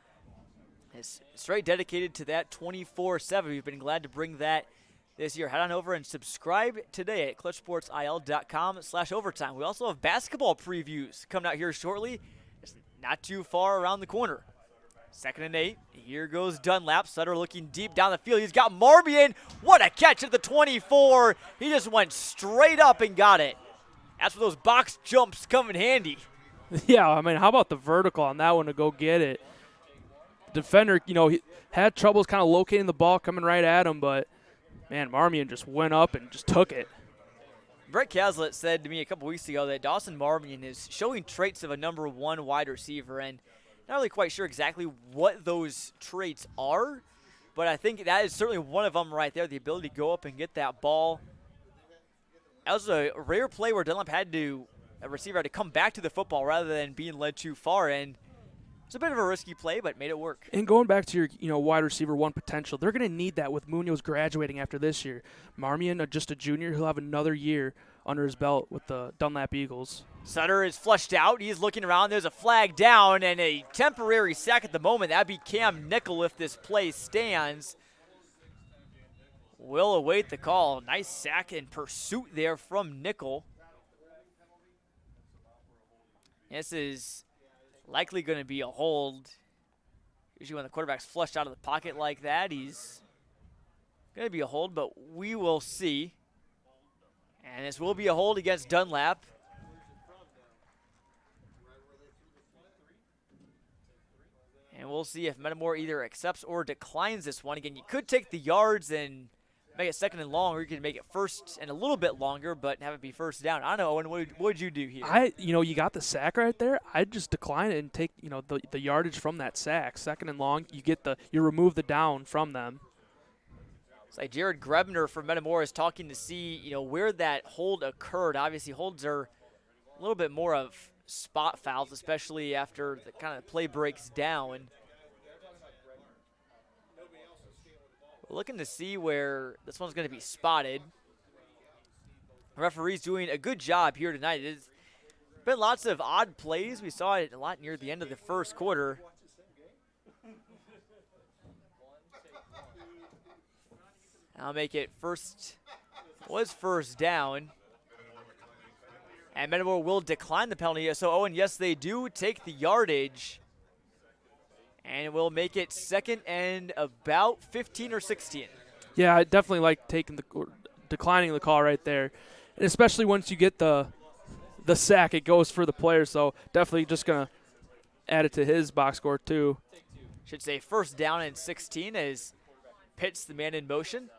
It's straight dedicated to that 24/7. We've been glad to bring that this year. Head on over and subscribe today at clutchsportsil.com/overtime. We also have basketball previews coming out here shortly. It's not too far around the corner. 2nd and 8. Here goes Dunlap. Sutter looking deep down the field. He's got Marmion. What a catch at the 24. He just went straight up and got it. That's where those box jumps come in handy. Yeah, I mean, how about the vertical on that one to go get it? Defender, he had troubles kind of locating the ball coming right at him, but, man, Marmion just went up and just took it. Brett Caslett said to me a couple weeks ago that Dawson Marmion is showing traits of a number 1 wide receiver, and not really quite sure exactly what those traits are, but I think that is certainly one of them right there, the ability to go up and get that ball. That was a rare play where Dunlap a receiver had to come back to the football rather than being led too far, and it's a bit of a risky play, but made it work. And going back to your wide receiver 1 potential, they're going to need that with Munoz graduating after this year. Marmion, just a junior, he'll have another year under his belt with the Dunlap Eagles. Sutter is flushed out. He's looking around. There's a flag down and a temporary sack at the moment. That'd be Cam Nickel if this play stands. We'll await the call. Nice sack and pursuit there from Nickel. This is likely going to be a hold. Usually when the quarterback's flushed out of the pocket like that, he's going to be a hold, but we will see. And this will be a hold against Dunlap. And we'll see if Metamora either accepts or declines this one. Again, you could take the yards and make it 2nd and long, or you could make it 1st and a little bit longer, but have it be 1st down. I don't know, Owen, what would you do here? You got the sack right there. I'd just decline it and take, the yardage from that sack. 2nd and long, you remove the down from them. It's like Jared Grebner from Metamora is talking to see, where that hold occurred. Obviously, holds are a little bit more of spot fouls, especially after the kind of play breaks down. We're looking to see where this one's going to be spotted. The referee's doing a good job here tonight. It's been lots of odd plays. We saw it a lot near the end of the first quarter. I'll make it first down. And Metamora will decline the penalty. So, Owen, yes, they do take the yardage. And we'll make it second and about 15 or 16. Yeah, I definitely like declining the call right there. And especially once you get the sack, it goes for the player. So definitely just going to add it to his box score too. Should say first down and 16 as Pitt's the man in motion.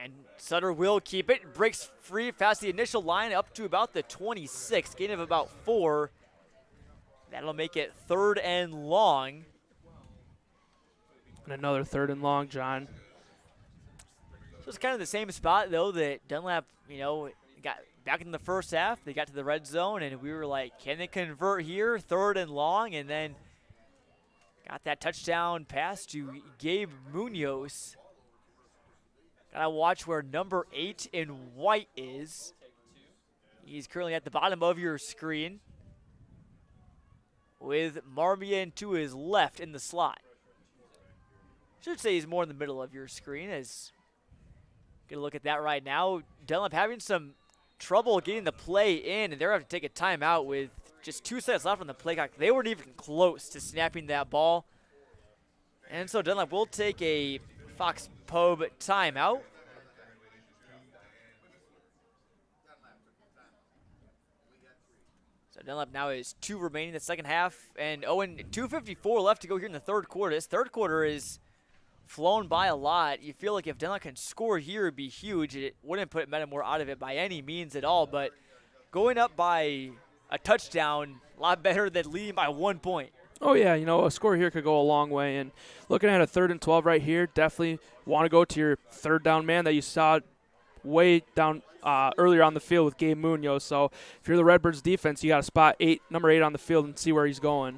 And Sutter will keep it. Breaks free past the initial line up to about the 26. Gain of about 4. That'll make it third and long. And another third and long, John. So it's kind of the same spot, though, that Dunlap, got back in the first half. They got to the red zone, and we were like, can they convert here? Third and long, and then got that touchdown pass to Gabe Munoz. Gotta watch where number 8 in white is. He's currently at the bottom of your screen with Marmion to his left in the slot. Should say he's more in the middle of your screen. As get a look at that right now. Dunlap having some trouble getting the play in, and they're going to take a timeout with just 2 seconds left on the play clock. They weren't even close to snapping that ball. And so Dunlap will take a Fox Pobe timeout. So Dunlap now is 2 remaining in the second half. And 2:54 left to go here in the third quarter. This third quarter is flown by a lot. You feel like if Dunlap can score here, it'd be huge. It wouldn't put Metamora out of it by any means at all. But going up by a touchdown, a lot better than leading by 1 point. Oh, yeah, a score here could go a long way. And looking at a 3rd and 12 right here, definitely want to go to your third down man that you saw way down earlier on the field with Gabe Munoz. So if you're the Redbirds defense, you got to spot number 8 on the field and see where he's going.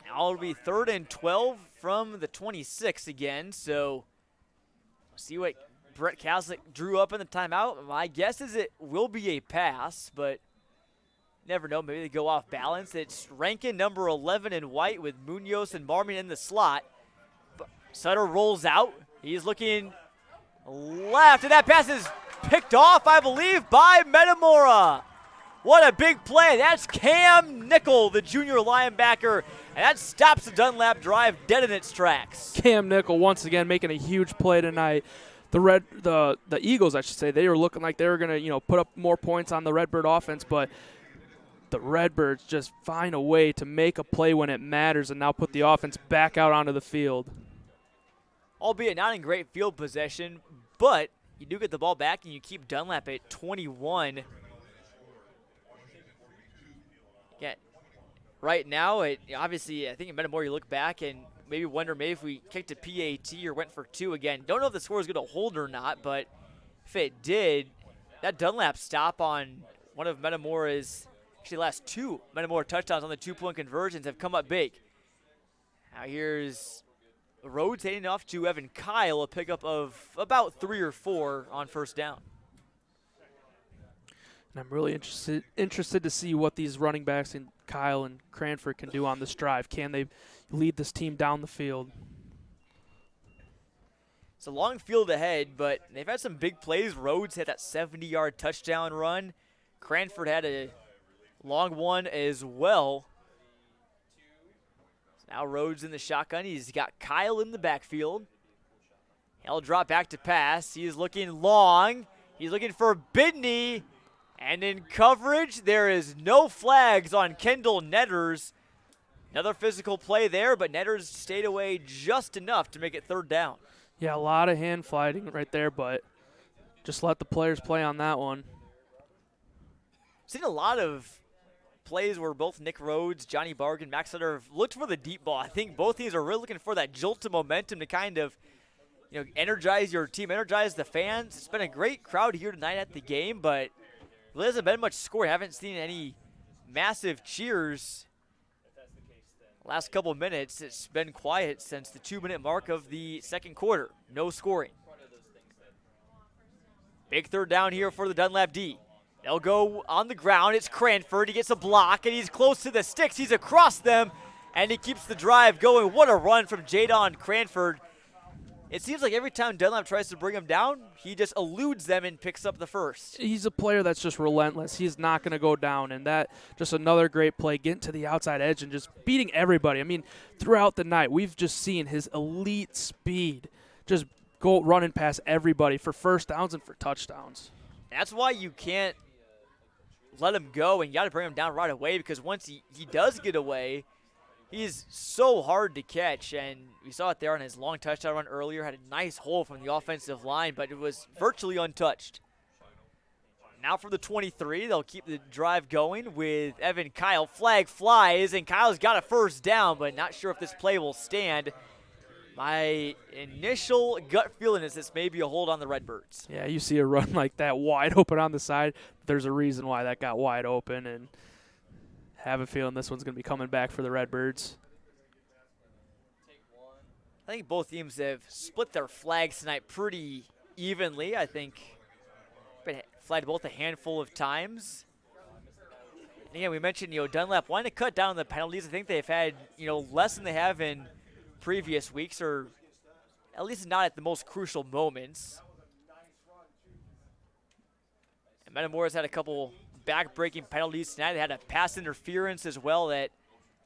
Now it'll be 3rd and 12 from the 26 again. So see what Brett Kaslick drew up in the timeout. My guess is it will be a pass, but never know. Maybe they go off balance. It's Rankin, number 11 in white, with Munoz and Marmion in the slot. But Sutter rolls out. He's looking left, and that pass is picked off, I believe, by Metamora. What a big play. That's Cam Nickel, the junior linebacker, and that stops the Dunlap drive dead in its tracks. Cam Nickel once again making a huge play tonight. The Eagles, I should say, they were looking like they were going to, put up more points on the Redbird offense, but the Redbirds just find a way to make a play when it matters and now put the offense back out onto the field. Albeit not in great field possession, but you do get the ball back and you keep Dunlap at 21. Yeah. Right now, obviously, I think in Metamora you look back and maybe wonder if we kicked a PAT or went for 2 again. Don't know if the score is going to hold or not, but if it did, that Dunlap stop on one of Metamora's, actually last 2 Metamora touchdowns on the 2-point conversions have come up big. Now here's Rhodes handing off to Evan Kyle, a pickup of about 3 or 4 on first down. And I'm really interested to see what these running backs in Kyle and Cranford can do on this drive. Can they lead this team down the field? It's a long field ahead, but they've had some big plays. Rhodes had that 70-yard touchdown run. Cranford had a long one as well. So now Rhodes in the shotgun. He's got Kyle in the backfield. He'll drop back to pass. He is looking long. He's looking for Bidney. And in coverage, there is no flags on Kendall Netters. Another physical play there, but Netters stayed away just enough to make it third down. Yeah, a lot of hand fighting right there, but just let the players play on that one. Seen a lot of plays where both Nick Rhodes, Johnny Bargan, Max Sutter have looked for the deep ball. I think both teams are really looking for that jolt of momentum to kind of, energize your team, energize the fans. It's been a great crowd here tonight at the game, but there hasn't been much score. I haven't seen any massive cheers. Last couple of minutes, it's been quiet since the 2-minute mark of the second quarter. No scoring. Big third down here for the Dunlap D. They'll go on the ground. It's Cranford. He gets a block, and he's close to the sticks. He's across them, and he keeps the drive going. What a run from Jadon Cranford. It seems like every time Dunlap tries to bring him down, he just eludes them and picks up the first. He's a player that's just relentless. He's not going to go down, and that just another great play, getting to the outside edge and just beating everybody. I mean, throughout the night, we've just seen his elite speed just go running past everybody for first downs and for touchdowns. That's why you can't let him go, and you got to bring him down right away, because once he does get away, he's so hard to catch, and we saw it there on his long touchdown run earlier. Had a nice hole from the offensive line, but it was virtually untouched. Now for the 23, they'll keep the drive going with Evan Kyle. Flag flies, and Kyle's got a first down, but not sure if this play will stand. My initial gut feeling is this may be a hold on the Redbirds. Yeah, you see a run like that wide open on the side. There's a reason why that got wide open, and have a feeling this one's going to be coming back for the Redbirds. I think both teams have split their flags tonight pretty evenly. I think been flagged both a handful of times. And again, we mentioned, Dunlap wanting to cut down the penalties. I think they've had, less than they have in previous weeks, or at least not at the most crucial moments. And Metamora's had a couple back-breaking penalties tonight. They had a pass interference as well that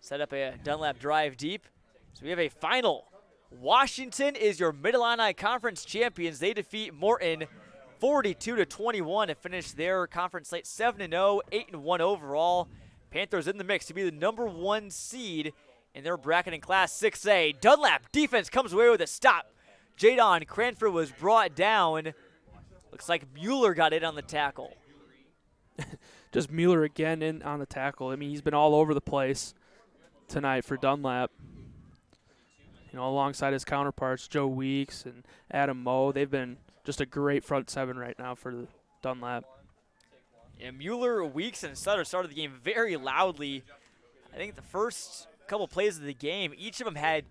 set up a Dunlap drive deep. So we have a final. Washington is your Mid-Illini Conference champions. They defeat Morton 42-21 to finish their conference slate 7-0, 8-1 overall. Panthers in the mix to be the number 1 seed in their bracket in Class 6A. Dunlap defense comes away with a stop. Jadon Cranford was brought down. Looks like Mueller got in on the tackle. Just Mueller again in on the tackle. I mean, he's been all over the place tonight for Dunlap. Alongside his counterparts, Joe Weeks and Adam Moe. They've been just a great front seven right now for the Dunlap. Yeah, Mueller, Weeks, and Sutter started the game very loudly. I think the first couple plays of the game, each of them had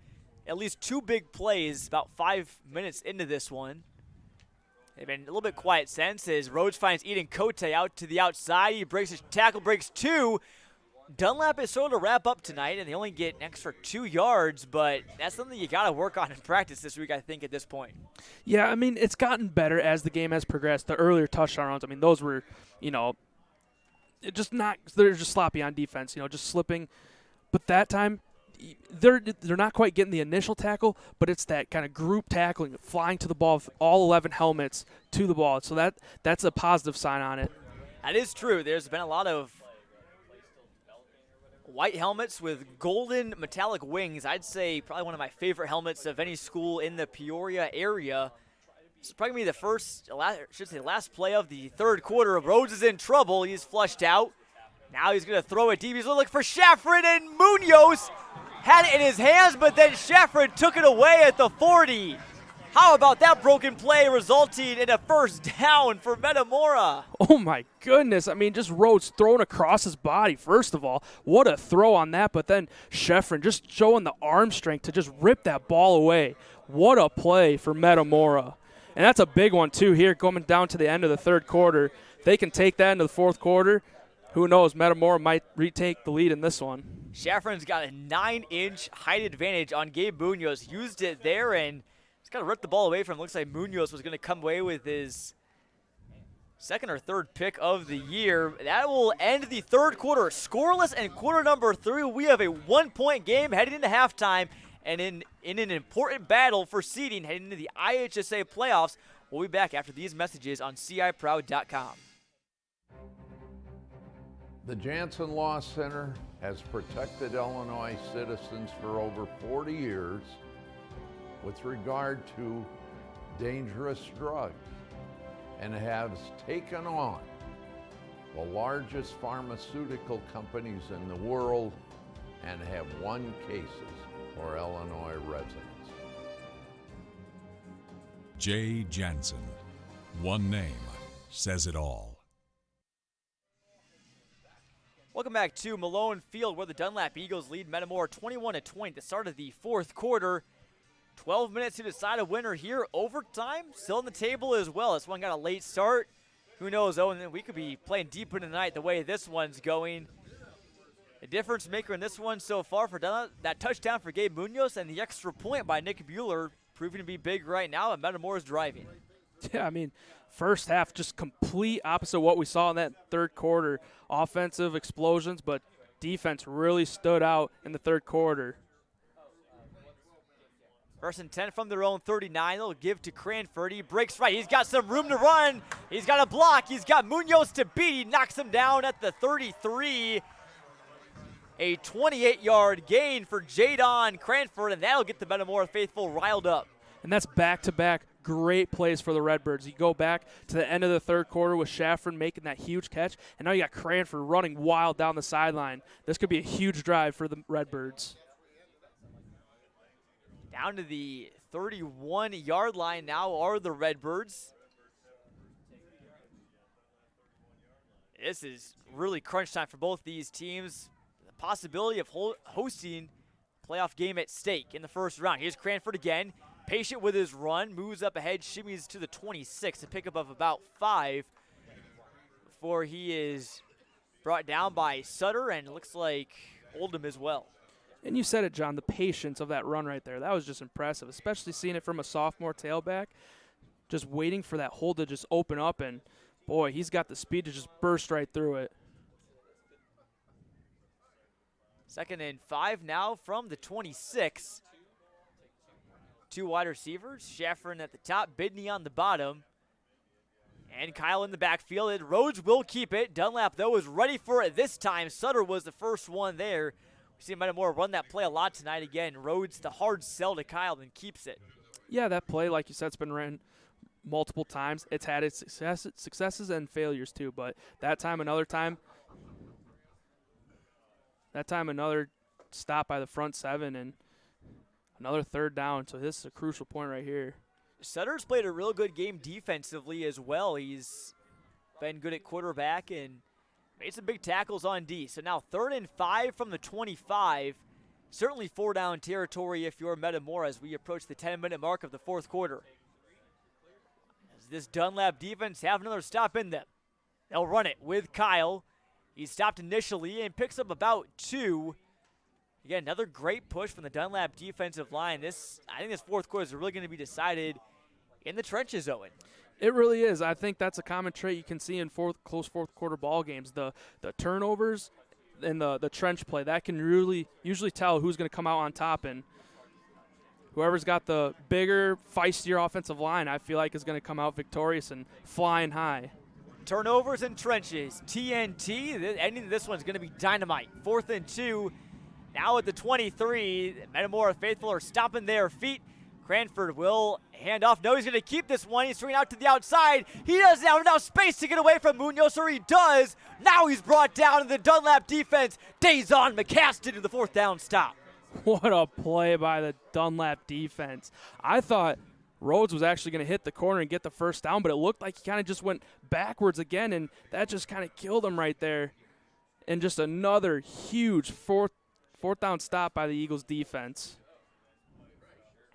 at least 2 big plays about 5 minutes into this one. They've been a little bit quiet since as Rhodes finds Eden Cote out to the outside. He breaks his tackle, breaks 2. Dunlap is sort of to wrap up tonight, and they only get an extra 2 yards, but that's something you got to work on in practice this week, I think, at this point. Yeah, I mean, it's gotten better as the game has progressed. The earlier touchdown runs, I mean, those were, they're just sloppy on defense, just slipping. But that time, they're not quite getting the initial tackle, but it's that kind of group tackling, flying to the ball with all 11 helmets to the ball. So that's a positive sign on it. That is true. There's been a lot of white helmets with golden metallic wings. I'd say probably one of my favorite helmets of any school in the Peoria area. This is probably going to be the last play of the third quarter. Rhodes is in trouble. He's flushed out. Now he's going to throw it deep. He's looking for Shaffron, and Munoz had it in his hands, but then Shaffron took it away at the 40. How about that broken play resulting in a first down for Metamora? Oh, my goodness. I mean, just Rhodes thrown across his body, first of all. What a throw on that, but then Shaffron just showing the arm strength to just rip that ball away. What a play for Metamora. And that's a big one, too, here going down to the end of the third quarter. If they can take that into the fourth quarter, who knows, Metamora might retake the lead in this one. Shaffron's got a 9-inch height advantage on Gabe Munoz. Used it there, and he's got to rip the ball away from him. Looks like Munoz was going to come away with his second or third pick of the year. That will end the third quarter scoreless, and quarter number 3, we have a 1-point game heading into halftime, and in an important battle for seeding heading into the IHSA playoffs. We'll be back after these messages on CIProud.com. The Jansen Law Center has protected Illinois citizens for over 40 years with regard to dangerous drugs and has taken on the largest pharmaceutical companies in the world, and have won cases for Illinois residents. Jay Jansen. One name says it all. Welcome back to Malone Field, where the Dunlap Eagles lead Metamora 21-20 at the start of the fourth quarter. 12 minutes to decide a winner here. Overtime still on the table as well. This one got a late start. Who knows, though, and then we could be playing deep into the night the way this one's going. The difference maker in this one so far for Dunlap, that touchdown for Gabe Munoz and the extra point by Nick Bueller proving to be big right now, and Metamora's driving. Yeah, I mean, first half just complete opposite of what we saw in that third quarter. Offensive explosions, but defense really stood out in the third quarter. First and 10 from their own 39. They'll give to Cranford. He breaks right. He's got some room to run. He's got a block. He's got Munoz to beat. He knocks him down at the 33. A 28-yard gain for Jadon Cranford, and that'll get the Metamora faithful riled up. And that's back-to-back great plays for the Redbirds. You go back to the end of the third quarter with Shaffron making that huge catch, and now you got Cranford running wild down the sideline. This could be a huge drive for the Redbirds. Down to the 31-yard line now are the Redbirds. This is really crunch time for both these teams. The possibility of hosting a playoff game at stake in the first round. Here's Cranford again. Patient with his run, moves up ahead, shimmies to the 26, a pickup of about 5 before he is brought down by Sutter, and it looks like Oldham as well. And you said it, John, the patience of that run right there. That was just impressive, especially seeing it from a sophomore tailback, just waiting for that hole to just open up, and, boy, he's got the speed to just burst right through it. 2nd and 5 now from the 26. Two wide receivers, Shaffron at the top, Bidney on the bottom, and Kyle in the backfield. And Rhodes will keep it. Dunlap, though, is ready for it this time. Sutter was the first one there. We see Metamora run that play a lot tonight again. Rhodes, the hard sell to Kyle, and keeps it. Yeah, that play, like you said, it's been ran multiple times. It's had its successes and failures, too. But that time, another stop by the front 7, and another third down, so this is a crucial point right here. Sutter's played a real good game defensively as well. He's been good at quarterback and made some big tackles on D. So now 3rd and 5 from the 25. Certainly 4-down territory if you're Metamora as we approach the 10-minute mark of the fourth quarter. As this Dunlap defense have another stop in them. They'll run it with Kyle. He stopped initially and picks up about 2. Again, another great push from the Dunlap defensive line. I think this fourth quarter is really going to be decided in the trenches, Owen. It really is. I think that's a common trait you can see in close fourth quarter ball games. The turnovers and the trench play, that can really usually tell who's going to come out on top. And whoever's got the bigger, feistier offensive line, I feel like is going to come out victorious and flying high. Turnovers and trenches. TNT. The ending of this one's going to be dynamite. 4th and 2. Now at the 23, Metamora faithful are stomping their feet. Cranford will hand off. No, he's going to keep this one. He's swinging out to the outside. He doesn't have enough space to get away from Munoz, or he does. Now he's brought down in the Dunlap defense. Dazon McCaston in the 4th down stop. What a play by the Dunlap defense. I thought Rhodes was actually going to hit the corner and get the first down, but it looked like he kind of just went backwards again, and that just kind of killed him right there. And just another huge fourth down stop by the Eagles defense.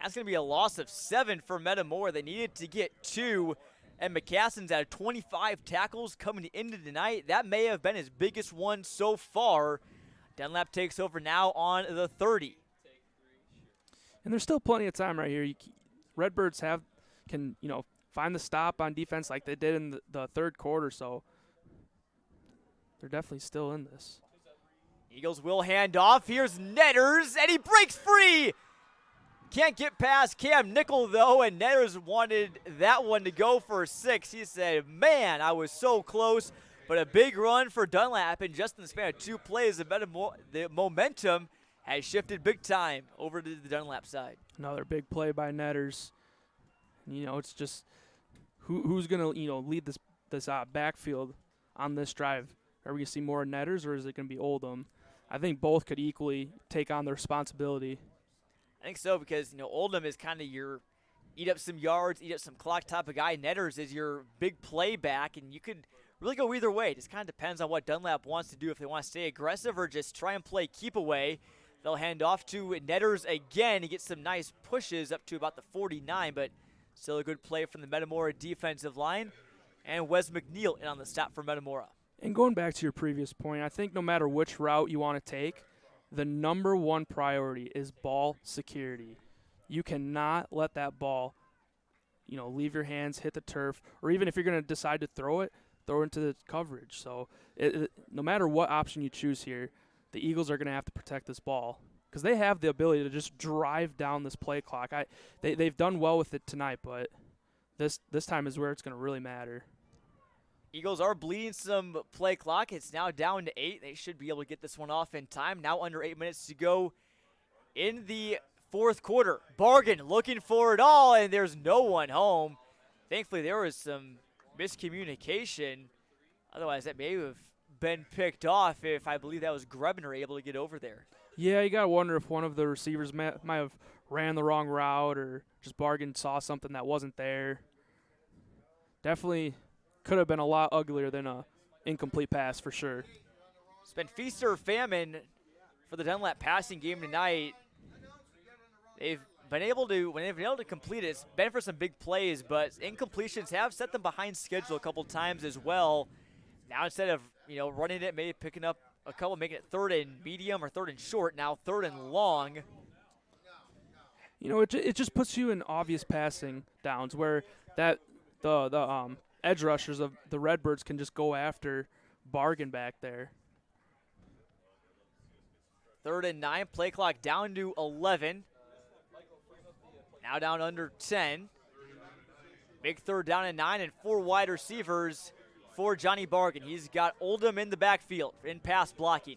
That's going to be a loss of 7 for Metamora. They needed to get 2, and McCaston's at 25 tackles coming into tonight. That may have been his biggest one so far. Dunlap takes over now on the 30. And there's still plenty of time right here. Redbirds can find the stop on defense like they did in the third quarter, so they're definitely still in this. Eagles will hand off. Here's Netters, and he breaks free. Can't get past Cam Nickel, though, and Netters wanted that one to go for 6. He said, man, I was so close. But a big run for Dunlap, and just in the span of 2 plays, the momentum has shifted big time over to the Dunlap side. Another big play by Netters. It's just who's going to lead this backfield on this drive? Are we going to see more netters, or is it going to be Oldham? I think both could equally take on the responsibility. I think so, because Oldham is kind of your eat up some yards, eat up some clock type of guy. Netters is your big play back, and you could really go either way. It just kind of depends on what Dunlap wants to do, if they want to stay aggressive or just try and play keep away. They'll hand off to Netters again. He gets some nice pushes up to about the 49, but still a good play from the Metamora defensive line. And Wes McNeil in on the stop for Metamora. And going back to your previous point, I think no matter which route you want to take, the number one priority is ball security. You cannot let that ball, leave your hands, hit the turf, or even if you're going to decide to throw it into the coverage. So no matter what option you choose here, the Eagles are going to have to protect this ball because they have the ability to just drive down this play clock. They've done well with it tonight, but this time is where it's going to really matter. Eagles are bleeding some play clock. It's now down to 8. They should be able to get this one off in time. Now under 8 minutes to go in the fourth quarter. Bargain looking for it all, and there's no one home. Thankfully, there was some miscommunication. Otherwise, that may have been picked off if I believe that was Grebner able to get over there. Yeah, you got to wonder if one of the receivers might have ran the wrong route or just Bargain saw something that wasn't there. Definitely could have been a lot uglier than a incomplete pass for sure. It's been feast or famine for the Dunlap passing game tonight. They've been able to complete it. It's been for some big plays, but incompletions have set them behind schedule a couple times as well. Now instead of running it, maybe picking up a couple, making it third and medium or third and short, now third and long. It just puts you in obvious passing downs where the edge rushers of the Redbirds can just go after Bargain back there. 3rd and 9, play clock down to 11. Now down under 10. Big 3rd down and 9, and 4 wide receivers for Johnny Bargain. He's got Oldham in the backfield in pass blocking.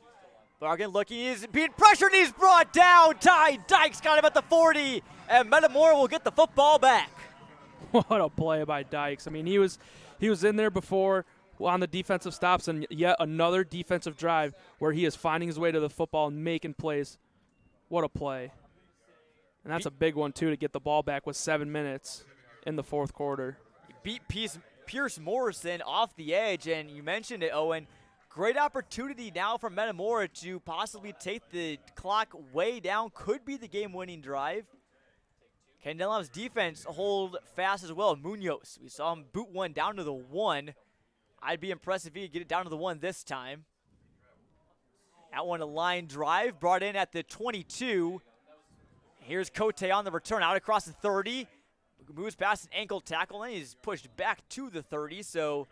Bargain looking, he's being pressured, he's brought down. Ty Dykes got him at the 40, and Metamora will get the football back. What a play by Dykes. I mean, he was in there before on the defensive stops, and yet another defensive drive where he is finding his way to the football and making plays. What a play. And that's a big one, too, to get the ball back with 7 minutes in the fourth quarter. He beat Pierce Morrison off the edge, and you mentioned it, Owen. Great opportunity now for Metamora to possibly take the clock way down. Could be the game-winning drive. Can Dunlap's defense hold fast as well? Munoz, we saw him boot one down to the 1. I'd be impressed if he could get it down to the 1 this time. That one a line drive, brought in at the 22. Here's Cote on the return, out across the 30. Moves past an ankle tackle, and he's pushed back to the 30. So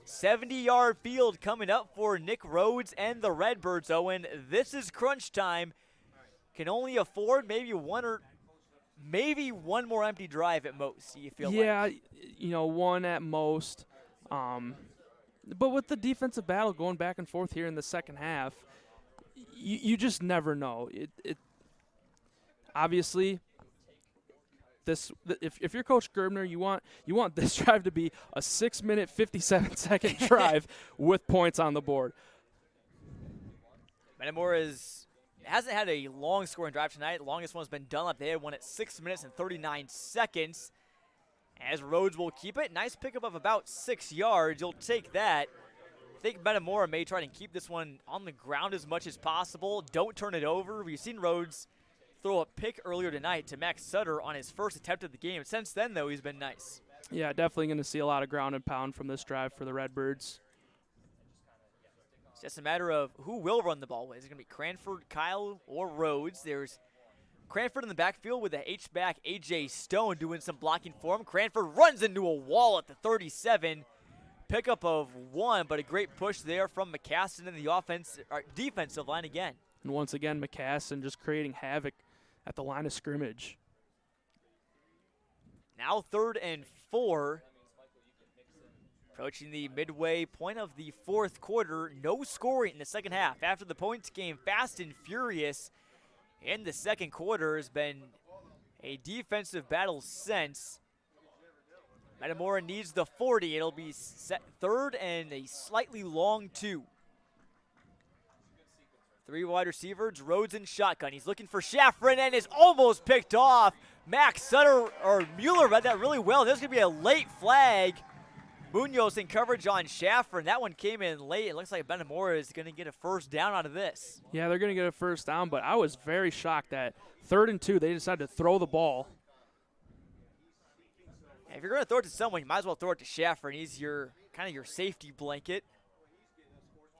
70-yard field coming up for Nick Rhodes and the Redbirds, Owen. This is crunch time. Can only afford maybe one more empty drive at most, you feel like? Yeah, one at most. But with the defensive battle going back and forth here in the second half, you just never know. It obviously, if you're Coach Gerbner, you want this drive to be a 6-minute, 57-second drive with points on the board. Metamora hasn't had a long scoring drive tonight. The longest one's been Dunlap. They had one at 6 minutes and 39 seconds. As Rhodes will keep it. Nice pickup of about 6 yards. You'll take that. I think Metamora may try to keep this one on the ground as much as possible. Don't turn it over. We've seen Rhodes throw a pick earlier tonight to Max Sutter on his first attempt at the game. Since then, though, he's been nice. Yeah, definitely going to see a lot of ground and pound from this drive for the Redbirds. It's just a matter of who will run the ball. Is it going to be Cranford, Kyle, or Rhodes? There's Cranford in the backfield with the H-back A.J. Stone doing some blocking for him. Cranford runs into a wall at the 37. Pickup of 1, but a great push there from McCassin in the defensive line again. And once again, McCassin just creating havoc at the line of scrimmage. Now 3rd and 4. Approaching the midway point of the fourth quarter. No scoring in the second half. After the points came fast and furious in the second quarter, has been a defensive battle since. Metamora needs the 40. It'll be set third and a slightly long 2. 3 wide receivers, Rhodes in shotgun. He's looking for Schafrin and is almost picked off. Max Sutter, or Mueller read that really well. There's going to be a late flag. Munoz in coverage on Schafrin. That one came in late. It looks like Metamora is going to get a first down out of this. Yeah, they're going to get a first down, but I was very shocked that 3rd and 2, they decided to throw the ball. If you're going to throw it to someone, you might as well throw it to Schafrin. He's your kind of your safety blanket.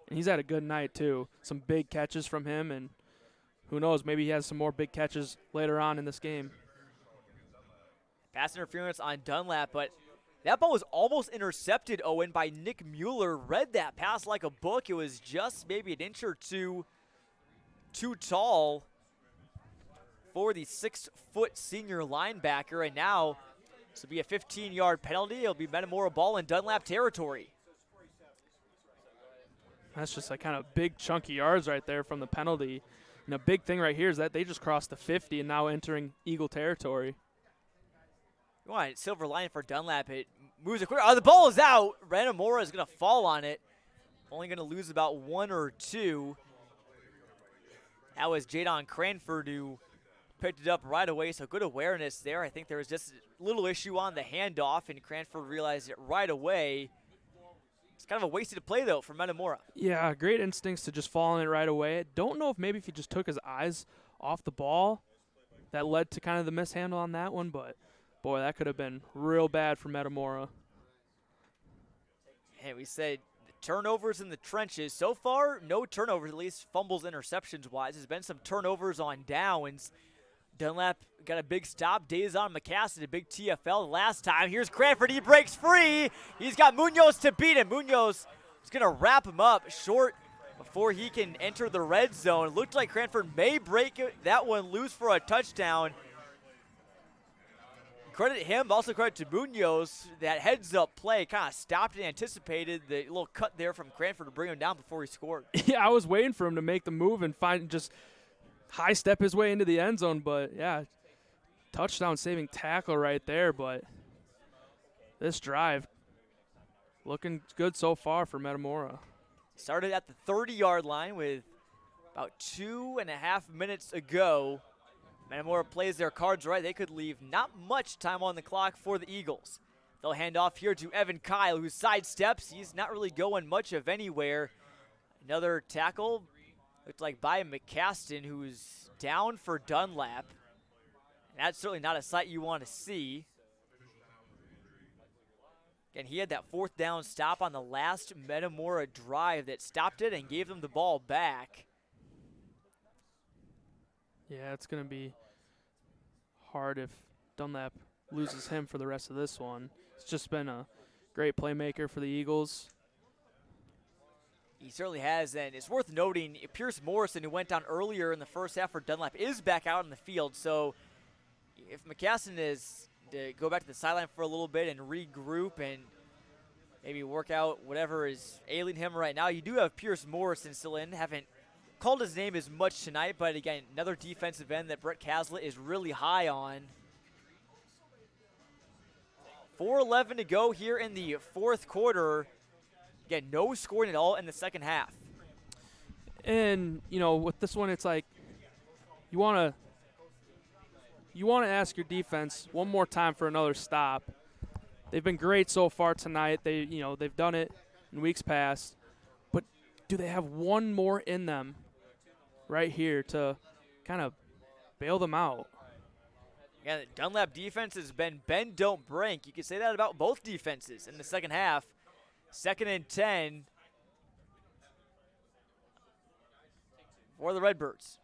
And he's had a good night, too. Some big catches from him, and who knows, maybe he has some more big catches later on in this game. Pass interference on Dunlap, but that ball was almost intercepted, Owen, by Nick Mueller. Read that pass like a book. It was just maybe an inch or two too tall for the 6-foot senior linebacker, and now this will be a 15-yard penalty. It'll be Metamora ball in Dunlap territory. That's just like kind of big chunky yards right there from the penalty. And a big thing right here is that they just crossed the 50 and now entering Eagle territory. You want a silver line for Dunlap. It moves it quick. Oh, the ball is out. Metamora is going to fall on it. Only going to lose about 1 or 2. That was Jadon Cranford who picked it up right away, so good awareness there. I think there was just a little issue on the handoff, and Cranford realized it right away. It's kind of a wasted play, though, for Metamora. Yeah, great instincts to just fall on it right away. Don't know if maybe if he just took his eyes off the ball, that led to kind of the mishandle on that one, but boy, that could have been real bad for Metamora. Hey, we said turnovers in the trenches. So far, no turnovers, at least fumbles, interceptions-wise. There's been some turnovers on downs. Dunlap got a big stop. Dazon McCassin, a big TFL last time. Here's Cranford. He breaks free. He's got Munoz to beat him. Munoz is going to wrap him up short before he can enter the red zone. Looked like Cranford may break that one loose for a touchdown. Credit him, but also credit to Munoz. That heads-up play kind of stopped and anticipated the little cut there from Cranford to bring him down before he scored. Yeah, I was waiting for him to make the move and just high step his way into the end zone, but yeah, touchdown saving tackle right there. But this drive looking good so far for Metamora. Started at the 30-yard line with about 2.5 minutes ago. Metamora plays their cards right. They could leave not much time on the clock for the Eagles. They'll hand off here to Evan Kyle, who sidesteps. He's not really going much of anywhere. Another tackle looked like by McCastin, who's down for Dunlap. And that's certainly not a sight you want to see. Again, he had that 4th down stop on the last Metamora drive that stopped it and gave them the ball back. Yeah, it's going to be hard if Dunlap loses him for the rest of this one. It's just been a great playmaker for the Eagles. He certainly has, and it's worth noting, Pierce Morrison, who went down earlier in the first half for Dunlap, is back out in the field. So if McCassin is to go back to the sideline for a little bit and regroup and maybe work out whatever is ailing him right now, you do have Pierce Morrison still in. Haven't called his name as much tonight, but again, another defensive end that Brett Caslett is really high on. 4:11 to go here in the 4th quarter. Again, no scoring at all in the second half. And, you know, with this one, it's like you want to ask your defense one more time for another stop. They've been great so far tonight. They've done it in weeks past. But do they have one more in them right here to kind of bail them out? Yeah, the Dunlap defense has been bend, don't break. You can say that about both defenses in the second half. 2nd and 10 for the Redbirds.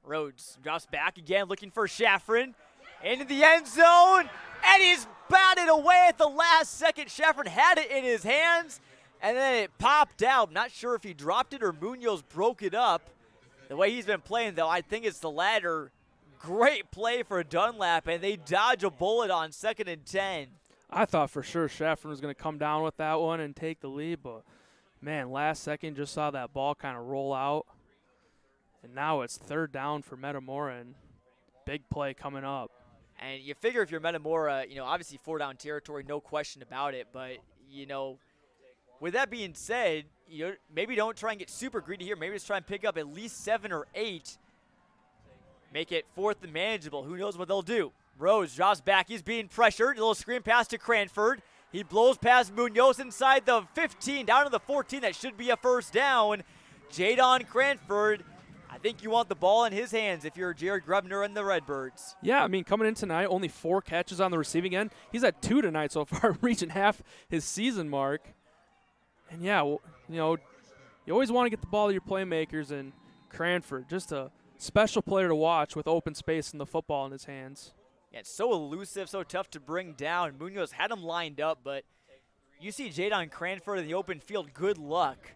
Rhodes drops back again, looking for Schafrin. Into the end zone, and he's batted away at the last second. Schafrin had it in his hands, and then it popped out. Not sure if he dropped it or Munoz broke it up. The way he's been playing, though, I think it's the latter. Great play for Dunlap, and they dodge a bullet on 2nd and 10. I thought for sure Schafrin was going to come down with that one and take the lead, but, man, last second just saw that ball kind of roll out. And now it's 3rd down for Metamora, and big play coming up. And you figure if you're Metamora, obviously 4-down territory, no question about it. But, with that being said, maybe don't try and get super greedy here. Maybe just try and pick up at least 7 or 8. Make it 4th and manageable. Who knows what they'll do. Rhodes drops back. He's being pressured. A little screen pass to Cranford. He blows past Munoz inside the 15, down to the 14. That should be a first down. Jadon Cranford, I think you want the ball in his hands if you're Jared Grebner and the Redbirds. Yeah, I mean, coming in tonight, only 4 catches on the receiving end. He's at 2 tonight so far, reaching half his season mark. And, yeah, you always want to get the ball to your playmakers, and Cranford, just a special player to watch with open space and the football in his hands. Yeah, it's so elusive, so tough to bring down. Munoz had him lined up, but you see Jadon Cranford in the open field. Good luck.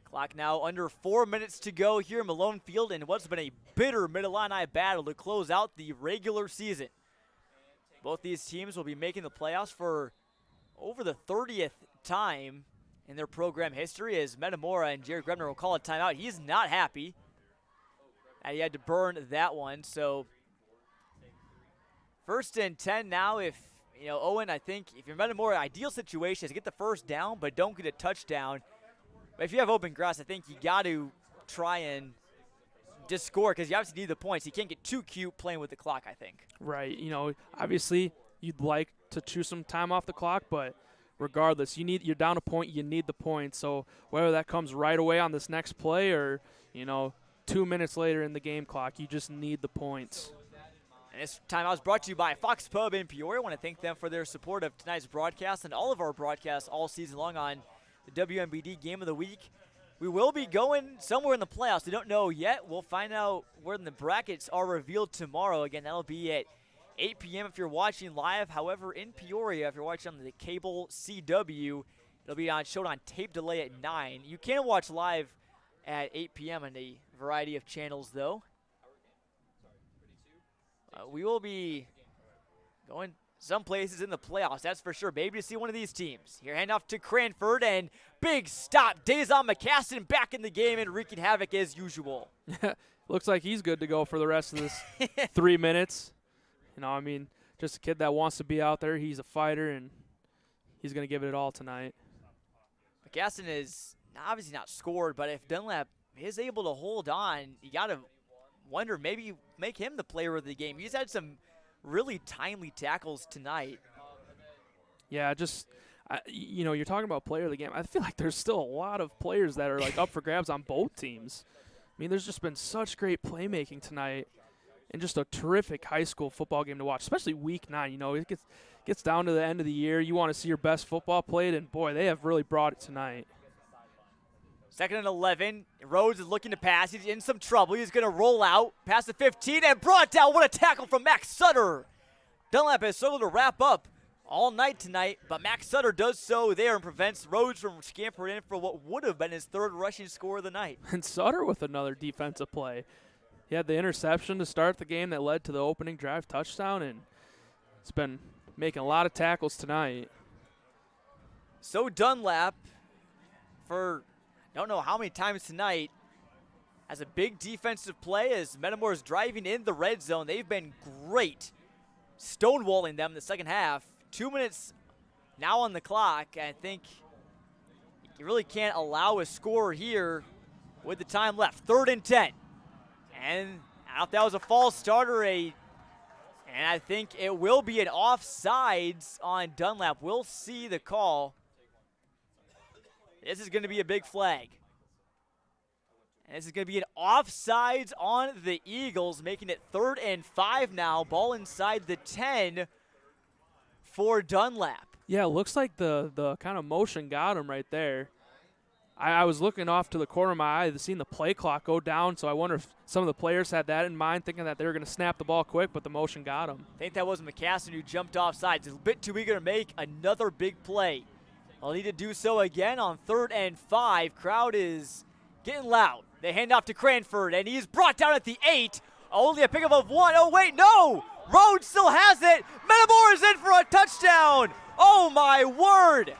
Clock now under 4 minutes to go here in Malone Field in what's been a bitter Mid-Illini battle to close out the regular season. Both these teams will be making the playoffs for over the 30th time in their program history, as Metamora and Jared Grebner will call a timeout. He's not happy that he had to burn that one, so 1st and 10 now. If, Owen, I think if you're Metamora, ideal situation is to get the first down, but don't get a touchdown. But if you have open grass, I think you got to try and just score because you obviously need the points. You can't get too cute playing with the clock, I think. Right. Obviously you'd like to chew some time off the clock, but regardless, you're down a point, you need the points. So whether that comes right away on this next play or, 2 minutes later in the game clock, you just need the points. And this timeout is brought to you by Fox Pub in Peoria. I want to thank them for their support of tonight's broadcast and all of our broadcasts all season long on the WMBD Game of the Week. We will be going somewhere in the playoffs. We don't know yet. We'll find out where the brackets are revealed tomorrow. Again, that'll be at 8 p.m. if you're watching live. However, in Peoria, if you're watching on the cable CW, it'll be shown on tape delay at 9. You can watch live at 8 p.m. on a variety of channels, though. We will be going some places in the playoffs, that's for sure. Maybe to see one of these teams. Here, handoff to Cranford, and big stop. Dazon McCaston back in the game and wreaking havoc as usual. Looks like he's good to go for the rest of this 3 minutes. Just a kid that wants to be out there. He's a fighter, and he's going to give it all tonight. McCaston is obviously not scored, but if Dunlap is able to hold on, you got to wonder, maybe make him the player of the game. He's had some really timely tackles tonight. Yeah, you're talking about player of the game. I feel like there's still a lot of players that are up for grabs on both teams. There's just been such great playmaking tonight and just a terrific high school football game to watch, especially week 9. It gets down to the end of the year. You want to see your best football played, and boy, they have really brought it tonight. 2nd and 11. Rhodes is looking to pass. He's in some trouble. He's going to roll out past the 15 and brought down. What a tackle from Max Sutter. Dunlap has struggled to wrap up all night tonight, but Max Sutter does so there and prevents Rhodes from scampering in for what would have been his 3rd rushing score of the night. And Sutter with another defensive play. He had the interception to start the game that led to the opening drive touchdown, and he's been making a lot of tackles tonight. So Dunlap, for don't know how many times tonight, has a big defensive play as Metamora is driving in the red zone. They've been great stonewalling them in the second half. 2 minutes now on the clock. I think you really can't allow a score here with the time left. 3rd and 10. And I don't know if that was a false start or and I think it will be an offsides on Dunlap. We'll see the call. This is going to be a big flag. And this is going to be an offsides on the Eagles, making it 3rd and 5 now. Ball inside the 10 for Dunlap. Yeah, it looks like the kind of motion got him right there. I was looking off to the corner of my eye, seeing the play clock go down, so I wonder if some of the players had that in mind, thinking that they were going to snap the ball quick, but the motion got him. I think that was McCaston who jumped off sides. He's a bit too eager to make another big play. I'll need to do so again on 3rd and 5. Crowd is getting loud. They hand off to Cranford, and he's brought down at the 8. Only a pickup of 1. Oh, wait, no! Rhodes still has it. Metamora is in for a touchdown. Oh, my word.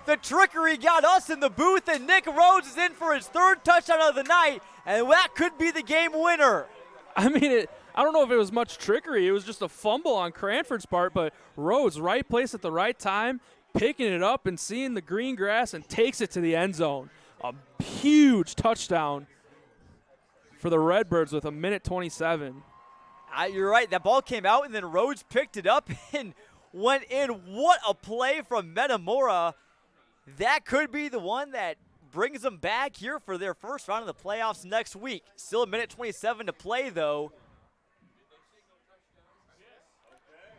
The trickery got us in the booth, and Nick Rhodes is in for his 3rd touchdown of the night, and that could be the game winner. I mean, I don't know if it was much trickery. It was just a fumble on Cranford's part, but Rhodes, right place at the right time, picking it up and seeing the green grass and takes it to the end zone. A huge touchdown for the Redbirds with 1:27. You're right. That ball came out, and then Rhodes picked it up and went in. What a play from Metamora. That could be the one that brings them back here for their first round of the playoffs next week. Still 1:27 to play, though.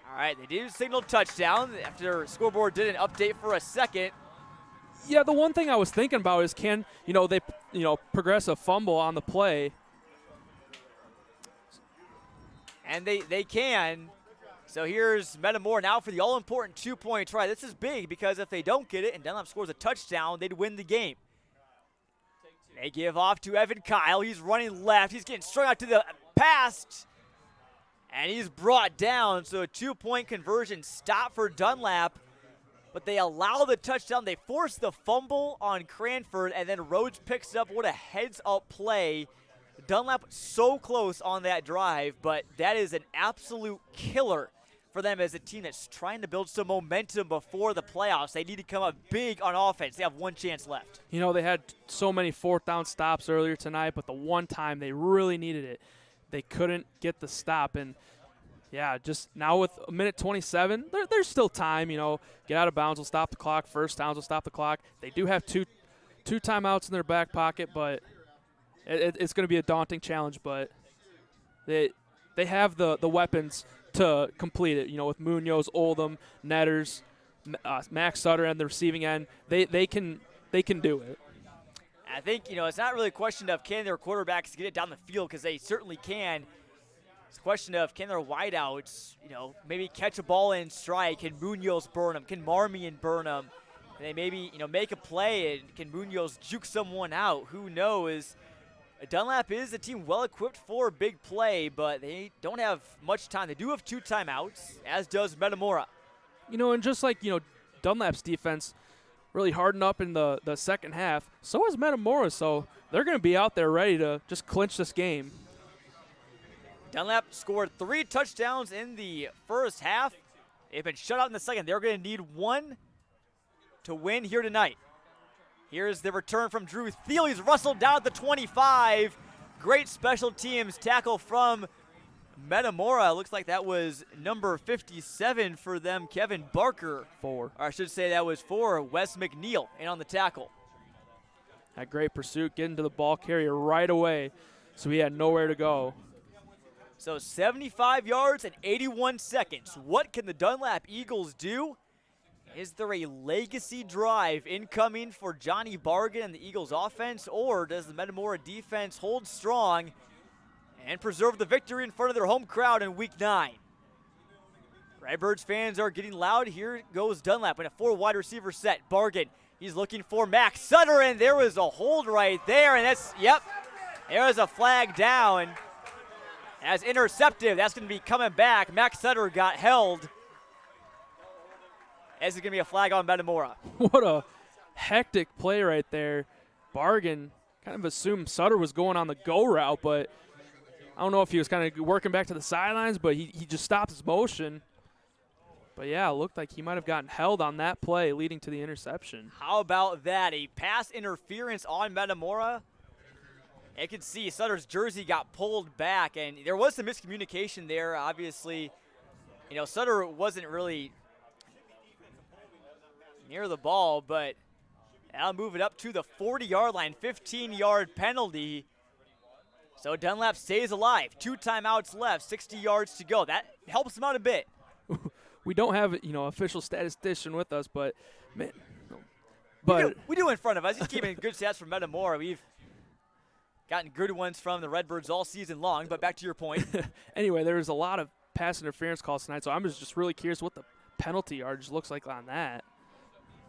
All right, they did signal touchdown after scoreboard did an update for a second. Yeah, the one thing I was thinking about is can, they progress a fumble on the play. And they can. So here's Metamora now for the all-important 2-point try. This is big because if they don't get it and Dunlap scores a touchdown, they'd win the game. They give off to Evan Kyle. He's running left. He's getting strung out to the pass. And he's brought down, so a 2-point conversion stop for Dunlap. But they allow the touchdown. They force the fumble on Cranford, and then Rhodes picks it up. What a heads-up play. Dunlap so close on that drive, but that is an absolute killer for them as a team that's trying to build some momentum before the playoffs. They need to come up big on offense. They have one chance left. They had so many 4th down stops earlier tonight, but the one time they really needed it, they couldn't get the stop. And, yeah, just now with 1:27, there's still time, get out of bounds will stop the clock. First downs will stop the clock. They do have two timeouts in their back pocket, but it's going to be a daunting challenge. But they have the weapons to complete it, with Munoz, Oldham, Netters, Max Sutter on the receiving end. They can do it. I think, it's not really a question of can their quarterbacks get it down the field, because they certainly can. It's a question of can their wideouts, maybe catch a ball in stride. Can Munoz burn them? Can Marmion burn them? Can they maybe, make a play, and can Munoz juke someone out? Who knows? Dunlap is a team well-equipped for a big play, but they don't have much time. They do have 2 timeouts, as does Metamora. And just like, Dunlap's defense really hardened up in the second half, so is Metamora, so they're going to be out there ready to just clinch this game. Dunlap scored 3 touchdowns in the first half. They've been shut out in the second. They're going to need 1 to win here tonight. Here's the return from Drew Thiel. He's rustled down at the 25. Great special teams tackle from Metamora. Looks like that was number 57 for them, Kevin Barker. 4. Or I should say that was for Wes McNeil in on the tackle. That great pursuit, getting to the ball carrier right away, so he had nowhere to go. So 75 yards and 81 seconds. What can the Dunlap Eagles do? Is there a legacy drive incoming for Johnny Bargan and the Eagles offense, or does the Metamora defense hold strong and preserve the victory in front of their home crowd in Week 9? Redbirds fans are getting loud. Here goes Dunlap in a 4 wide receiver set. Bargan, he's looking for Max Sutter, and there was a hold right there, and there was a flag down as intercepted. That's going to be coming back. Max Sutter got held. As it's going to be a flag on Metamora. What a hectic play right there. Bargan kind of assumed Sutter was going on the go route, but I don't know if he was kind of working back to the sidelines, but he just stopped his motion. But, yeah, it looked like he might have gotten held on that play leading to the interception. How about that? A pass interference on Metamora. You can see Sutter's jersey got pulled back, and there was some miscommunication there. Obviously, Sutter wasn't really near the ball, but that'll move it up to the 40-yard line, 15-yard penalty. So Dunlap stays alive. 2 timeouts left, 60 yards to go. That helps them out a bit. We don't have, official statistician with us, but man, we do in front of us. He's keeping good stats from Metamora. We've gotten good ones from the Redbirds all season long, but back to your point. Anyway, there was a lot of pass interference calls tonight, so I'm just really curious what the penalty yardage looks like on that.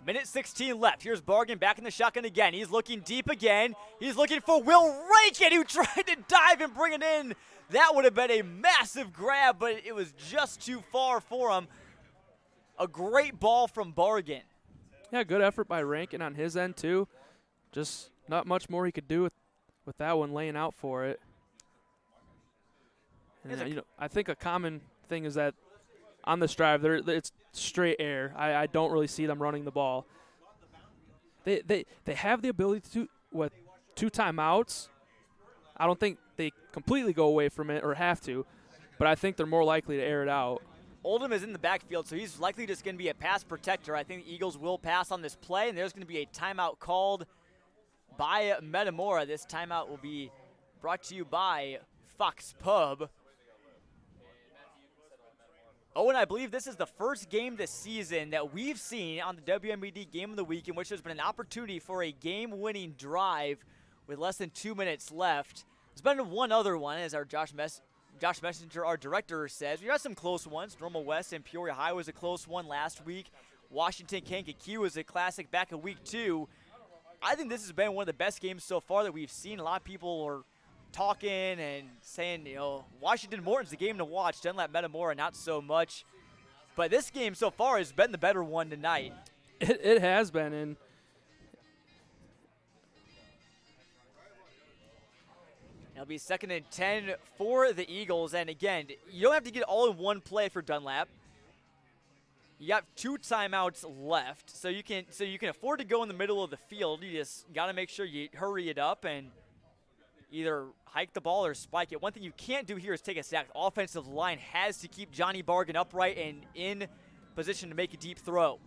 1:16 left. Here's Bargan back in the shotgun again. He's looking deep again. He's looking for Will Rankin, who tried to dive and bring it in. That would have been a massive grab, but it was just too far for him. A great ball from Bargan. Yeah, good effort by Rankin on his end, too. Just not much more he could do with that one laying out for it. And, I think a common thing is that on this drive, it's straight air. I don't really see them running the ball. They have the ability to, with 2 timeouts. I don't think they completely go away from it or have to, but I think they're more likely to air it out. Oldham is in the backfield, so he's likely just going to be a pass protector. I think the Eagles will pass on this play, and there's going to be a timeout called by Metamora. This timeout will be brought to you by Fox Pub. Oh, and I believe this is the first game this season that we've seen on the WMBD Game of the Week in which there's been an opportunity for a game-winning drive with less than 2 minutes left. There's been one other one, as our Josh Messenger, our director, says. We've had some close ones. Normal West and Peoria High was a close one last week. Washington Kankakee was a classic back in week 2. I think this has been one of the best games so far that we've seen. A lot of people are talking and saying, Washington Morton's the game to watch. Dunlap Metamora, not so much. But this game so far has been the better one tonight. It has been, and it'll be 2nd and 10 for the Eagles. And again, you don't have to get all in one play for Dunlap. You got 2 timeouts left, so you can afford to go in the middle of the field. You just got to make sure you hurry it up and either hike the ball or spike it. One thing you can't do here is take a sack. Offensive line has to keep Johnny Bargan upright and in position to make a deep throw.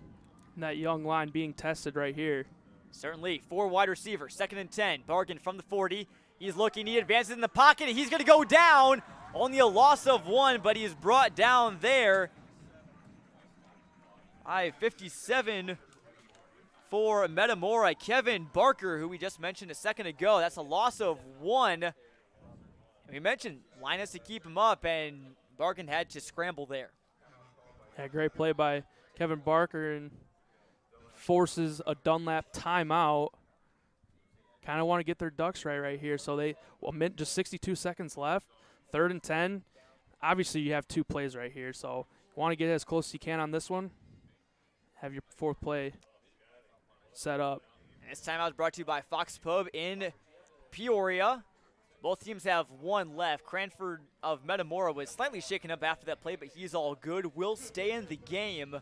And that young line being tested right here. Certainly. 4 wide receivers. 2nd and 10. Bargan from the 40. He's looking. He advances in the pocket. He's going to go down. Only a loss of 1, but he's brought down there. 57 for Metamora. Kevin Barker, who we just mentioned a second ago. That's a loss of 1. We mentioned Linus to keep him up, and Bargan had to scramble there. Yeah, great play by Kevin Barker, and forces a Dunlap timeout. Kind of want to get their ducks right here. So just 62 seconds left. 3rd and 10. Obviously, you have 2 plays right here, so you want to get as close as you can on this one. Have your 4th play set up. And this timeout is brought to you by Fox Pub in Peoria. Both teams have 1 left. Cranford of Metamora was slightly shaken up after that play, but he's all good. Will stay in the game.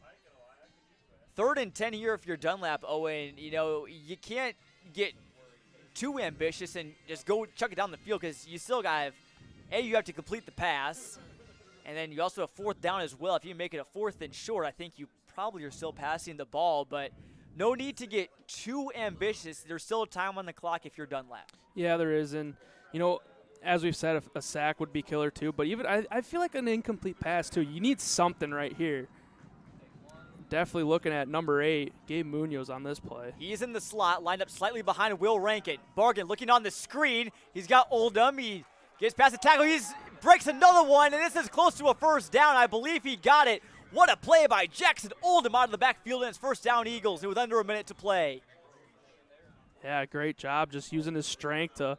3rd and 10 here if you're Dunlap, Owen. You can't get too ambitious and just go chuck it down the field because you still got you have to complete the pass, and then you also have 4th down as well. If you make it a 4th and short, I think you probably are still passing the ball, but no need to get too ambitious. There's still time on the clock if you're Dunlap. Yeah, there is, and as we've said, a sack would be killer too, but even I feel like an incomplete pass too. You need something right here. Definitely looking at number 8, Gabe Munoz on this play. He's in the slot, lined up slightly behind Will Rankin. Bargan looking on the screen. He's got Oldham. He gets past the tackle. He breaks another one, and this is close to a 1st down. I believe he got it. What a play by Jackson Oldham out of the backfield, and it's 1st down Eagles with under a minute to play. Yeah, great job just using his strength to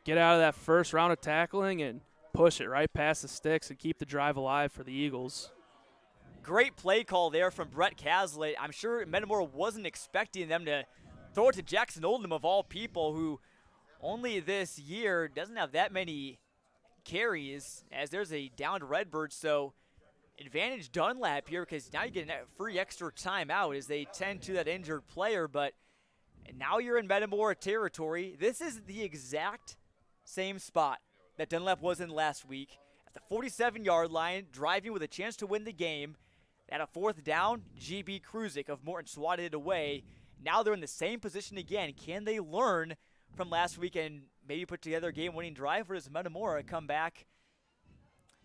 get out of that first round of tackling and push it right past the sticks and keep the drive alive for the Eagles. Great play call there from Brett Caslett. I'm sure Metamora wasn't expecting them to throw it to Jackson Oldham, of all people, who only this year doesn't have that many carries, as there's a downed Redbird. So advantage Dunlap here, because now you get a free extra timeout as they tend to that injured player. But now you're in Metamora territory. This is the exact same spot that Dunlap was in last week, at the 47-yard line, driving with a chance to win the game. At a 4th down, GB Kruzik of Morton swatted it away. Now they're in the same position again. Can they learn from last week and maybe put together a game-winning drive, or does Metamora come back?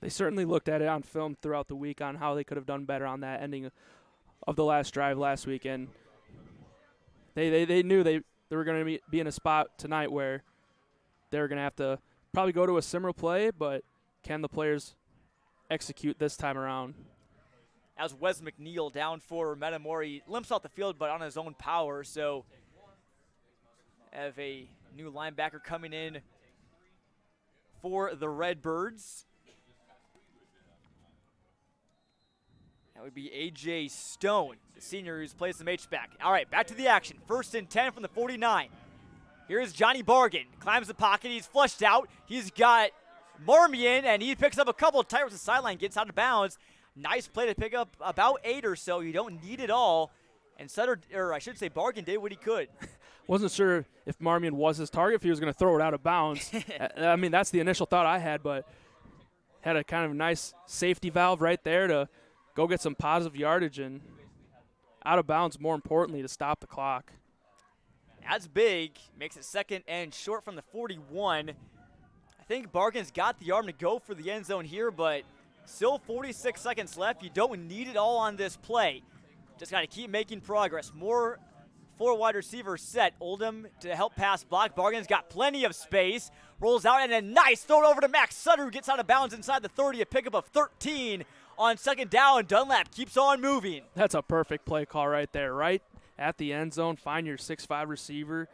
They certainly looked at it on film throughout the week on how they could have done better on that ending of the last drive last week, and they knew they were going to be in a spot tonight where they were going to have to probably go to a similar play, but can the players execute this time around? As Wes McNeil down for Metamora, he limps off the field but on his own power, so have a new linebacker coming in for the Redbirds. That would be A.J. Stone, the senior who's plays some H-back. All right, back to the action. 1st and 10 from the 49. Here's Johnny Bargan. Climbs the pocket. He's flushed out. He's got Marmion, and he picks up a couple of tires to the sideline, gets out of bounds. Nice play to pick up about 8 or so. You don't need it all. And Sutter, or I should say Bargan, did what he could. Wasn't sure if Marmion was his target, if he was going to throw it out of bounds. I mean, that's the initial thought I had, but had a kind of nice safety valve right there to go get some positive yardage and out of bounds, more importantly, to stop the clock. That's big. Makes it 2nd and short from the 41. I think Bargan's got the arm to go for the end zone here, but still 46 seconds left. You don't need it all on this play. Just got to keep making progress. More 4 wide receivers set. Oldham to help pass block. Bargan's got plenty of space. Rolls out, and a nice throw over to Max Sutter, who gets out of bounds inside the 30. A pickup of 13 on 2nd down. Dunlap keeps on moving. That's a perfect play call right there. Right at the end zone, find your 6'5 receiver,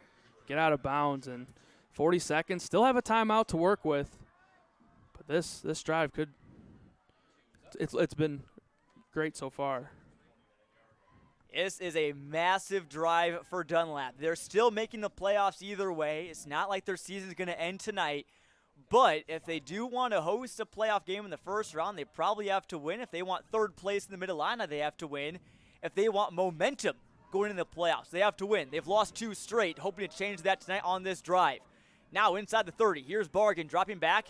get out of bounds, and 40 seconds. Still have a timeout to work with. But this drive could – it's been great so far. This is a massive drive for Dunlap. They're still making the playoffs either way. It's not like their season's going to end tonight. But if they do want to host a playoff game in the first round, they probably have to win. If they want 3rd place in the Mid-Illini, they have to win. If they want momentum going into the playoffs, they have to win. They've lost 2 straight, hoping to change that tonight on this drive. Now inside the 30, here's Bargan dropping back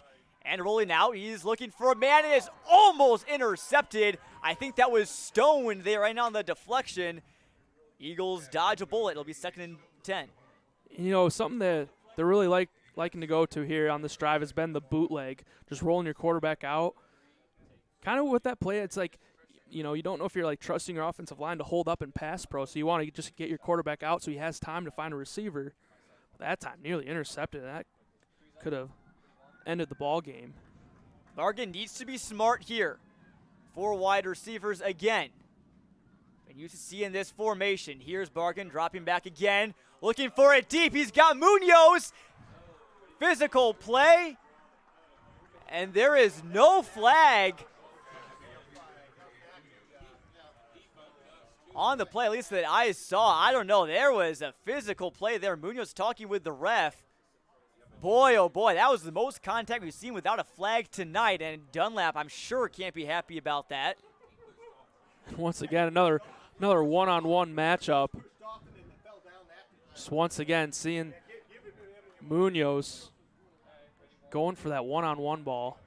and rolling out. He's looking for a man. It is almost intercepted. I think that was stoned there right now on the deflection. Eagles dodge a bullet. It'll be 2nd and 10. You know, something that they're really liking to go to here on this drive has been the bootleg, just rolling your quarterback out. Kind of with that play, it's like, you know, you don't know if you're like trusting your offensive line to hold up and pass pro, so you want to just get your quarterback out so he has time to find a receiver. That time nearly intercepted. That could have ended the ball game. Bargan needs to be smart here. 4 wide receivers again. And you see in this formation, here's Bargan dropping back again, looking for it deep. He's got Munoz. Physical play. And there is no flag on the play, at least that I saw. I don't know. There was a physical play there. Munoz talking with the ref. Boy, oh boy, that was the most contact we've seen without a flag tonight, and Dunlap, I'm sure, can't be happy about that. Once again, another one-on-one matchup. Just once again, seeing Munoz going for that one-on-one ball.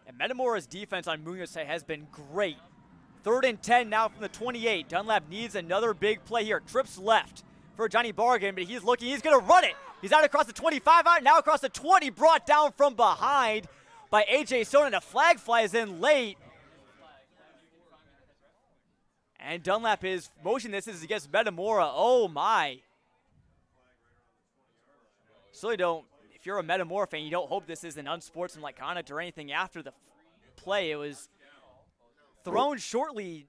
And Metamora's defense on Munoz has been great. 3rd and 10 now from the 28. Dunlap needs another big play here. Trips left for Johnny Bargan, but he's looking. He's going to run it. He's out across the 25, out now across the 20, brought down from behind by A.J. Stone, and a flag flies in late. And Dunlap is motion. This is against Metamora. Oh, my. So you don't, if you're a Metamora fan, you don't hope this is an unsportsmanlike conduct or anything after the play. It was thrown shortly,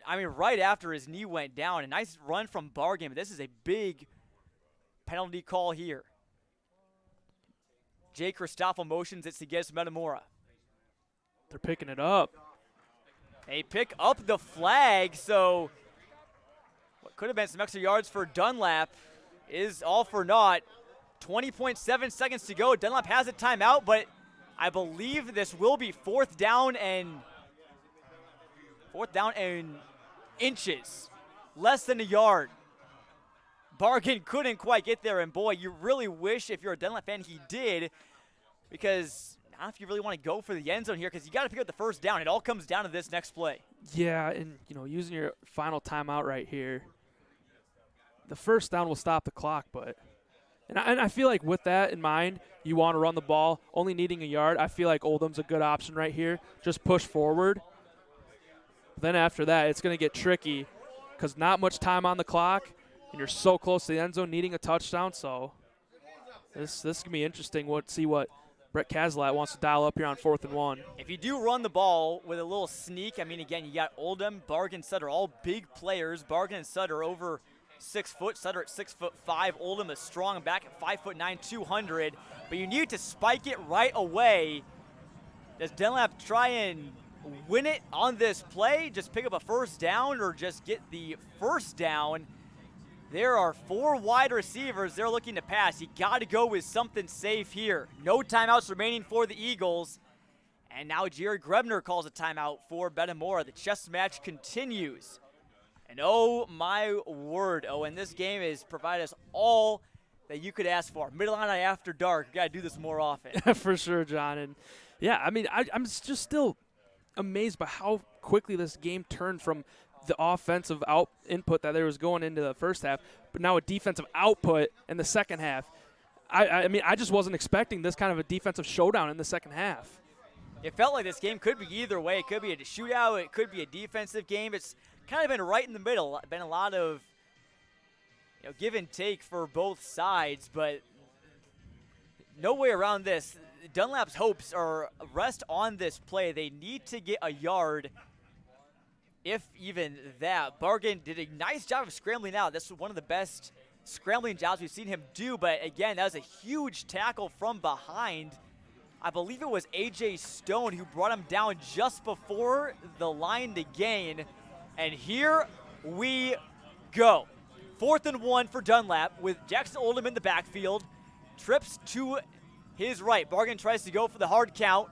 I mean, right after his knee went down. A nice run from Bargan, but this is a big penalty call here. Jay Christoffel motions. It's against Metamora. They're picking it up. They pick up the flag, so what could have been some extra yards for Dunlap is all for naught. 20.7 seconds to go. Dunlap has a timeout, but I believe this will be 4th down and inches. Less than a yard. Bargan couldn't quite get there, and boy, you really wish, if you're a Dunlap fan, he did, because I don't know if you really want to go for the end zone here, because you got to pick up the 1st down. It all comes down to this next play. Yeah, and you know, using your final timeout right here, the 1st down will stop the clock, but and I feel like with that in mind, you want to run the ball, only needing a yard. I feel like Oldham's a good option right here. Just push forward. Then after that, it's going to get tricky because not much time on the clock, and you're so close to the end zone needing a touchdown. So this is going to be interesting. See what Brett Kazlat wants to dial up here on 4th and 1. If you do run the ball with a little sneak, I mean, again, you got Oldham, Bargan, Sutter, all big players. Bargan and Sutter over 6 foot. Sutter at 6'5". Oldham is strong back at 5'9", 200. But you need to spike it right away. Does Dunlap try and win it on this play? Just pick up a 1st down, or just get the 1st down? There are 4 wide receivers they're looking to pass. You got to go with something safe here. No timeouts remaining for the Eagles. And now Jared Grebner calls a timeout for Metamora. The chess match continues. And oh my word, Owen, this game has provided us all that you could ask for. Mid-Illini after dark. We got to do this more often. For sure, John. And yeah, I mean, I'm just still amazed by how quickly this game turned from the offensive input that there was going into the first half, but now a defensive output in the second half. I mean, I just wasn't expecting this kind of a defensive showdown in the second half. It felt like this game could be either way. It could be a shootout. It could be a defensive game. It's kind of been right in the middle. Been a lot of give and take for both sides, but no way around this. Dunlap's hopes are rest on this play. They need to get a yard, if even that. Bargan did a nice job of scrambling out. This was one of the best scrambling jobs we've seen him do, but again, that was a huge tackle from behind. I believe it was A.J. Stone who brought him down just before the line to gain. And here we go. 4th and 1 for Dunlap with Jackson Oldham in the backfield. Trips to his right. Bargan tries to go for the hard count.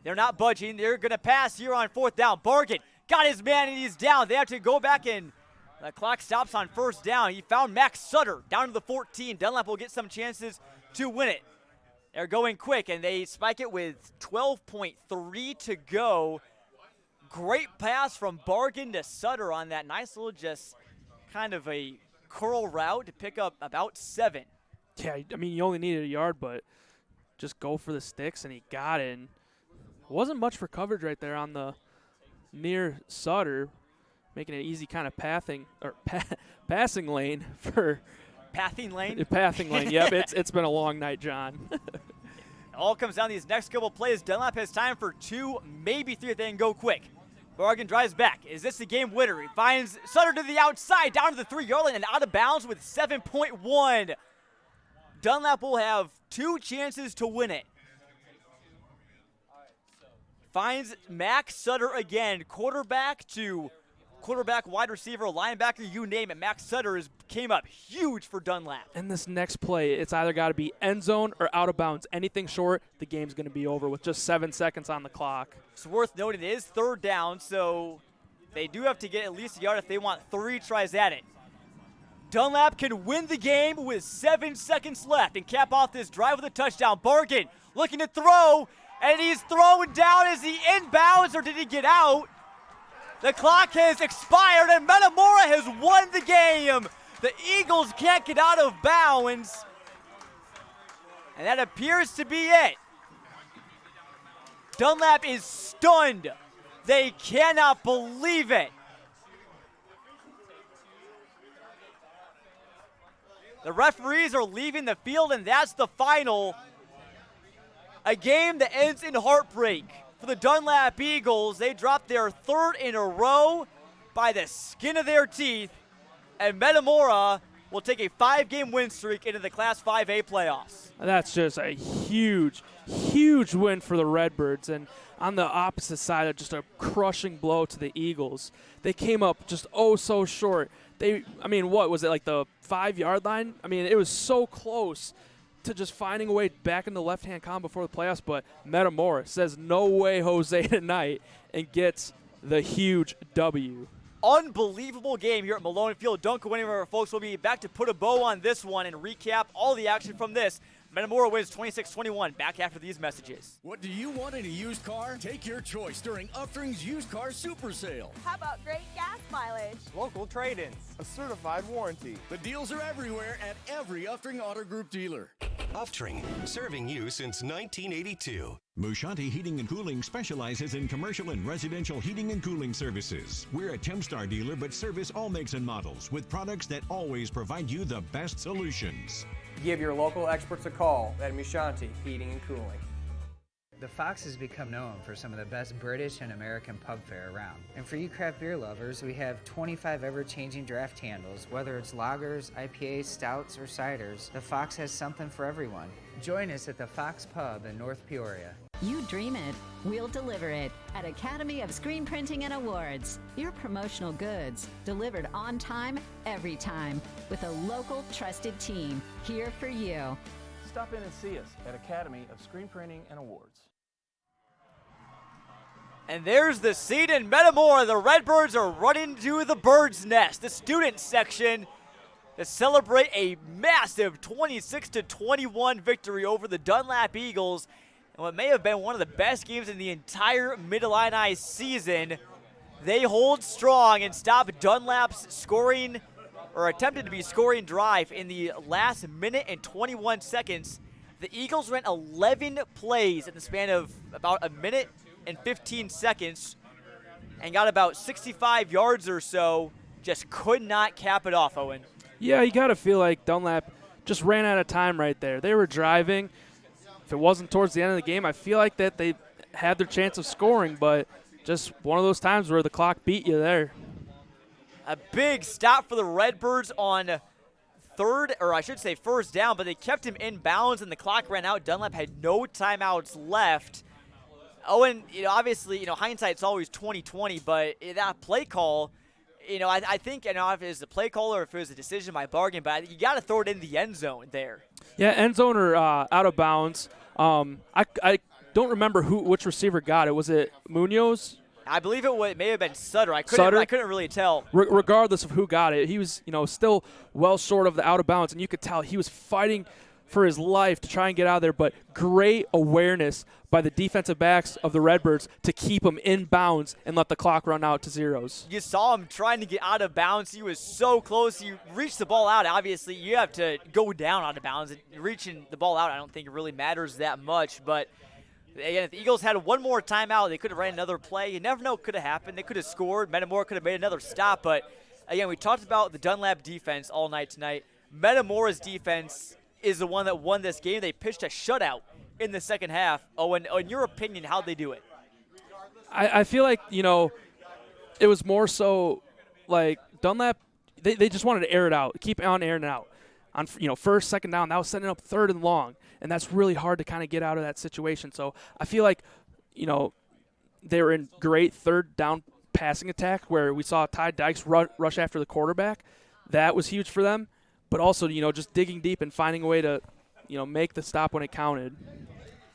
They're not budging. They're going to pass here on 4th down. Bargan got his man and he's down. They have to go back and the clock stops on 1st down. He found Max Sutter down to the 14. Dunlap will get some chances to win it. They're going quick, and they spike it with 12.3 to go. Great pass from Bargan to Sutter on that nice little just kind of a curl route to pick up about 7. Yeah, I mean, you only needed a yard, but just go for the sticks, and he got it. And wasn't much for coverage right there on the near Sutter, making it easy kind of passing lane for – Pathing lane? Pathing lane, yep. It's been a long night, John. It all comes down to these next couple plays. Dunlap has time for 2, maybe 3 if they can go quick. Bargan drives back. Is this the game winner? He finds Sutter to the outside, down to the 3-yard line, and out of bounds with 7.1. Dunlap will have 2 chances to win it. Finds Max Sutter again, quarterback, wide receiver, linebacker, you name it. Max Sutter came up huge for Dunlap. And this next play, it's either got to be end zone or out of bounds. Anything short, the game's going to be over with just 7 seconds on the clock. It's worth noting it is 3rd down, so they do have to get at least a yard if they want 3 tries at it. Dunlap can win the game with 7 seconds left and cap off this drive with a touchdown. Bargan looking to throw, and he's throwing down. Is he inbounds or did he get out? The clock has expired, and Metamora has won the game. The Eagles can't get out of bounds, and that appears to be it. Dunlap is stunned. They cannot believe it. The referees are leaving the field, and that's the final. A game that ends in heartbreak. For the Dunlap Eagles, they dropped their 3rd in a row by the skin of their teeth, and Metamora will take a 5-game win streak into the Class 5A playoffs. That's just a huge, huge win for the Redbirds, and on the opposite side, just a crushing blow to the Eagles. They came up just so short. What was it, like the 5-yard line? I mean, it was so close to just finding a way back in the left-hand column before the playoffs, but Metamora says no way Jose tonight and gets the huge W. Unbelievable game here at Malone Field. Duncan, one of our folks, will be back to put a bow on this one and recap all the action from this. Metamora wins 26-21. Back after these messages. What do you want in a used car? Take your choice during Uftring's Used Car Super Sale. How about great gas mileage? Local trade-ins. A certified warranty. The deals are everywhere at every Uftring Auto Group dealer. Uftring, serving you since 1982. Mushanti Heating and Cooling specializes in commercial and residential heating and cooling services. We're a Tempstar dealer but service all makes and models with products that always provide you the best solutions. Give your local experts a call at Mushanti Heating and Cooling. The Fox has become known for some of the best British and American pub fare around. And for you craft beer lovers, we have 25 ever-changing draft handles. Whether it's lagers, IPAs, stouts, or ciders, the Fox has something for everyone. Join us at the Fox Pub in North Peoria. You dream it, we'll deliver it at Academy of Screen Printing and Awards. Your promotional goods delivered on time, every time, with a local trusted team here for you. Stop in and see us at Academy of Screen Printing and Awards. And there's the scene in Metamora. The Redbirds are running to the bird's nest, the student section, to celebrate a massive 26-21 victory over the Dunlap Eagles. And what may have been one of the best games in the entire Mid-Illini season. They hold strong and stop Dunlap's scoring, or attempted to be scoring drive in the last minute and 21 seconds. The Eagles ran 11 plays in the span of about a minute and 15 seconds and got about 65 yards or so. Just could not cap it off, Owen. Yeah, you got to feel like Dunlap just ran out of time right there. They were driving. If it wasn't towards the end of the game, I feel like that they had their chance of scoring, but just one of those times where the clock beat you there. A big stop for the Redbirds on first down, but they kept him in bounds and the clock ran out. Dunlap had no timeouts left. Owen, obviously, hindsight's always 20/20, but that play call, I think, I don't know if it was a play call or if it was a decision by bargain, but you got to throw it in the end zone there. Yeah, end zone or out of bounds. I don't remember which receiver got it. Was it Munoz? I believe it may have been Sutter. I couldn't really tell. Regardless of who got it, he was still well short of the out of bounds, and you could tell he was fighting for his life to try and get out of there. But great awareness by the defensive backs of the Redbirds to keep him in bounds and let the clock run out to zeros. You saw him trying to get out of bounds. He was so close. He reached the ball out. Obviously, you have to go down out of bounds. Reaching the ball out, I don't think it really matters that much. But again, if the Eagles had one more timeout, they could have ran another play. You never know what could have happened. They could have scored. Metamora could have made another stop. But again, we talked about the Dunlap defense all night tonight. Metamora's defense is the one that won this game. They pitched a shutout in the second half. Owen, in your opinion, how'd they do it? I feel like, it was more so like Dunlap, they just wanted to air it out, keep on airing it out. On first, second down, that was setting up third and long, and that's really hard to kind of get out of that situation. So I feel like, they were in great third down passing attack where we saw Ty Dykes rush after the quarterback. That was huge for them. But also, just digging deep and finding a way to, make the stop when it counted.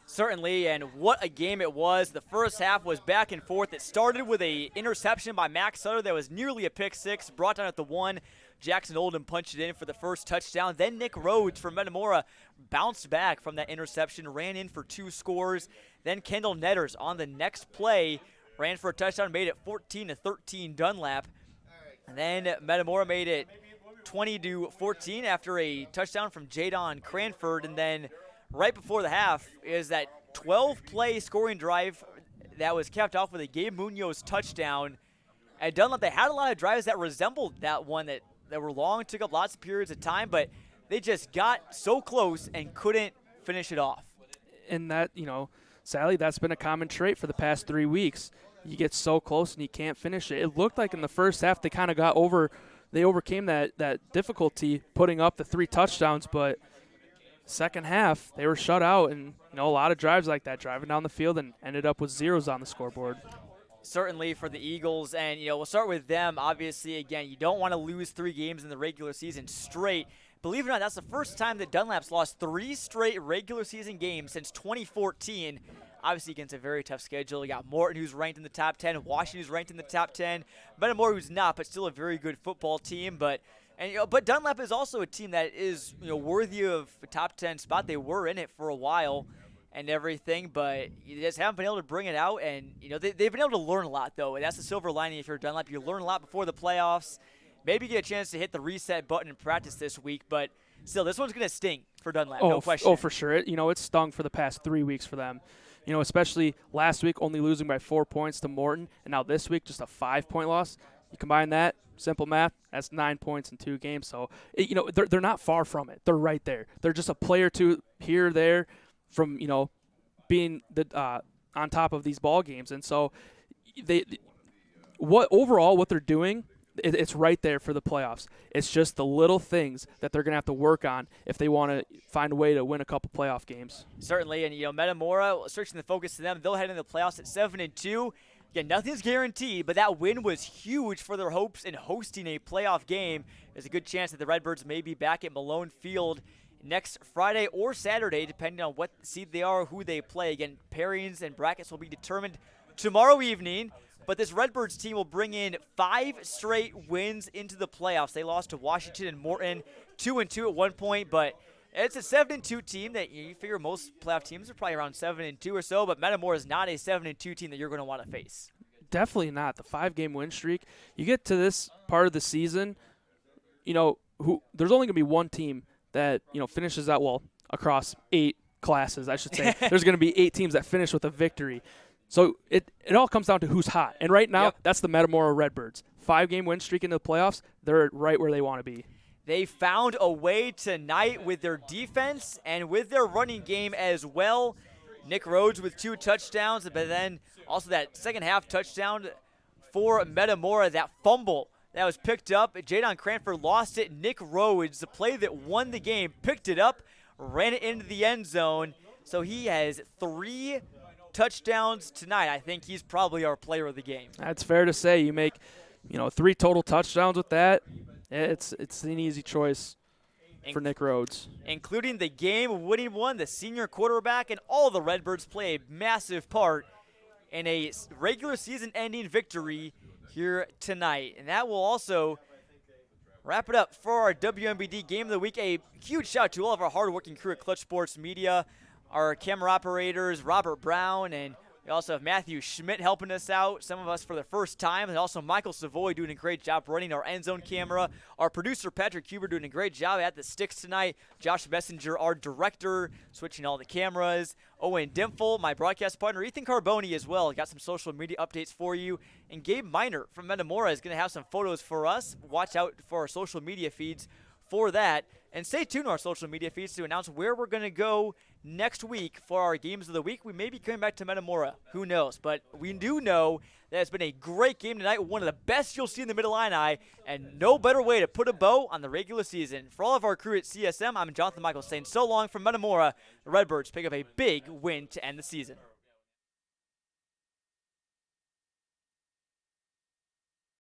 Certainly, and what a game it was. The first half was back and forth. It started with an interception by Max Sutter that was nearly a pick six, brought down at the 1. Jackson Oldham punched it in for the first touchdown. Then Nick Rhodes from Metamora bounced back from that interception, ran in for 2 scores. Then Kendall Netters on the next play ran for a touchdown, made it 14-13 Dunlap. And then Metamora made it 20-14 after a touchdown from Jadon Cranford. And then right before the half is that 12-play scoring drive that was capped off with a Gabe Munoz touchdown. At Dunlap, they had a lot of drives that resembled that one that were long, took up lots of periods of time, but they just got so close and couldn't finish it off. And that, Sally, that's been a common trait for the past 3 weeks. You get so close and you can't finish it. It looked like in the first half they kind of they overcame that difficulty putting up the 3 touchdowns, but second half they were shut out, and a lot of drives like that, driving down the field and ended up with zeros on the scoreboard. Certainly for the Eagles, and we'll start with them. Obviously, again, you don't want to lose 3 games in the regular season straight. Believe it or not, that's the first time that Dunlap's lost 3 straight regular season games since 2014. Obviously against a very tough schedule. You got Morton, who's ranked in the top 10. Washington, who's ranked in the top 10. Metamora, who's not, but still a very good football team. But Dunlap is also a team that is worthy of a top 10 spot. They were in it for a while and everything, but you just haven't been able to bring it out. And they've been able to learn a lot, though. And that's the silver lining if you're Dunlap. You learn a lot before the playoffs. Maybe get a chance to hit the reset button in practice this week, but still, this one's going to sting for Dunlap, no question. Oh, for sure. It stung for the past 3 weeks for them. Especially last week only losing by 4 points to Morton, and now this week just a 5-point loss. You combine that, simple math, that's 9 points in 2 games. So, they're not far from it. They're right there. They're just a play or two here or there from, being on top of these ball games. And so what they're doing it's right there for the playoffs. It's just the little things that they're going to have to work on if they want to find a way to win a couple playoff games. Certainly, and Metamora, switching the focus to them, they'll head into the playoffs at 7-2. Again, nothing's guaranteed, but that win was huge for their hopes in hosting a playoff game. There's a good chance that the Redbirds may be back at Malone Field next Friday or Saturday, depending on what seed they are or who they play. Again, pairings and brackets will be determined tomorrow evening, but this Redbirds team will bring in 5 straight wins into the playoffs. They lost to Washington and Morton 2-2 at one point, but it's a 7-2 team that you figure most playoff teams are probably around 7-2 or so, but Metamora is not a 7-2 team that you're going to want to face. Definitely not. The 5-game win streak. You get to this part of the season, there's only going to be one team that, finishes that across 8 classes, I should say. There's going to be 8 teams that finish with a victory. So it all comes down to who's hot. And right now, that's the Metamora Redbirds. 5-game win streak into the playoffs. They're right where they want to be. They found a way tonight with their defense and with their running game as well. Nick Rhodes with 2 touchdowns, but then also that second half touchdown for Metamora, that fumble that was picked up. Jadon Cranford lost it. Nick Rhodes, the play that won the game, picked it up, ran it into the end zone. So he has 3 touchdowns tonight. I think he's probably our player of the game. That's fair to say. You make, 3 total touchdowns with that. It's an easy choice for Nick Rhodes. Including the game-winning one, the senior quarterback, and all the Redbirds play a massive part in a regular season-ending victory here tonight. And that will also wrap it up for our WMBD Game of the Week. A huge shout to all of our hardworking crew at Clutch Sports Media, our camera operators, Robert Brown, and we also have Matthew Schmidt helping us out, some of us for the first time, and also Michael Savoy doing a great job running our end zone camera. Our producer, Patrick Huber, doing a great job at the sticks tonight. Josh Messenger, our director, switching all the cameras. Owen Dimple, my broadcast partner. Ethan Carboni as well. Got some social media updates for you. And Gabe Miner from Metamora is going to have some photos for us. Watch out for our social media feeds for that. And stay tuned to our social media feeds to announce where we're going to go next week for our Games of the Week. We may be coming back to Metamora. Who knows? But we do know that it's been a great game tonight, one of the best you'll see in the Mid-Illini, and no better way to put a bow on the regular season. For all of our crew at CSM, I'm Jonathan Michael saying so long from Metamora. The Redbirds pick up a big win to end the season.